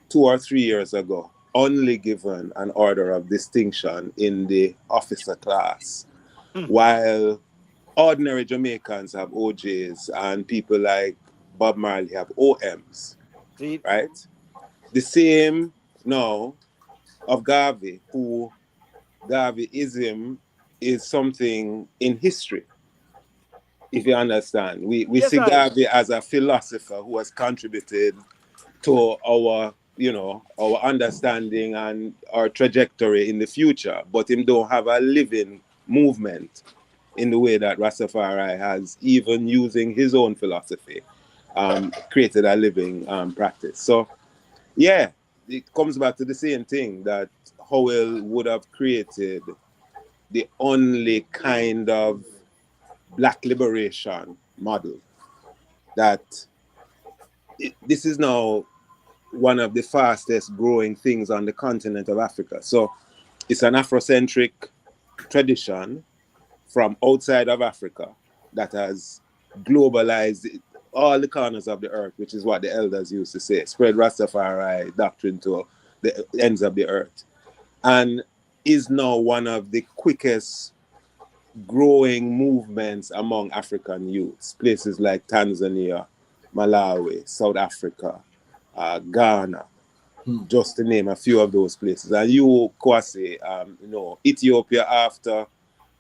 2 or 3 years ago only given an order of distinction in the officer class, while ordinary Jamaicans have OJs and people like Bob Marley have OMs, right? The same now of Garvey, who Garveyism is something in history, if you understand. We see Garvey as a philosopher who has contributed to our, you know, our understanding and our trajectory in the future, but him don't have a living movement in the way that Ras Tafari has, even using his own philosophy, created a living practice. So, yeah, it comes back to the same thing, that Howell would have created the only kind of black liberation model that this is now one of the fastest growing things on the continent of Africa. So it's an Afrocentric tradition from outside of Africa that has globalized all the corners of the earth, which is what the elders used to say. Spread Rastafari doctrine to the ends of the earth. And is now one of the quickest growing movements among African youths. Places like Tanzania, Malawi, South Africa, Ghana, just to name a few of those places. And you, Kwasi, Ethiopia, after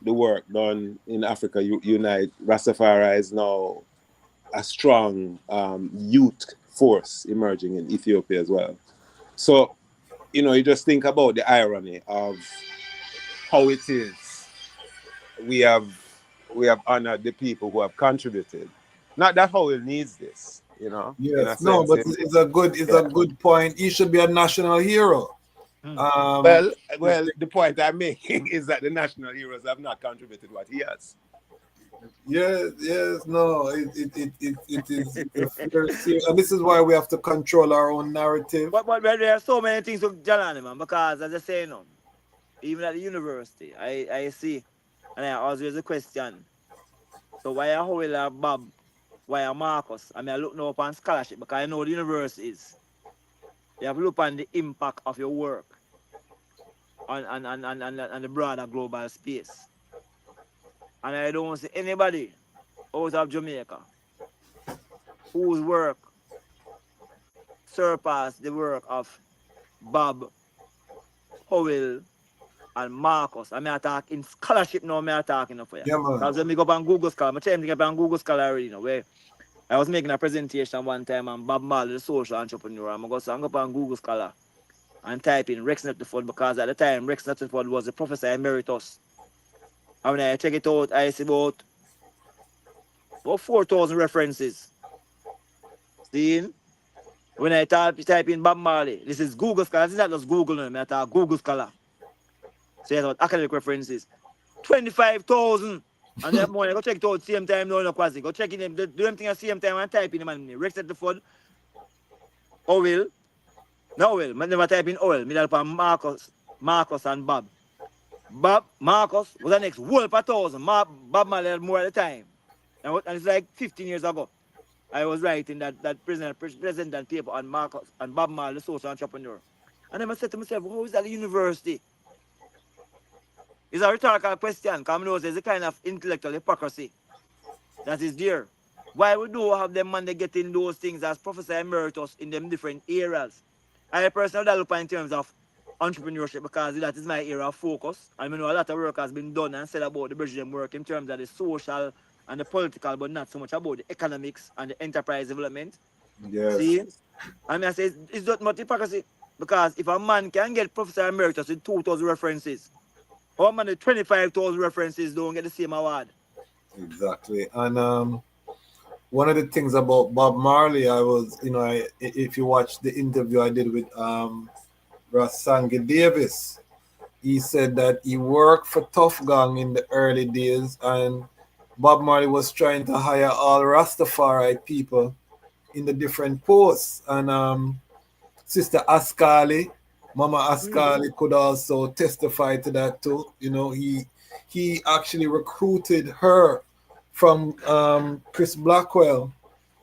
the work done in Africa Unite, Rastafari is now a strong youth force emerging in Ethiopia as well. So, you just think about the irony of how it is we have honored the people who have contributed. Not that Howell needs this, in a Yes, no, sense. but it's a good point. He should be a national hero. Well, the point I'm making is that the national heroes have not contributed what he has. Yes, no, it is a fair serious, and this is why we have to control our own narrative. But there are so many things with Jahlani, man, because as I say, even at the university, I see, and I always a question. So why are Howell Bob? Why are Marcus? I look now upon scholarship because I know the universities. You have to look on the impact of your work on the broader global space. And I don't see anybody out of Jamaica whose work surpassed the work of Bob, Howell, and Marcus. I talk in scholarship now, I talking for you. Yeah, man. Because when we go up on Google Scholar, I'm trying to get on Google Scholar already, where I was making a presentation one time on Bob Marley, the social entrepreneur. I'm going to go up on Google Scholar and type in Rex Netterford, because at the time, Rex Netterford was a professor emeritus. And when I check it out, I see about 4,000 references. See? When I type in Bob Marley, this is Google Scholar. This is not just Google, I talk Google Scholar. So you have academic references. 25,000. And then more, I go check it out same time now, Kwasi. Go check in them, do them thing at the same time and type in them and Rex Netterford, Howell. No, Howell. I never type in Howell. Me help on Marcus and Bob. Marcus was the next whole per thousand. Bob Marley had more at the time. And it's like 15 years ago. I was writing that president paper on Marcus and Bob Marley, the social entrepreneur. And then I said to myself, how is that a university? It's a rhetorical question, because I know there's a kind of intellectual hypocrisy that is there. Why we do have them man they getting those things as Professor Emeritus in them different areas? I personally look in terms of entrepreneurship, because that is my area of focus. I know a lot of work has been done and said about the Brazilian work in terms of the social and the political, but not so much about the economics and the enterprise development. Yes. See? I say it's not much hypocrisy, because if a man can get Professor Emeritus with 2,000 references, how many 25,000 references don't get the same award? Exactly. And one of the things about Bob Marley, if you watch the interview I did with Rasangi Davis, he said that he worked for Tough Gang in the early days, and Bob Marley was trying to hire all Rastafari people in the different posts. And Sister Ascali, Mama Ascali could also testify to that too. He actually recruited her from Chris Blackwell,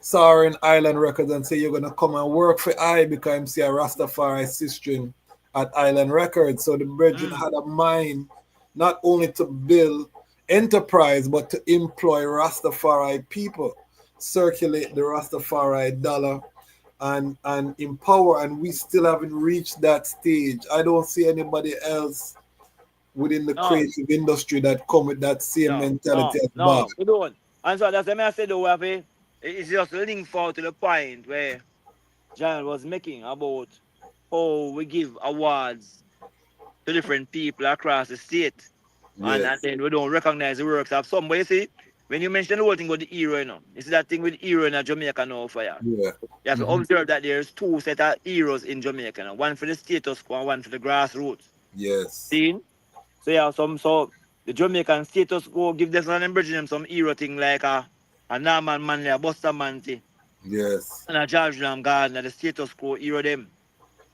saw her in Island Records and said, you're going to come and work for I, because I'm see a Rastafari sister at Island Records. So the brethren had a mind not only to build enterprise, but to employ Rastafari people, circulate the Rastafari dollar, and empower. And we still haven't reached that stage. I don't see anybody else within the creative industry that come with that same mentality as Bob. We don't. And so that's the message though, it's just linked forward to the point where John was making about how we give awards to different people across the state. And then we don't recognize the works of some. But you see, when you mention the whole thing about the hero, you see that thing with hero in Jamaica now for you. Yeah. You have to observe that there's two set of heroes in Jamaica now. One for the status quo and one for the grassroots. Yes. See? So yeah, so the Jamaican status quo give this and bridging them some hero thing like a Norman Manley, a Buster Manty. Yes. And a George Gardner, the status quo hero them.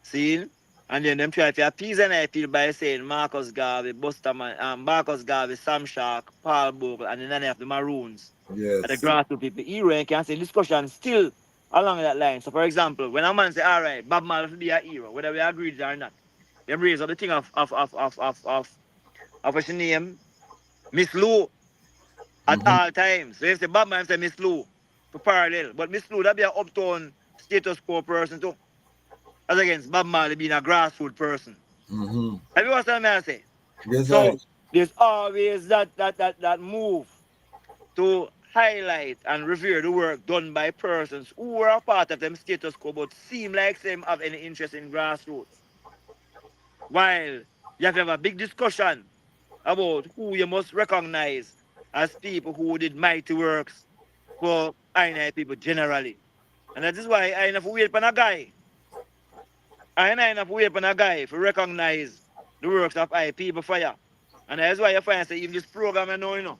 See? And then them try to appease and appeal by saying Marcus Garvey, Buster Man, Marcus Garvey, Sam Shark, Paul Bogle, and then they have the Maroons. At the Yes. grassroots people era, you can see discussion still along that line. So for example, when a man say, all right, Bob Marley be a hero, whether we agree with it or not, they raise up the thing of what's her name? Miss Lou at all times. So if the Bob Marley say Miss Lou for parallel, but Miss Lou that be a uptown status quo person too. As against Bob Marley being a grassroots person. Mm-hmm. Have you understand what I say? Yes, I. So there's always that move to highlight and revere the work done by persons who were a part of them status quo but seem like them have any interest in grassroots. While you have to have a big discussion about who you must recognize as people who did mighty works for I people generally. And that is why I have to wait for a guy. I have to wait for a guy to recognize the works of I people fire. And that's why you find say even this program you know.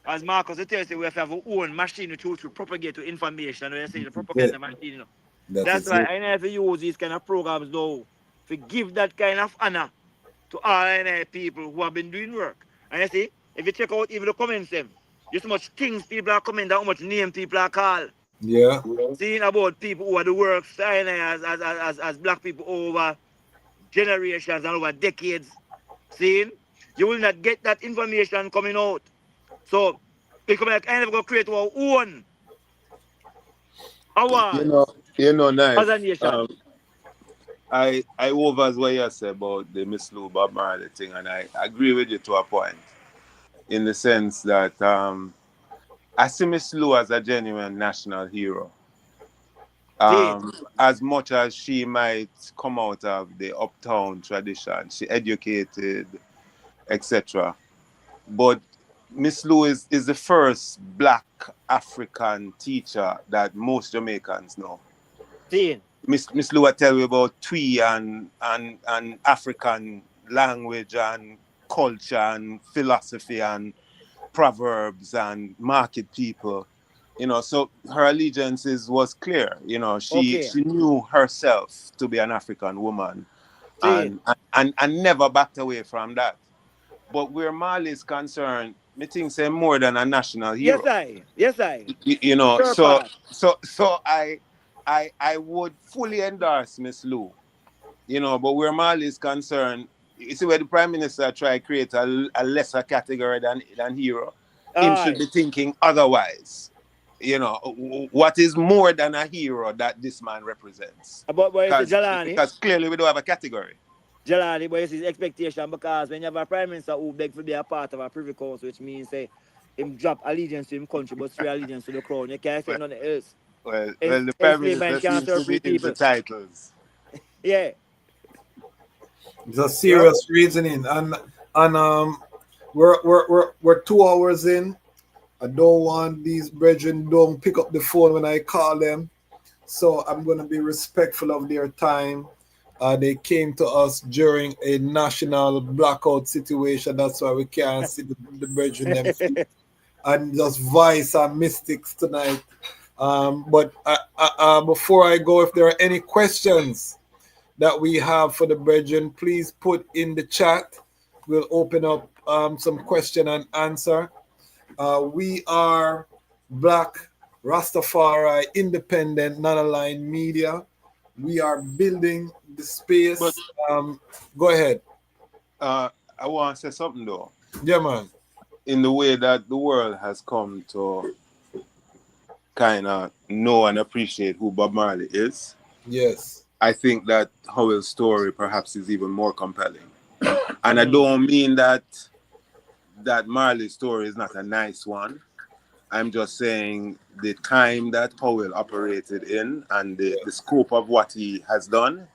As Marcus tells you, we have to have our own machine to propagate to information. We say the Yeah, propaganda machine, you know. that That's is why it. I have to use these kind of programs though to give that kind of honor to all people who have been doing work. And you see, if you check out even the comments them, just how much things people are commenting, how much name people are called. Yeah. Seeing about people who are the works as black people over generations and over decades. Seeing, you will not get that information coming out. So, because I kind of go create our own You know, awards as a knife. nation. I overs what you say about the Miss Lou Bob Marley thing, and I agree with you to a point, in the sense that I see Miss Lou as a genuine national hero. See, As much as she might come out of the uptown tradition, she educated, etc. But Miss Lou is the first black African teacher that most Jamaicans know. see, Miss Lou tell you about Twi and African language and culture and philosophy and proverbs and market people. You know, so her allegiances was clear. You know, okay, she knew herself to be an African woman see. and never backed away from that. But where Mali is concerned, me think say more than a national Yes, hero. I. You know, Sure part. so I would fully endorse Miss Lou. You know, but where Mali is concerned, you see where the Prime Minister try to create a lesser category than hero, him should Aye. be thinking otherwise. You know, what is more than a hero that this man represents? But it's Jahlani. Because clearly we don't have a category. Jahlani, but it's his expectation because when you have a prime minister who beg to be a part of a privy council, which means say him drop allegiance to him country but swear allegiance to the crown. You can't expect Well, nothing else. well, the Prime Enslavement Minister can't seems to serve be free into people. titles. Yeah. It's a Yep. serious reasoning, and we're 2 hours in. I don't want these brethren don't pick up the phone when I call them, so I'm gonna be respectful of their time. They came to us during a national blackout situation. That's why we can't see the brethren them and just voice and mystics tonight. But before I go, if there are any questions that we have for the brethren, please put in the chat. We'll open up some question and answer. We are Black Rastafari Independent Non-Aligned Media. We are building the But space. Go ahead. I want to say something though. Yeah, man. In the way that the world has come to kind of know and appreciate who Bob Marley is, Yes. I think that Howell's story perhaps is even more compelling. And I don't mean that Marley's story is not a nice one. I'm just saying the time that Howell operated in and the scope of what he has done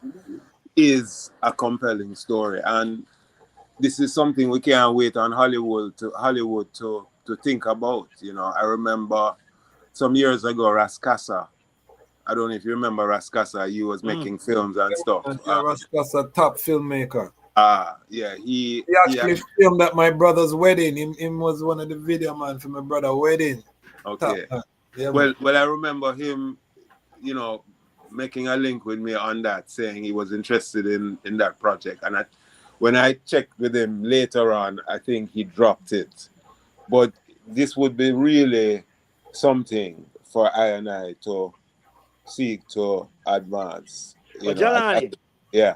is a compelling story. And this is something we can't wait on Hollywood to think about. You know, I remember some years ago, Ras Tafari. I don't know if you remember Ras Tafari. He was making films and stuff. Yeah, Rascal's a top filmmaker. Yeah, He actually filmed at my brother's wedding. Him was one of the video man for my brother's wedding. Okay. Yeah, well, I remember him, you know, making a link with me on that, saying he was interested in that project. And when I checked with him later on, I think he dropped it. But this would be really something for I and I to seek to advance. You But know, Jahlani, yeah.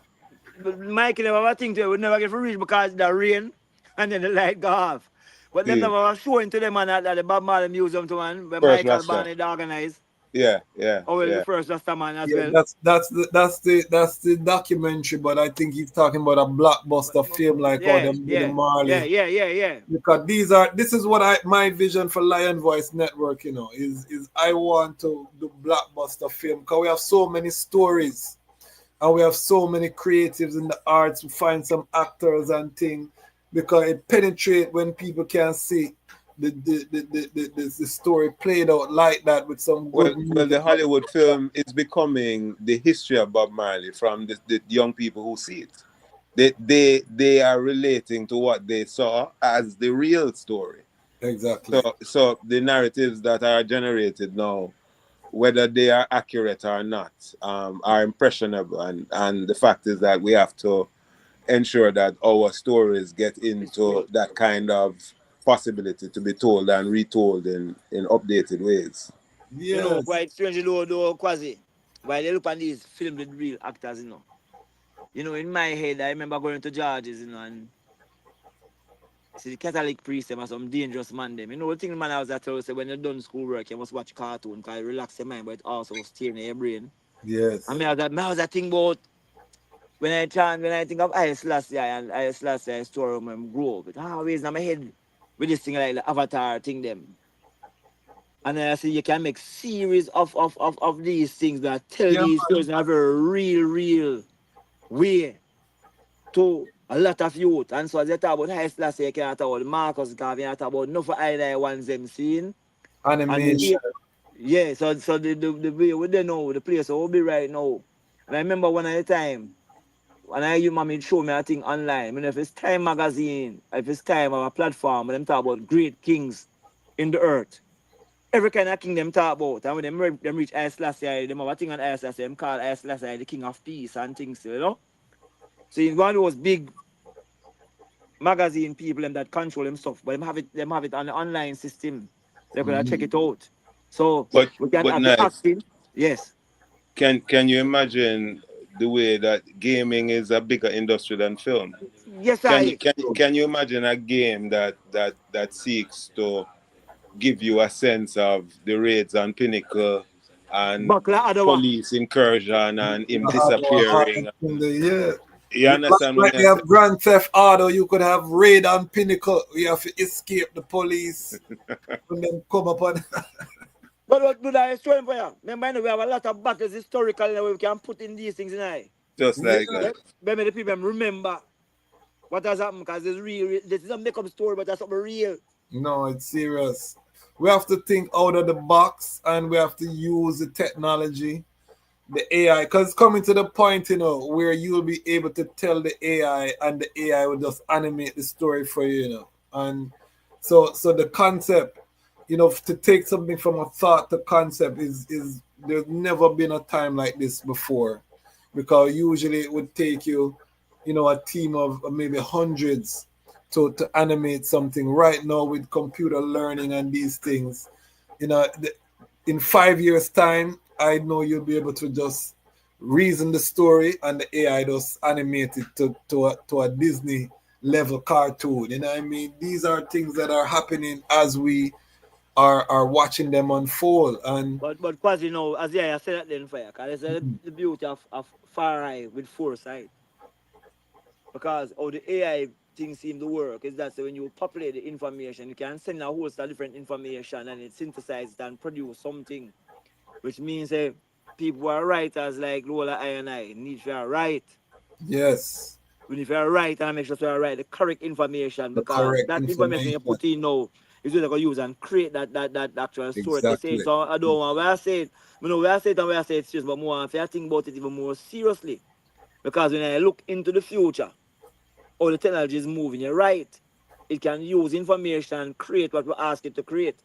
Mike never think they would never get for reach because the rain and then the light go off. But them See, never showing to them at the Bob Marley Museum to man, where first Michael Rasta. Barnett organized. Yeah, yeah, Oh well, the yeah. first Rasta man as Yeah, well. that's the documentary, but I think he's talking about a blockbuster film like how Yeah, them do the yeah, yeah, Marley. yeah, yeah, yeah. Because this is what my vision for Lion Voice Network, is I want to do blockbuster film because we have so many stories and we have so many creatives in the arts. We find some actors and things because it penetrates when people can see the story played out like that with some good Well, music. the Hollywood film is becoming the history of Bob Marley from the young people who see it. They are relating to what they saw as the real story. Exactly. So the narratives that are generated now, whether they are accurate or not, are impressionable. And the fact is that we have to ensure that our stories get into that kind of possibility to be told and retold in updated ways. You know, Yes. quite strangely though, Kwasi, while they look on these films with real actors, in my head, I remember going to George's, and see the Catholic priest them are some dangerous man them. The thing man I was at say when you're done schoolwork, you must watch cartoon because it relax your mind, but it also steering your brain. Yes. And I was that thing about when I think of Haile Selassie and Haile Selassie story when I grow up, it always in my head with this thing like the avatar thing them. And then I see you can make series of these things that tell Yeah, these man. stories in a very real way to a lot of youth. And so as you talk about Haile Selassie, you can talk about Marcus Garvey, you talk about enough of Haile ones them seen. And Animation. so the way we don't know the place will be right now. And I remember one at a time, when I you mommy show me a thing online. I mean, if it's Time magazine, if it's Time or a platform, and them talk about great kings in the earth. Every kind of king them talk about. And when them reach Haile Selassie, them have a thing on Haile Selassie, them call Haile Selassie the king of peace and things. So he's one of those big magazine people them that control them stuff, but them have it on the online system. So you can check it out. So we can But have the nice. acting. Yes. Can you imagine the way that gaming is a bigger industry than film? Yes, Can you imagine a game that seeks to give you a sense of the raids on Pinnacle and Buckler Adawa. police incursion and him In disappearing? the year. You understand Like what we I say? have Grand Theft Auto, you could have Raid on Pinnacle. You have to escape the police when them come upon. But I explain for you. Remember, we have a lot of battles historically that we can put in these things in there. Just like that. Maybe the people remember what has happened because it's real. This is a make-up story, but that's something real. No, it's serious. We have to think out of the box and we have to use the technology, the AI, because it's coming to the point, where you'll be able to tell the AI and the AI will just animate the story for you, And so the concept, to take something from a thought to concept is there's never been a time like this before. Because usually it would take you, a team of maybe hundreds to animate something. Right now with computer learning and these things, in 5 years' time, I know you'll be able to just reason the story and the AI just animate it to a Disney level cartoon. You know what I mean? These are things that are happening as we are watching them unfold. And But Kwasi, as I said that then for you, because it's the beauty of Far Eye with foresight. Because how the AI thing seem to work is that so when you populate the information, you can send a host of different information and it synthesizes and produce something. Which means people who are writers like Lola I and I need to write. yes, We need to write and make sure to write the correct information the because correct that information you information. put in now is what they use and create that actual story to say. Exactly. So I don't want where I say it. Where I say it and where I say it's serious, but more if I think about it even more seriously. Because when I look into the future, how the technology is moving, you're right. It can use information and create what we ask it to create.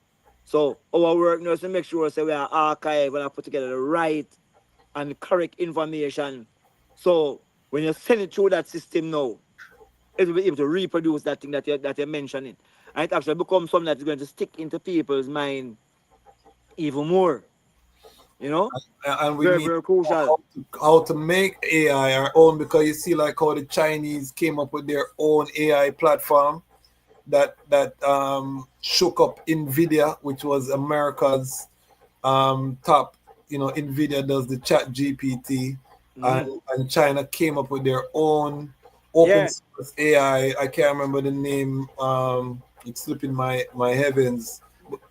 So our work now is to make sure so we are archive and I put together the right and correct information. So when you send it through that system now, it will be able to reproduce that thing that you're mentioning. And it actually becomes something that is going to stick into people's mind even more. You know? And we Very, need very crucial. how to make AI our own, because you see like how the Chinese came up with their own AI platform that shook up Nvidia, which was America's top. Nvidia does the Chat GPT, and China came up with their own open source AI. I can't remember the name. It's slipping my heavens.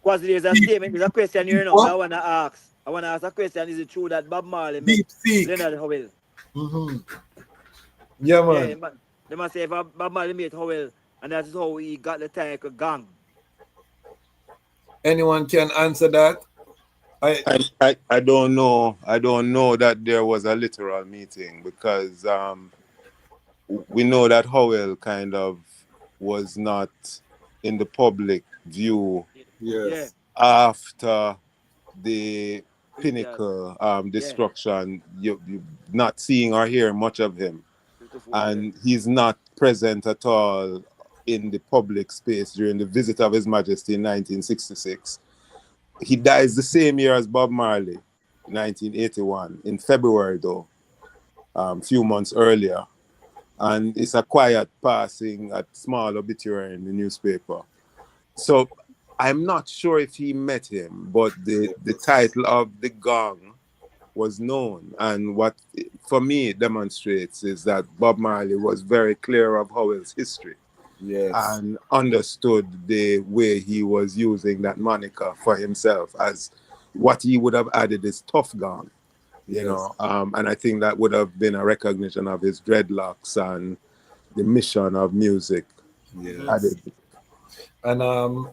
Kwasi, there's a statement, there's a question here now. I wanna ask. I wanna ask a question. Is it true that Bob Marley met Leonard Howell? Yeah, man. Yeah, they must say if Bob Marley met Howell, and that is how he got the title gang. Anyone can answer that? I don't know. I don't know that there was a literal meeting, because we know that Howell kind of was not in the public view after the Pinnacle destruction. You not seeing or hearing much of him, and he's not present at all in the public space during the visit of His Majesty in 1966. He dies the same year as Bob Marley, 1981, in February though, few months earlier. And it's a quiet passing, a small obituary in the newspaper. So I'm not sure if he met him, but the title of the gang was known. And what, for me, it demonstrates is that Bob Marley was very clear of Howell's history. Yes. And understood the way he was using that moniker for himself as what he would have added is tough gang, you know. And I think that would have been a recognition of his dreadlocks and the mission of music. Added. And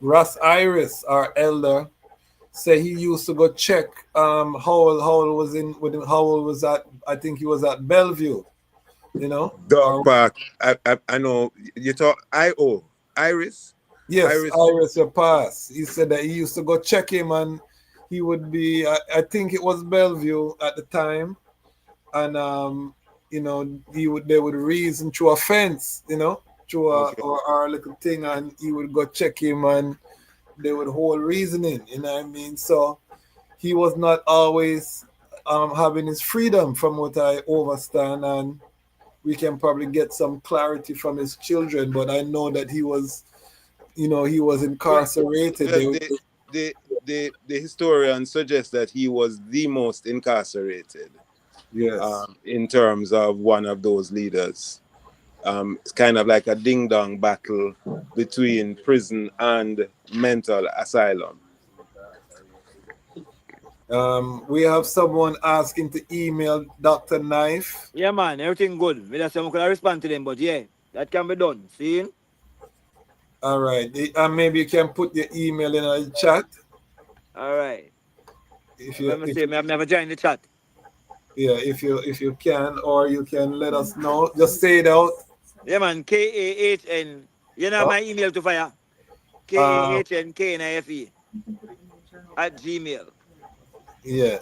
Ras Iris, our elder, say he used to go check Howell. Howell was at, I think he was at Bellevue, you know. Dog Park. I know you talk Iris. Yes, Iris your pass. He said that he used to go check him, and he would be, I think it was Bellevue at the time, and you know, they would reason through a fence, you know, through our little thing, and he would go check him, and they would hold reasoning, you know what I mean? So he was not always having his freedom, from what I understand, and we can probably get some clarity from his children, but I know that he was, you know, he was incarcerated. The historian suggests that he was the most incarcerated. Yes. In terms of one of those leaders. It's kind of like a ding-dong battle between prison and mental asylum. We have someone asking to email Dr. Knife. Yeah, man, everything good. We just could respond to them, but yeah, that can be done. See? All right. Maybe you can put your email in the chat. All right. If I've never joined the chat. Yeah, if you can, or you can let us know. Just say it out. Yeah, man. KAHN. You know my email to fire. KAHNKNIFE at Gmail. Yeah.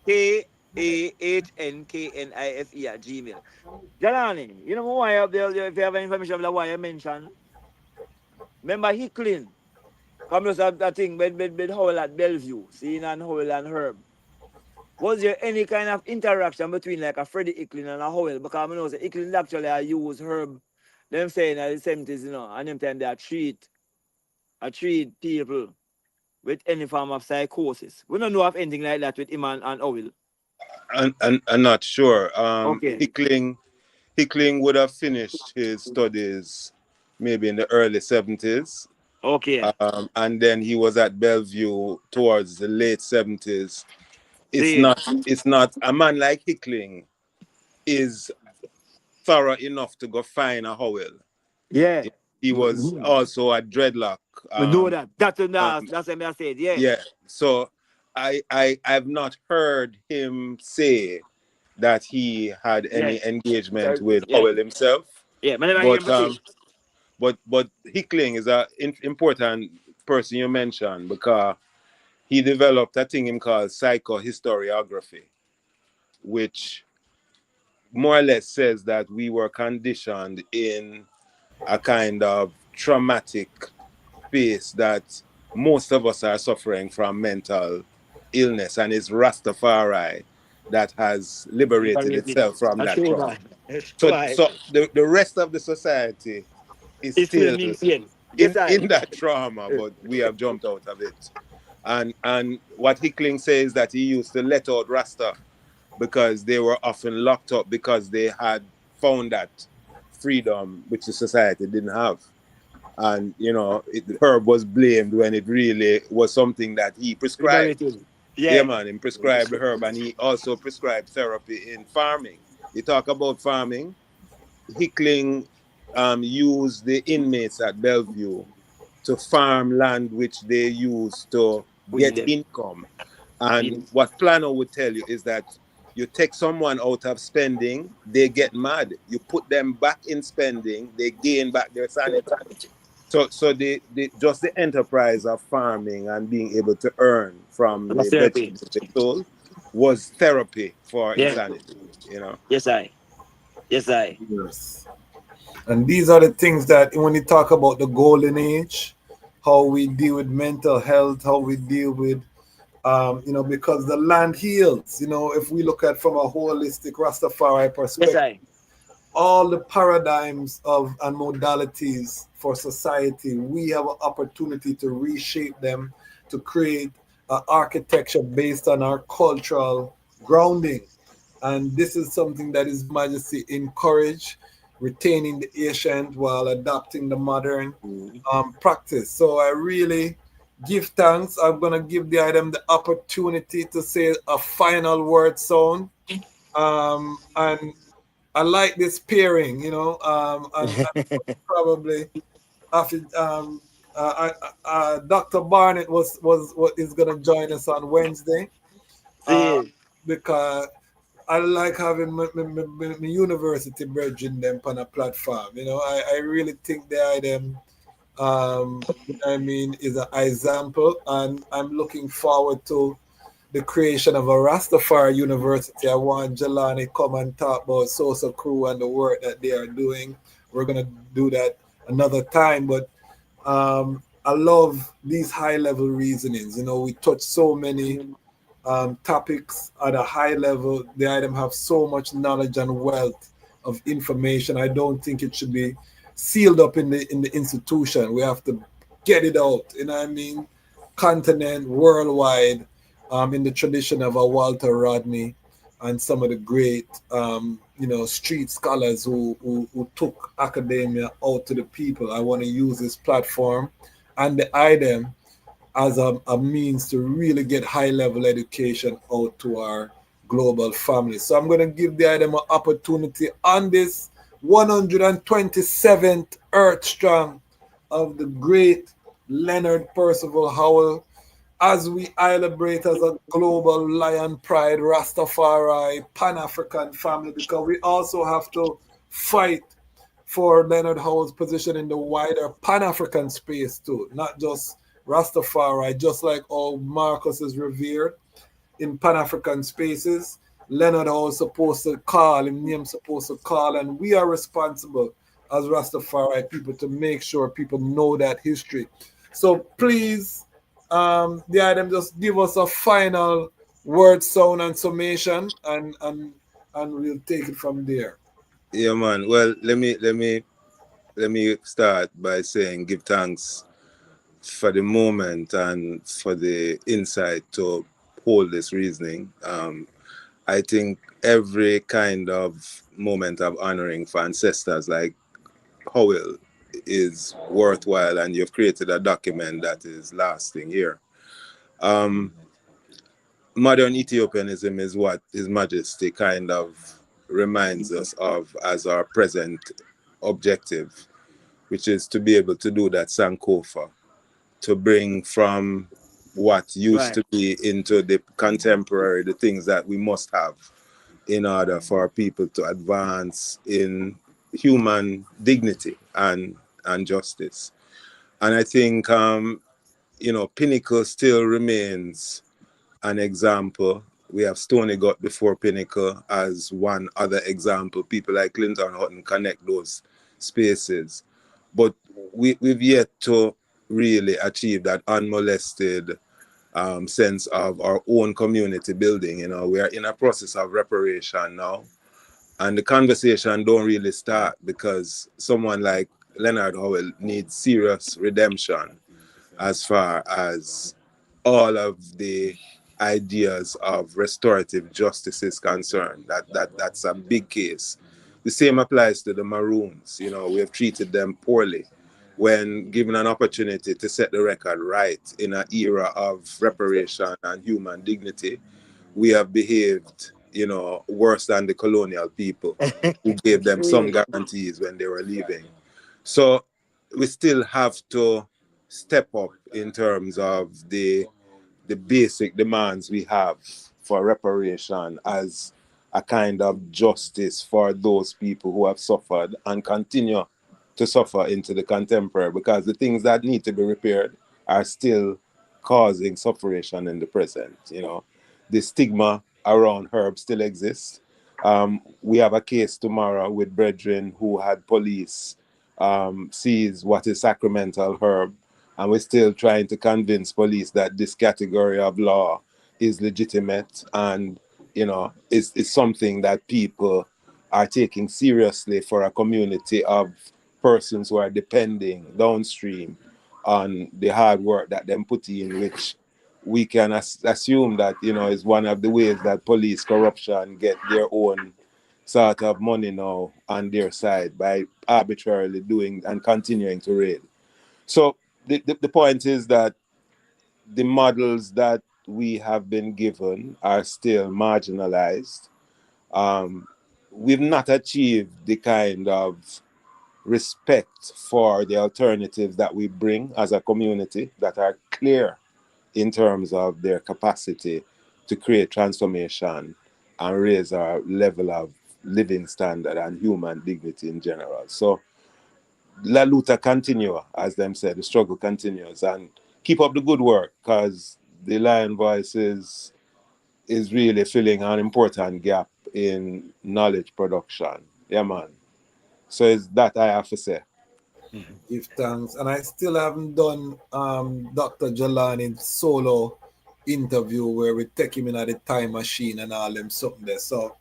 KAHNKNIFE at Gmail. Jahlani, you know why up there, if you have any information about why I mentioned? Remember he clean. Come just have that thing with Howell at Bellevue, seeing and Howell and Herb. Was there any kind of interaction between like a Freddie Icklin and a Howell? Because I know that Icklin actually I use Herb, them saying in the 70s, you know, and them time they treat people with any form of psychosis. We don't know of anything like that with him and Howell. I'm not sure. Hickling would have finished his studies maybe in the early 70s. Okay. And then he was at Bellevue towards the late 70s. It's not a man like Hickling is thorough enough to go find a Howell. Yeah. He was also a dreadlock. We know that. That's what I said, yeah. Yeah. So I've not heard him say that he had any engagement with Howell himself. Yeah, but Hickling is an important person you mentioned, because he developed a thing him called psychohistoriography, which more or less says that we were conditioned in a kind of traumatic space that most of us are suffering from mental illness, and it's Rastafari that has liberated itself from That's that true, trauma. man. That's So, why. so the rest of the society is It's still still being seen. Yes, in I. that trauma, but we have jumped out of it. And what Hickling says that he used to let out Rasta because they were often locked up because they had found that freedom which the society didn't have. And Herb was blamed when it really was something that he prescribed. Liberated. Yeah, Yeah. man, he prescribed the herb, and he also prescribed therapy in farming. You talk about farming. Hickling used the inmates at Bellevue to farm land which they use to With get them. income. And In, what Plano would tell you is that you take someone out of spending, they get mad. You put them back in spending, they gain back their sanity. So just the enterprise of farming and being able to earn from that's the therapy. vegetables they sold was therapy for Yeah. insanity. Yes, I. Yes, I. Yes. And these are the things that when you talk about the golden age, how we deal with mental health, how we deal with, because the land heals. If we look at from a holistic Rastafari Yes, perspective, I. all the paradigms of and modalities for society, we have an opportunity to reshape them to create an architecture based on our cultural grounding. And this is something that His Majesty encourage, retaining the ancient while adopting the modern practice. So I really give thanks. I'm going to give the item the opportunity to say a final word sound. And I like this pairing. And probably after Dr. Barnett is going to join us on Wednesday uh, See. because I like having my university brethren them on a platform. I really think the item, is an example, and I'm looking forward to the creation of a Rastafari University. I want Jahlani come and talk about Sosa Crew and the work that they are doing. We're gonna do that another time, but I love these high level reasonings. We touch so many topics at a high level. The item have so much knowledge and wealth of information. I don't think it should be sealed up in the institution. We have to get it out. Continent, worldwide, in the tradition of a Walter Rodney and some of the great, street scholars who took academia out to the people. I want to use this platform and the item as a means to really get high level education out to our global family. So I'm going to give the item an opportunity on this 127th Earth Strong of the great Leonard Percival Howell as we celebrate as a global lion pride Rastafari Pan-African family, because we also have to fight for Leonard Howell's position in the wider Pan-African space too, not just Rastafari, just like all Marcus is revered in Pan-African spaces. Leonard Howell supposed to call, his name supposed to call, and we are responsible as Rastafari people to make sure people know that history. So please, the item just give us a final word sound and summation, and we'll take it from there. Yeah, man. Well, let me start by saying give thanks for the moment and for the insight to hold this reasoning. I think every kind of moment of honoring for ancestors like Howell is worthwhile, and you've created a document that is lasting here. Modern Ethiopianism is what His Majesty kind of reminds us of as our present objective, which is to be able to do that Sankofa, to bring from what used Right. to be into the contemporary, the things that we must have in order for people to advance in human dignity and justice. And I think, Pinnacle still remains an example. We have Stony Gut before Pinnacle as one other example. People like Clinton Hutton connect those spaces. But we've yet to really achieve that unmolested sense of our own community building. You know, we are in a process of reparation now, and the conversation don't really start because someone like Leonard Howell needs serious redemption as far as all of the ideas of restorative justice is concerned. That's a big case. The same applies to the Maroons. You know, we have treated them poorly when given an opportunity to set the record right in an era of reparation and human dignity. We have behaved, you know, worse than the colonial people who gave them some guarantees when they were leaving. So we still have to step up in terms of the basic demands we have for reparation as a kind of justice for those people who have suffered and continue to suffer into the contemporary, because the things that need to be repaired are still causing sufferation in the present. You know, the stigma around herbs still exists. We have a case tomorrow with brethren who had police seize what is sacramental herb, and we're still trying to convince police that this category of law is legitimate and, you know, is something that people are taking seriously for a community of persons who are depending downstream on the hard work that them put in, which we can assume that, you know, is one of the ways that police corruption get their own sort of money now on their side by arbitrarily doing and continuing to raid. So the point is that the models that we have been given are still marginalized. We've not achieved the kind of respect for the alternatives that we bring as a community that are clear in terms of their capacity to create transformation and raise our level of living standard and human dignity in general. So La Luta continue, as them said, the struggle continues, and keep up the good work, because the Lion Voice is really filling an important gap in knowledge production. Yeah, man. So it's that I have to say. Give thanks. And I still haven't done Dr. Jahlani solo interview where we take him in at the time machine and all them something there. So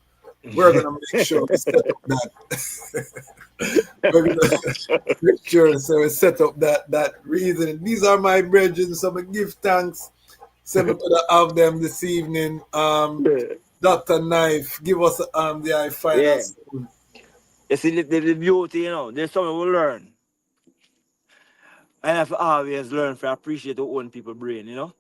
we're gonna make sure we set up that. We're gonna make sure so we set up that reason. These are my brethren, so I give thanks. So we could have them this evening. Dr. Knife, give us the final. Yeah. You see, the beauty, you know, there's something we learn. And I have to always learn to appreciate the own people brain, you know.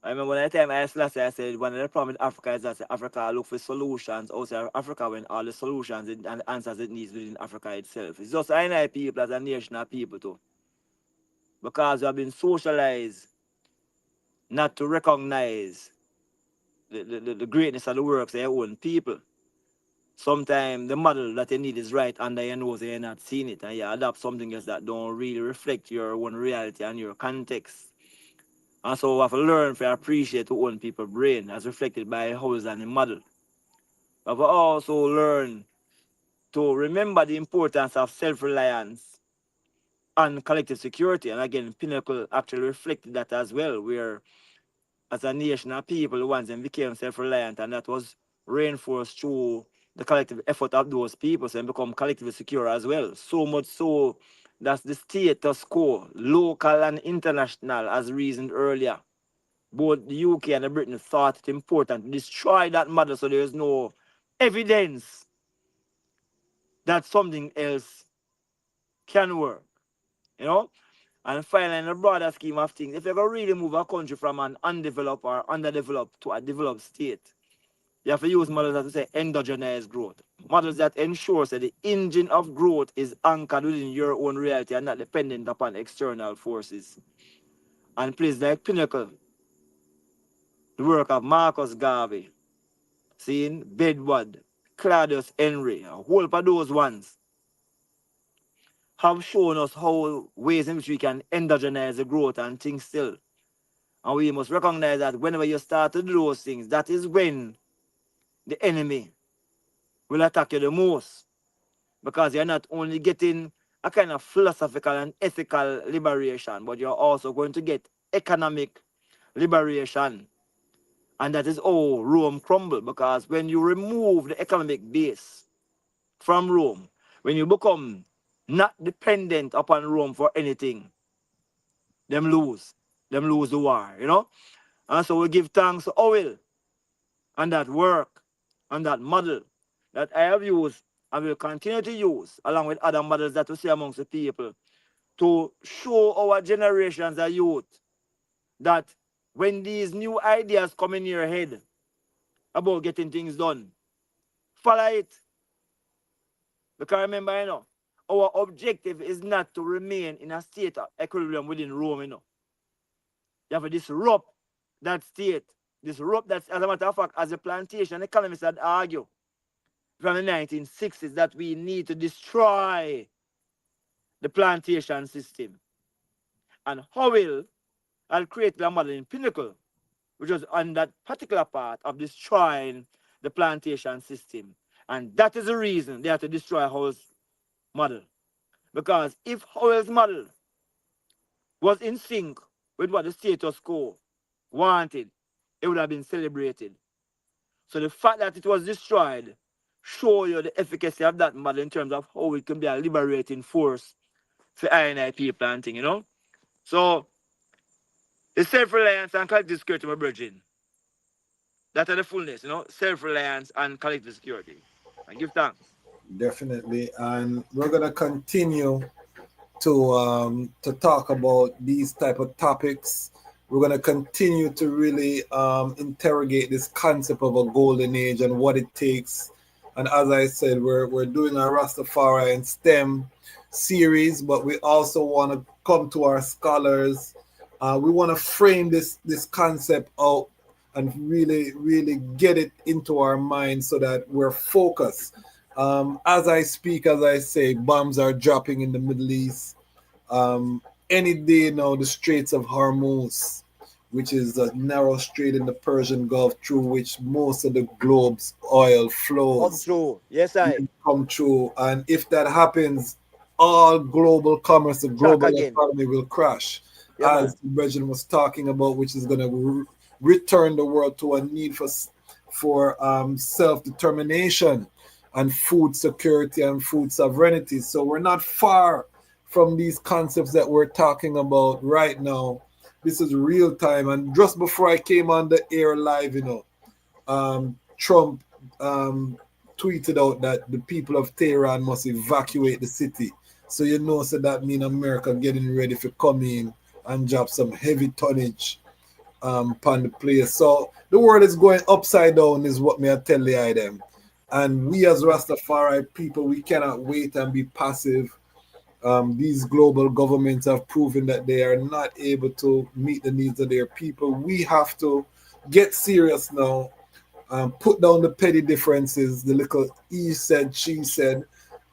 I remember when I time I asked Selassie, I said one of the problems in Africa is that Africa look for solutions outside of Africa when all the solutions and answers it needs within Africa itself. It's just I know people as a nation of people too. Because we have been socialized not to recognize the greatness of the works of their own people. Sometimes the model that you need is right under your nose and you're not seeing it, and you adopt something else that don't really reflect your own reality and your context. And so we have to learn to appreciate the own people's brain as reflected by house and the model. We have to also learn to remember the importance of self-reliance and collective security. And again, Pinnacle actually reflected that as well, where as a nation of people, the ones that became self-reliant, and that was reinforced through the collective effort of those people, so they become collectively secure as well. So much so that the status quo, local and international, as reasoned earlier, both the UK and the Britain thought it important to destroy that model so there is no evidence that something else can work, you know? And finally, in the broader scheme of things, if you're going to really move a country from an undeveloped or underdeveloped to a developed state, you have to use models that we say endogenous growth. Models that ensure that the engine of growth is anchored within your own reality and not dependent upon external forces. And places like Pinnacle, the work of Marcus Garvey, seeing Bedward, Claudius Henry, a whole of those ones have shown us how ways in which we can endogenize the growth and things still. And we must recognize that whenever you start to do those things, that is when the enemy will attack you the most. Because you're not only getting a kind of philosophical and ethical liberation, but you're also going to get economic liberation. And that is how Rome crumbled, because when you remove the economic base from Rome, when you become not dependent upon Rome for anything, them lose. Them lose the war, you know? And so we give thanks to Howell and that work and that model that I have used and will continue to use, along with other models that we see amongst the people, to show our generations of youth that when these new ideas come in your head about getting things done, follow it. Because remember, you know, our objective is not to remain in a state of equilibrium within Rome, you know. You have to disrupt that state. Disrupt that, as a matter of fact, as a plantation economist had argued from the 1960s that we need to destroy the plantation system. And Howell had created a model in Pinnacle, which was on that particular part of destroying the plantation system. And that is the reason they had to destroy Howell's model. Because if Howell's model was in sync with what the status quo wanted, it would have been celebrated. So the fact that it was destroyed shows you the efficacy of that model in terms of how it can be a liberating force for I people and thing, you know. So the self-reliance and collective security, my brethren, that are the fullness, you know, self-reliance and collective security. And give thanks. Definitely, and we're gonna continue to talk about these type of topics. We're gonna continue to really interrogate this concept of a golden age and what it takes. And as I said, we're doing a Rastafari and STEM series, but we also want to come to our scholars. We want to frame this concept out and really get it into our minds so that we're focused. As I speak, as I say, bombs are dropping in the Middle East. Any day now, the Straits of Hormuz, which is a narrow strait in the Persian Gulf through which most of the globe's oil flows. Come true. Yes, I. Come true. And if that happens, all global commerce, the global economy will crash. Yeah, as the President was talking about, which is going to return the world to a need for self-determination and food security and food sovereignty. So we're not far from these concepts that we're talking about right now. This is real time. And just before I came on the air live, Trump tweeted out that the people of Tehran must evacuate the city. So so that means America getting ready for come in and drop some heavy tonnage upon the place. So the world is going upside down is what me I tell the item. And we as Rastafari people, we cannot wait and be passive. These global governments have proven that they are not able to meet the needs of their people. We have to get serious now, put down the petty differences, the little he said, she said,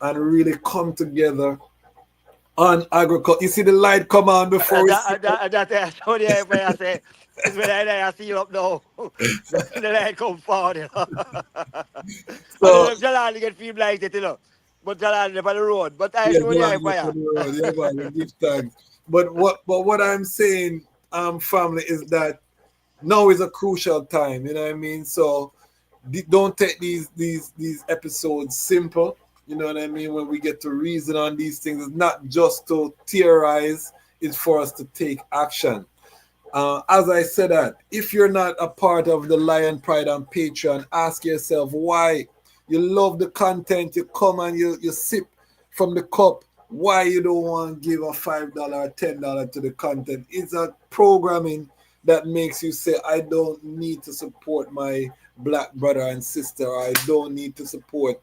and really come together on agriculture. You see the light come on before I say, it's when I see you up now. The light come forward, you know. So, and Jahlani get feel like it, you know. But Jahlani on the road. But I yeah, show you Jahlani fire. on the road. Yeah, man, we give thanks. But what I'm saying, family, is that now is a crucial time. You know what I mean? So don't take these episodes simple. You know what I mean? When we get to reason on these things, it's not just to theorize, it's for us to take action. As I said that, if you're not a part of the Lion Pride on Patreon, ask yourself why. You love the content, you come and you sip from the cup. Why you don't want to give a $5 or $10 to the content? It's a programming that makes you say, I don't need to support my black brother and sister. Or I don't need to support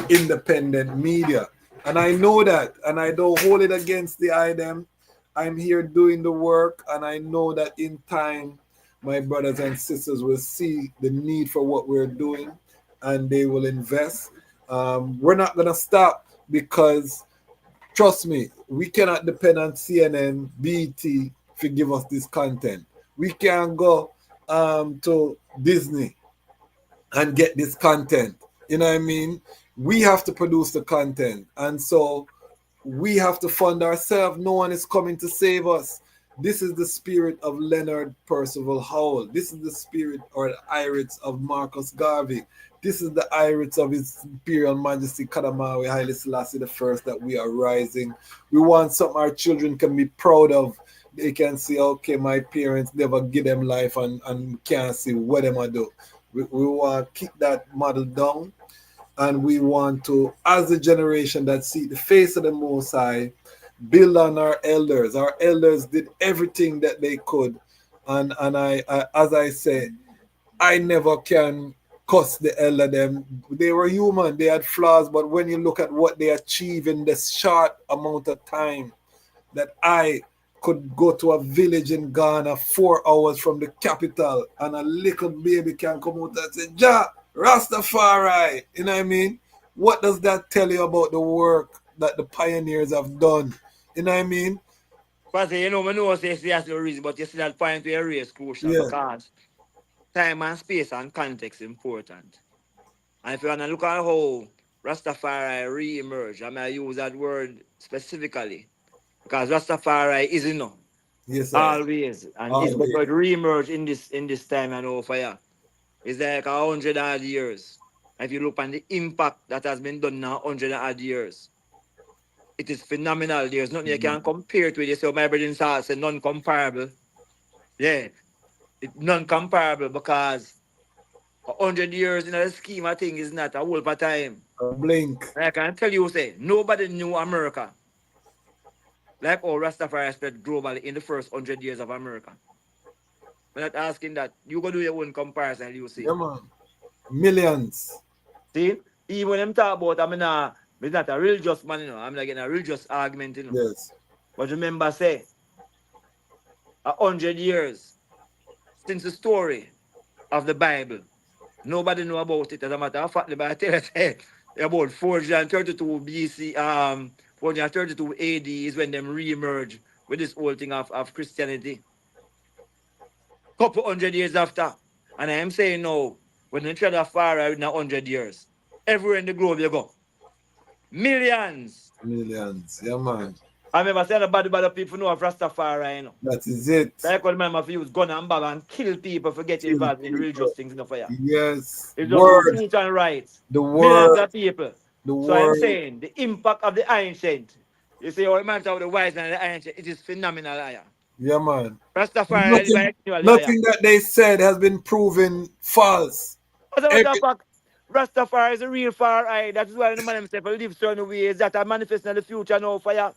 independent media. And I know that, and I don't hold it against the item. I'm here doing the work, and I know that in time, my brothers and sisters will see the need for what we're doing, and they will invest. We're not going to stop because, trust me, we cannot depend on CNN, BET to give us this content. We can't go to Disney and get this content. You know what I mean? We have to produce the content. And so we have to fund ourselves. No one is coming to save us. This is the spirit of Leonard Percival Howell. This is the spirit or the irids of Marcus Garvey. This is the irids of His Imperial Majesty Kadamawe Haile Selassie the First that we are rising. We want something our children can be proud of. They can say, okay, my parents never give them life and can't see what them I do. We want to kick that model down, and we want to, as a generation that see the face of the Most High, build on our elders. Our elders did everything that they could, and I as I say, I never can cuss the elder them. They were human, they had flaws, but when you look at what they achieved in this short amount of time, that I could go to a village in Ghana 4 hours from the capital, and a little baby can come out and say, Ja, Rastafari. You know what I mean? What does that tell you about the work that the pioneers have done? You know what I mean? Kwasi, you know, I know say that's the reason, but you see that point where race crucial Yeah. because time and space and context important. And if you want to look at how Rastafari re-emerge, I mean, I use that word specifically because Rastafari is, you know, Yes, sir. always, and it's Always. going to re-emerge in this time and over here. It's like 100 odd years. If you look on the impact that has been done now 100 odd years, it is phenomenal. There's nothing you can compare to it. So my brother say non-comparable. Yeah, it's non-comparable because 100 years in the scheme of things is not a whole of time. A blink. I can tell you, say, nobody knew America like how Rastafari spread globally in the first 100 years of America. I'm not asking that. You go do your own comparison, you see. Yeah, man. Millions. See? Even when them talk about, I'm not a real just man, you know. I'm not getting a real just argument, you know. Yes. But remember, say, 100 years since the story of the Bible, nobody know about it. As a matter of fact, the Bible tells us about 432 BC, 432 AD is when them re-emerge with this whole thing of Christianity. Couple 100 years after. And I am saying now, when you try to far out in 100 years, everywhere in the globe you go. Millions. Millions. Yeah, man. I remember saying about people know of Rastafari, you know. That is it. Like when man have use gun and bag and kill people for getting Kill involved in people. religious things in the fire. Yes. It's just about Word. truth and rights. The Millions word. of people. The So I'm word. saying the impact of the ancient. You see how it matters of the wise and the ancient, it is phenomenal. Yeah, man. Rastafari Nothing that they said has been proven false. As a matter of fact, Rastafari is a real far eye. That is why the man himself live certain ways that are manifesting in the future now for you.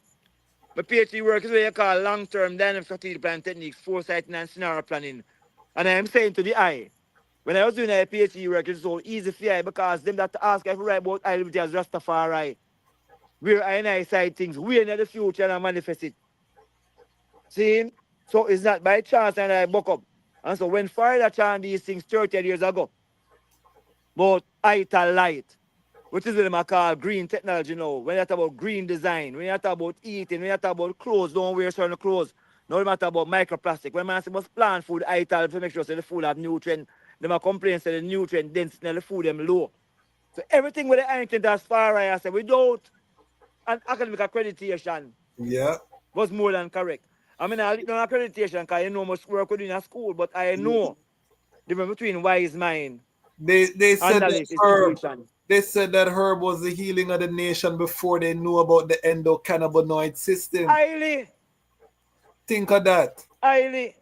My PhD work is what you call long-term dynamic strategic plan techniques, foresight and scenario planning. And I am saying to the eye, when I was doing a PhD work, it's so easy for you because them that ask if I write about identity as Rastafari, where I side things, we in the future and I manifest it. See? So it's not by chance and I buck up. And so when Farida chant these things 30 years ago, about ital light, which is what I call green technology now. When you talk about green design, when you talk about eating, when you talk about clothes, don't wear certain clothes. No matter about microplastic. When man say must plant food ital to make sure say the food have nutrient, them a complain say the nutrient density in the food them low. So everything with the ancient as far as I say without an academic accreditation was more than correct. I mean I no accreditation because I know much work we do in a school, but I know the difference between wise mind. They said that Knowledge is herb. intuition. They said that herb was the healing of the nation before they knew about the endocannabinoid system. Haile. Think of that. Haile.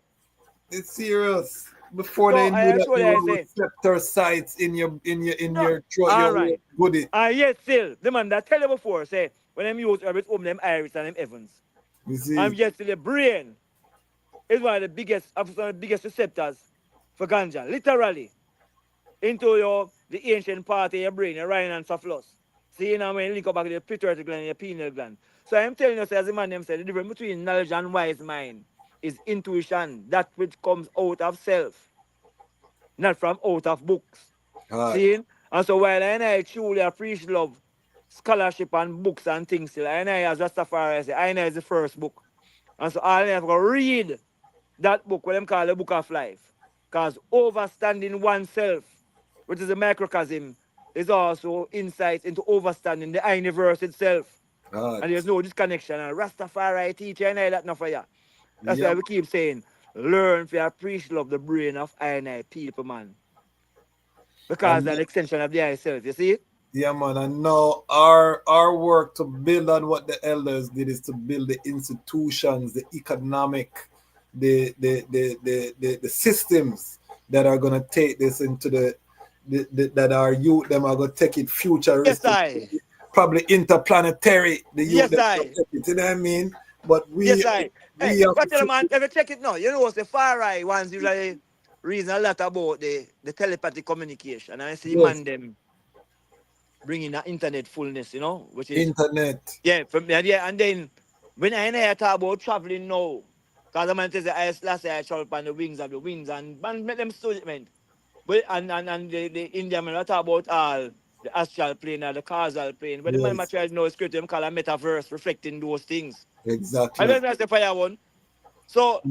It's serious. Before So they knew that there I were say, receptor sites in your throat, all your right. body. And yet still, the man that tell you before say when them use herbs open them iris and them heavens. You see? And yet still the brain is one of the biggest receptors for ganja. Literally. Into the ancient part of your brain, your rhino and cephalus. See, you know when you link up back to the pituitary gland and your pineal gland. So I'm telling you, as the man them said, the difference between knowledge and wise mind is intuition, that which comes out of self, not from out of books. See? And so while I truly appreciate love, scholarship and books and things, still, I as Rastafari say, I is the first book. And so all I have to read that book, what them call the book of life. Because overstanding oneself, which is a microcosm, is also insight into overstanding the universe itself. And there's no disconnection. And Rastafari teacher, I know that not for you. That's why we keep saying, learn to appreciate love the brain of I and I people, man. Because And that's an extension of the I self, you see? yeah, man. And now our work to build on what the elders did is to build the institutions, the economic, the systems that are gonna take this into the that our youth them are gonna take it Yes, futuristic, I. probably interplanetary. The youth Yes, them gonna I. take it. You know what I mean? But Yes, I. we Hey, have but tell to you, man, if you check it now, you know, the far right ones usually reason a lot about the telepathic communication. And I see yes, man them bringing the internet fullness, you know, which is, internet. yeah, from yeah, and then when I talk about traveling now, because the man says I last year I traveled on the wings of the winds and man make them student, man. But and the Indian man I talk about all the astral plane or the causal plane. But the man Yes, material know script them call a metaverse reflecting those things. I exactly. don't know the fire one. So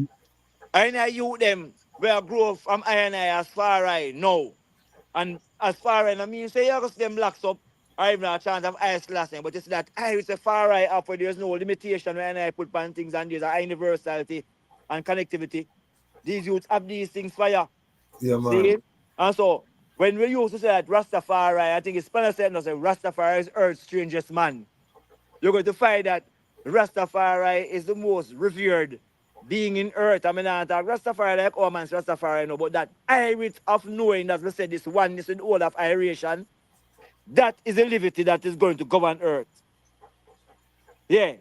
I and I you them where I grow from I and I as far I know. And as far as I mean say you just them locks up, I have no chance of ice lasting, but it's that I is a far right up where there's no limitation when I put on things and there's a universality and connectivity. These youths have these things for you. Yeah, man. See? And so when we used to say that Rastafari, I think it's Spanish said no say Rastafari is Earth's strangest man. You're going to find that Rastafari is the most revered being in earth. I mean, I talk Rastafari like, oh man, Rastafari, no, but that iris of knowing that we said this oneness in all of iration, that is a liberty that is going to govern earth. Yeah.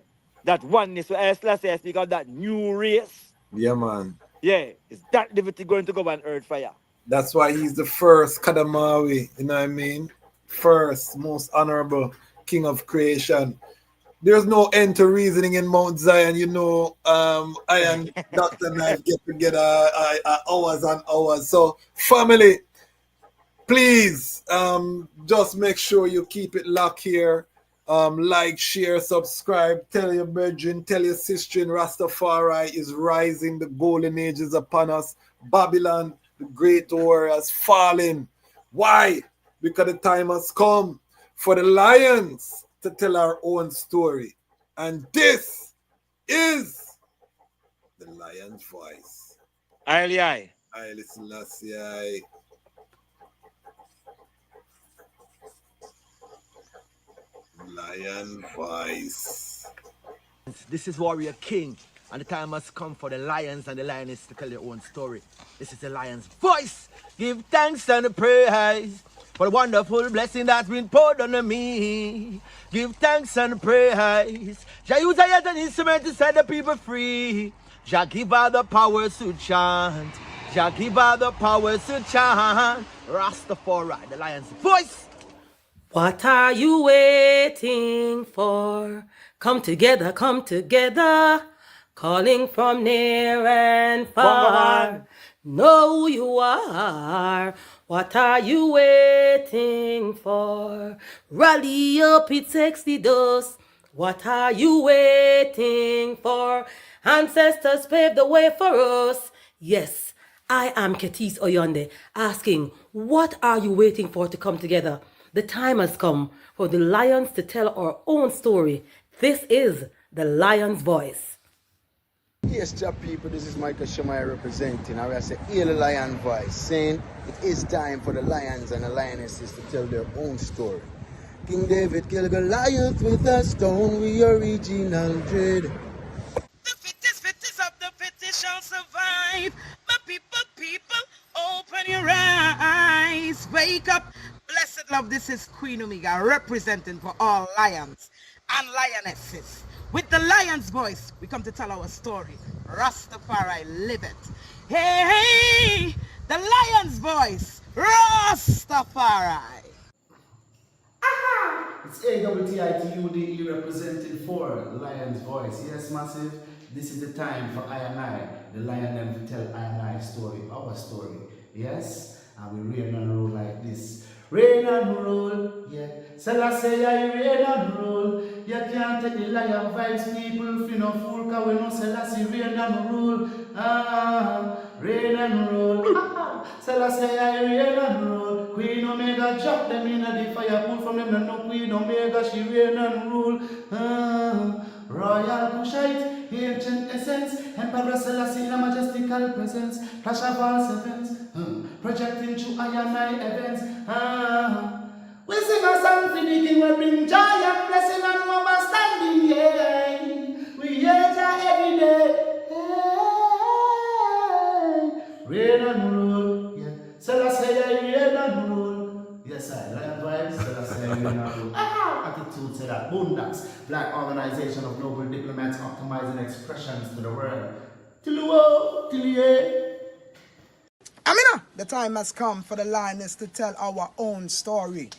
That oneness, so Selassie I speak of that new race. Yeah, man. Yeah. Is that liberty going to govern earth fire? That's why he's the first Kadamawe, you know what I mean? First, most honorable king of creation. There's no end to reasoning in Mount Zion, you know. I and Dr. Knife get together hours and hours. So, family, please just make sure you keep it locked here. Like, share, subscribe, tell your brethren, tell your sister. Rastafari is rising, the golden age is upon us. Babylon, the great warriors falling. Why? Because the time has come for the lions to tell our own story. And this is the lion's voice. Haile. Haile Selassie. Lion voice. This is Warrior King, and the time has come for the lions and the lioness to tell their own story. This is the lion's voice. Give thanks and praise for the wonderful blessing that's been poured on me. Give thanks and praise. Jah use I as an instrument to set the people free. Jah give her the powers to chant. Jah give her the powers to chant. Rastafari, the lion's voice. What are you waiting for? Come together, calling from near and Bongo far. man. Know who you are. What are you waiting for? Rally up, it takes the dust. What are you waiting for? Ancestors paved the way for us. Yes, I am Ketis Oyonde, asking, what are you waiting for to come together? The time has come for the lions to tell our own story. This is the lion's voice. Yes, job people, this is Michael Shemai representing. I will say, hear the lion voice, saying it is time for the lions and the lionesses to tell their own story. King David killed Goliath with a stone, we original dread. Fittest of the fittest shall survive. My people, open your eyes. Wake up. Blessed love, this is Queen Omega representing for all lions and lionesses. With the lion's voice, we come to tell our story. Rastafari live it. Hey, the lion's voice. Rastafari. It's AWTITUDE representing for Lion's Voice. Yes, massive. This is the time for I and I, the lion them to tell I and I story, our story. Yes, and we reign and rule like this. Reign and rule, yeah. Selassie, I reign and rule. You can't take the lion vibes, people. If you no fool, cause we know Selassie reign and rule. Reign and rule. Selassie, I reign and rule. Queen Omega drop them in the fire, pull from them, no Queen Omega, she reign and rule. Royal Kushite, ancient essence, Emperor Selassie in a majestical presence, flash of all sevens, projecting through I and I events. We sing a song for the king, we bring joy and blessing and understanding, yeah. We hear Jah every day, hey. Rain and rule, yeah. Selassie, rain and rule. Yes, I Lion Vibes, Selassie, rain and rule. Attitude say that. Boondocks, Black Organization of Global Diplomats optimizing expressions to the world. Till the world, till the end. Amina, the time has come for the lioness to tell our own story.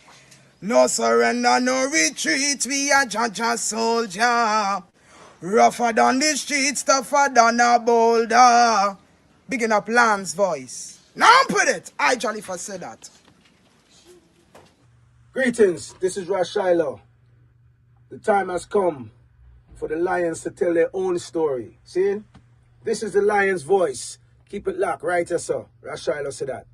No surrender, no retreat, we are Jaja soldier. Rougher than the streets, tougher than a boulder. Bigging up Lion's voice. Now put it, I Jolly said that. Greetings, this is Ras Tafari. The time has come for the lions to tell their own story. See? This is the lion's voice. Keep it locked, right, sir? Ras Tafari said that.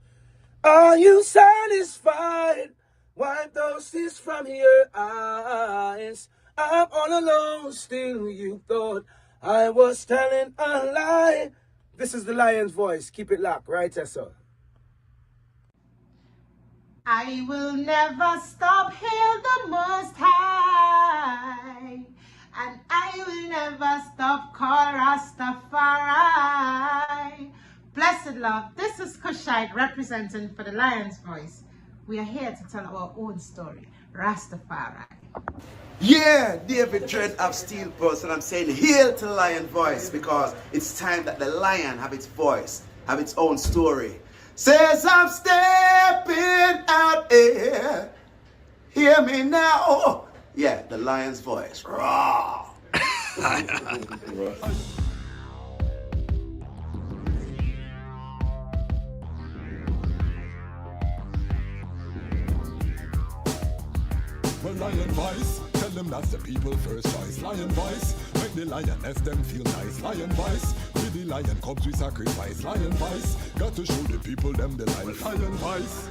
Are you satisfied? Wipe those tears from your eyes. I'm all alone, still you thought I was telling a lie. This is the lion's voice. Keep it locked, right, sir? I will never stop, hail the Most High, and I will never stop, call Ras Tafari. Blessed love, this is Kushite representing for the Lion's Voice. We are here to tell our own story, Ras Tafari. Yeah, David Dread of Steel Pulse, and I'm saying hail to the lion voice because it's time that the lion have its voice, have its own story. Says I'm stepping out here. Hear me now. Oh, yeah, the lion's voice. Raw. Well, lion voice, tell them that's the people first choice. Lion voice, make the lioness them feel nice. Lion voice, with the lion cubs we sacrifice. Lion voice, got to show the people them the life. Lion voice.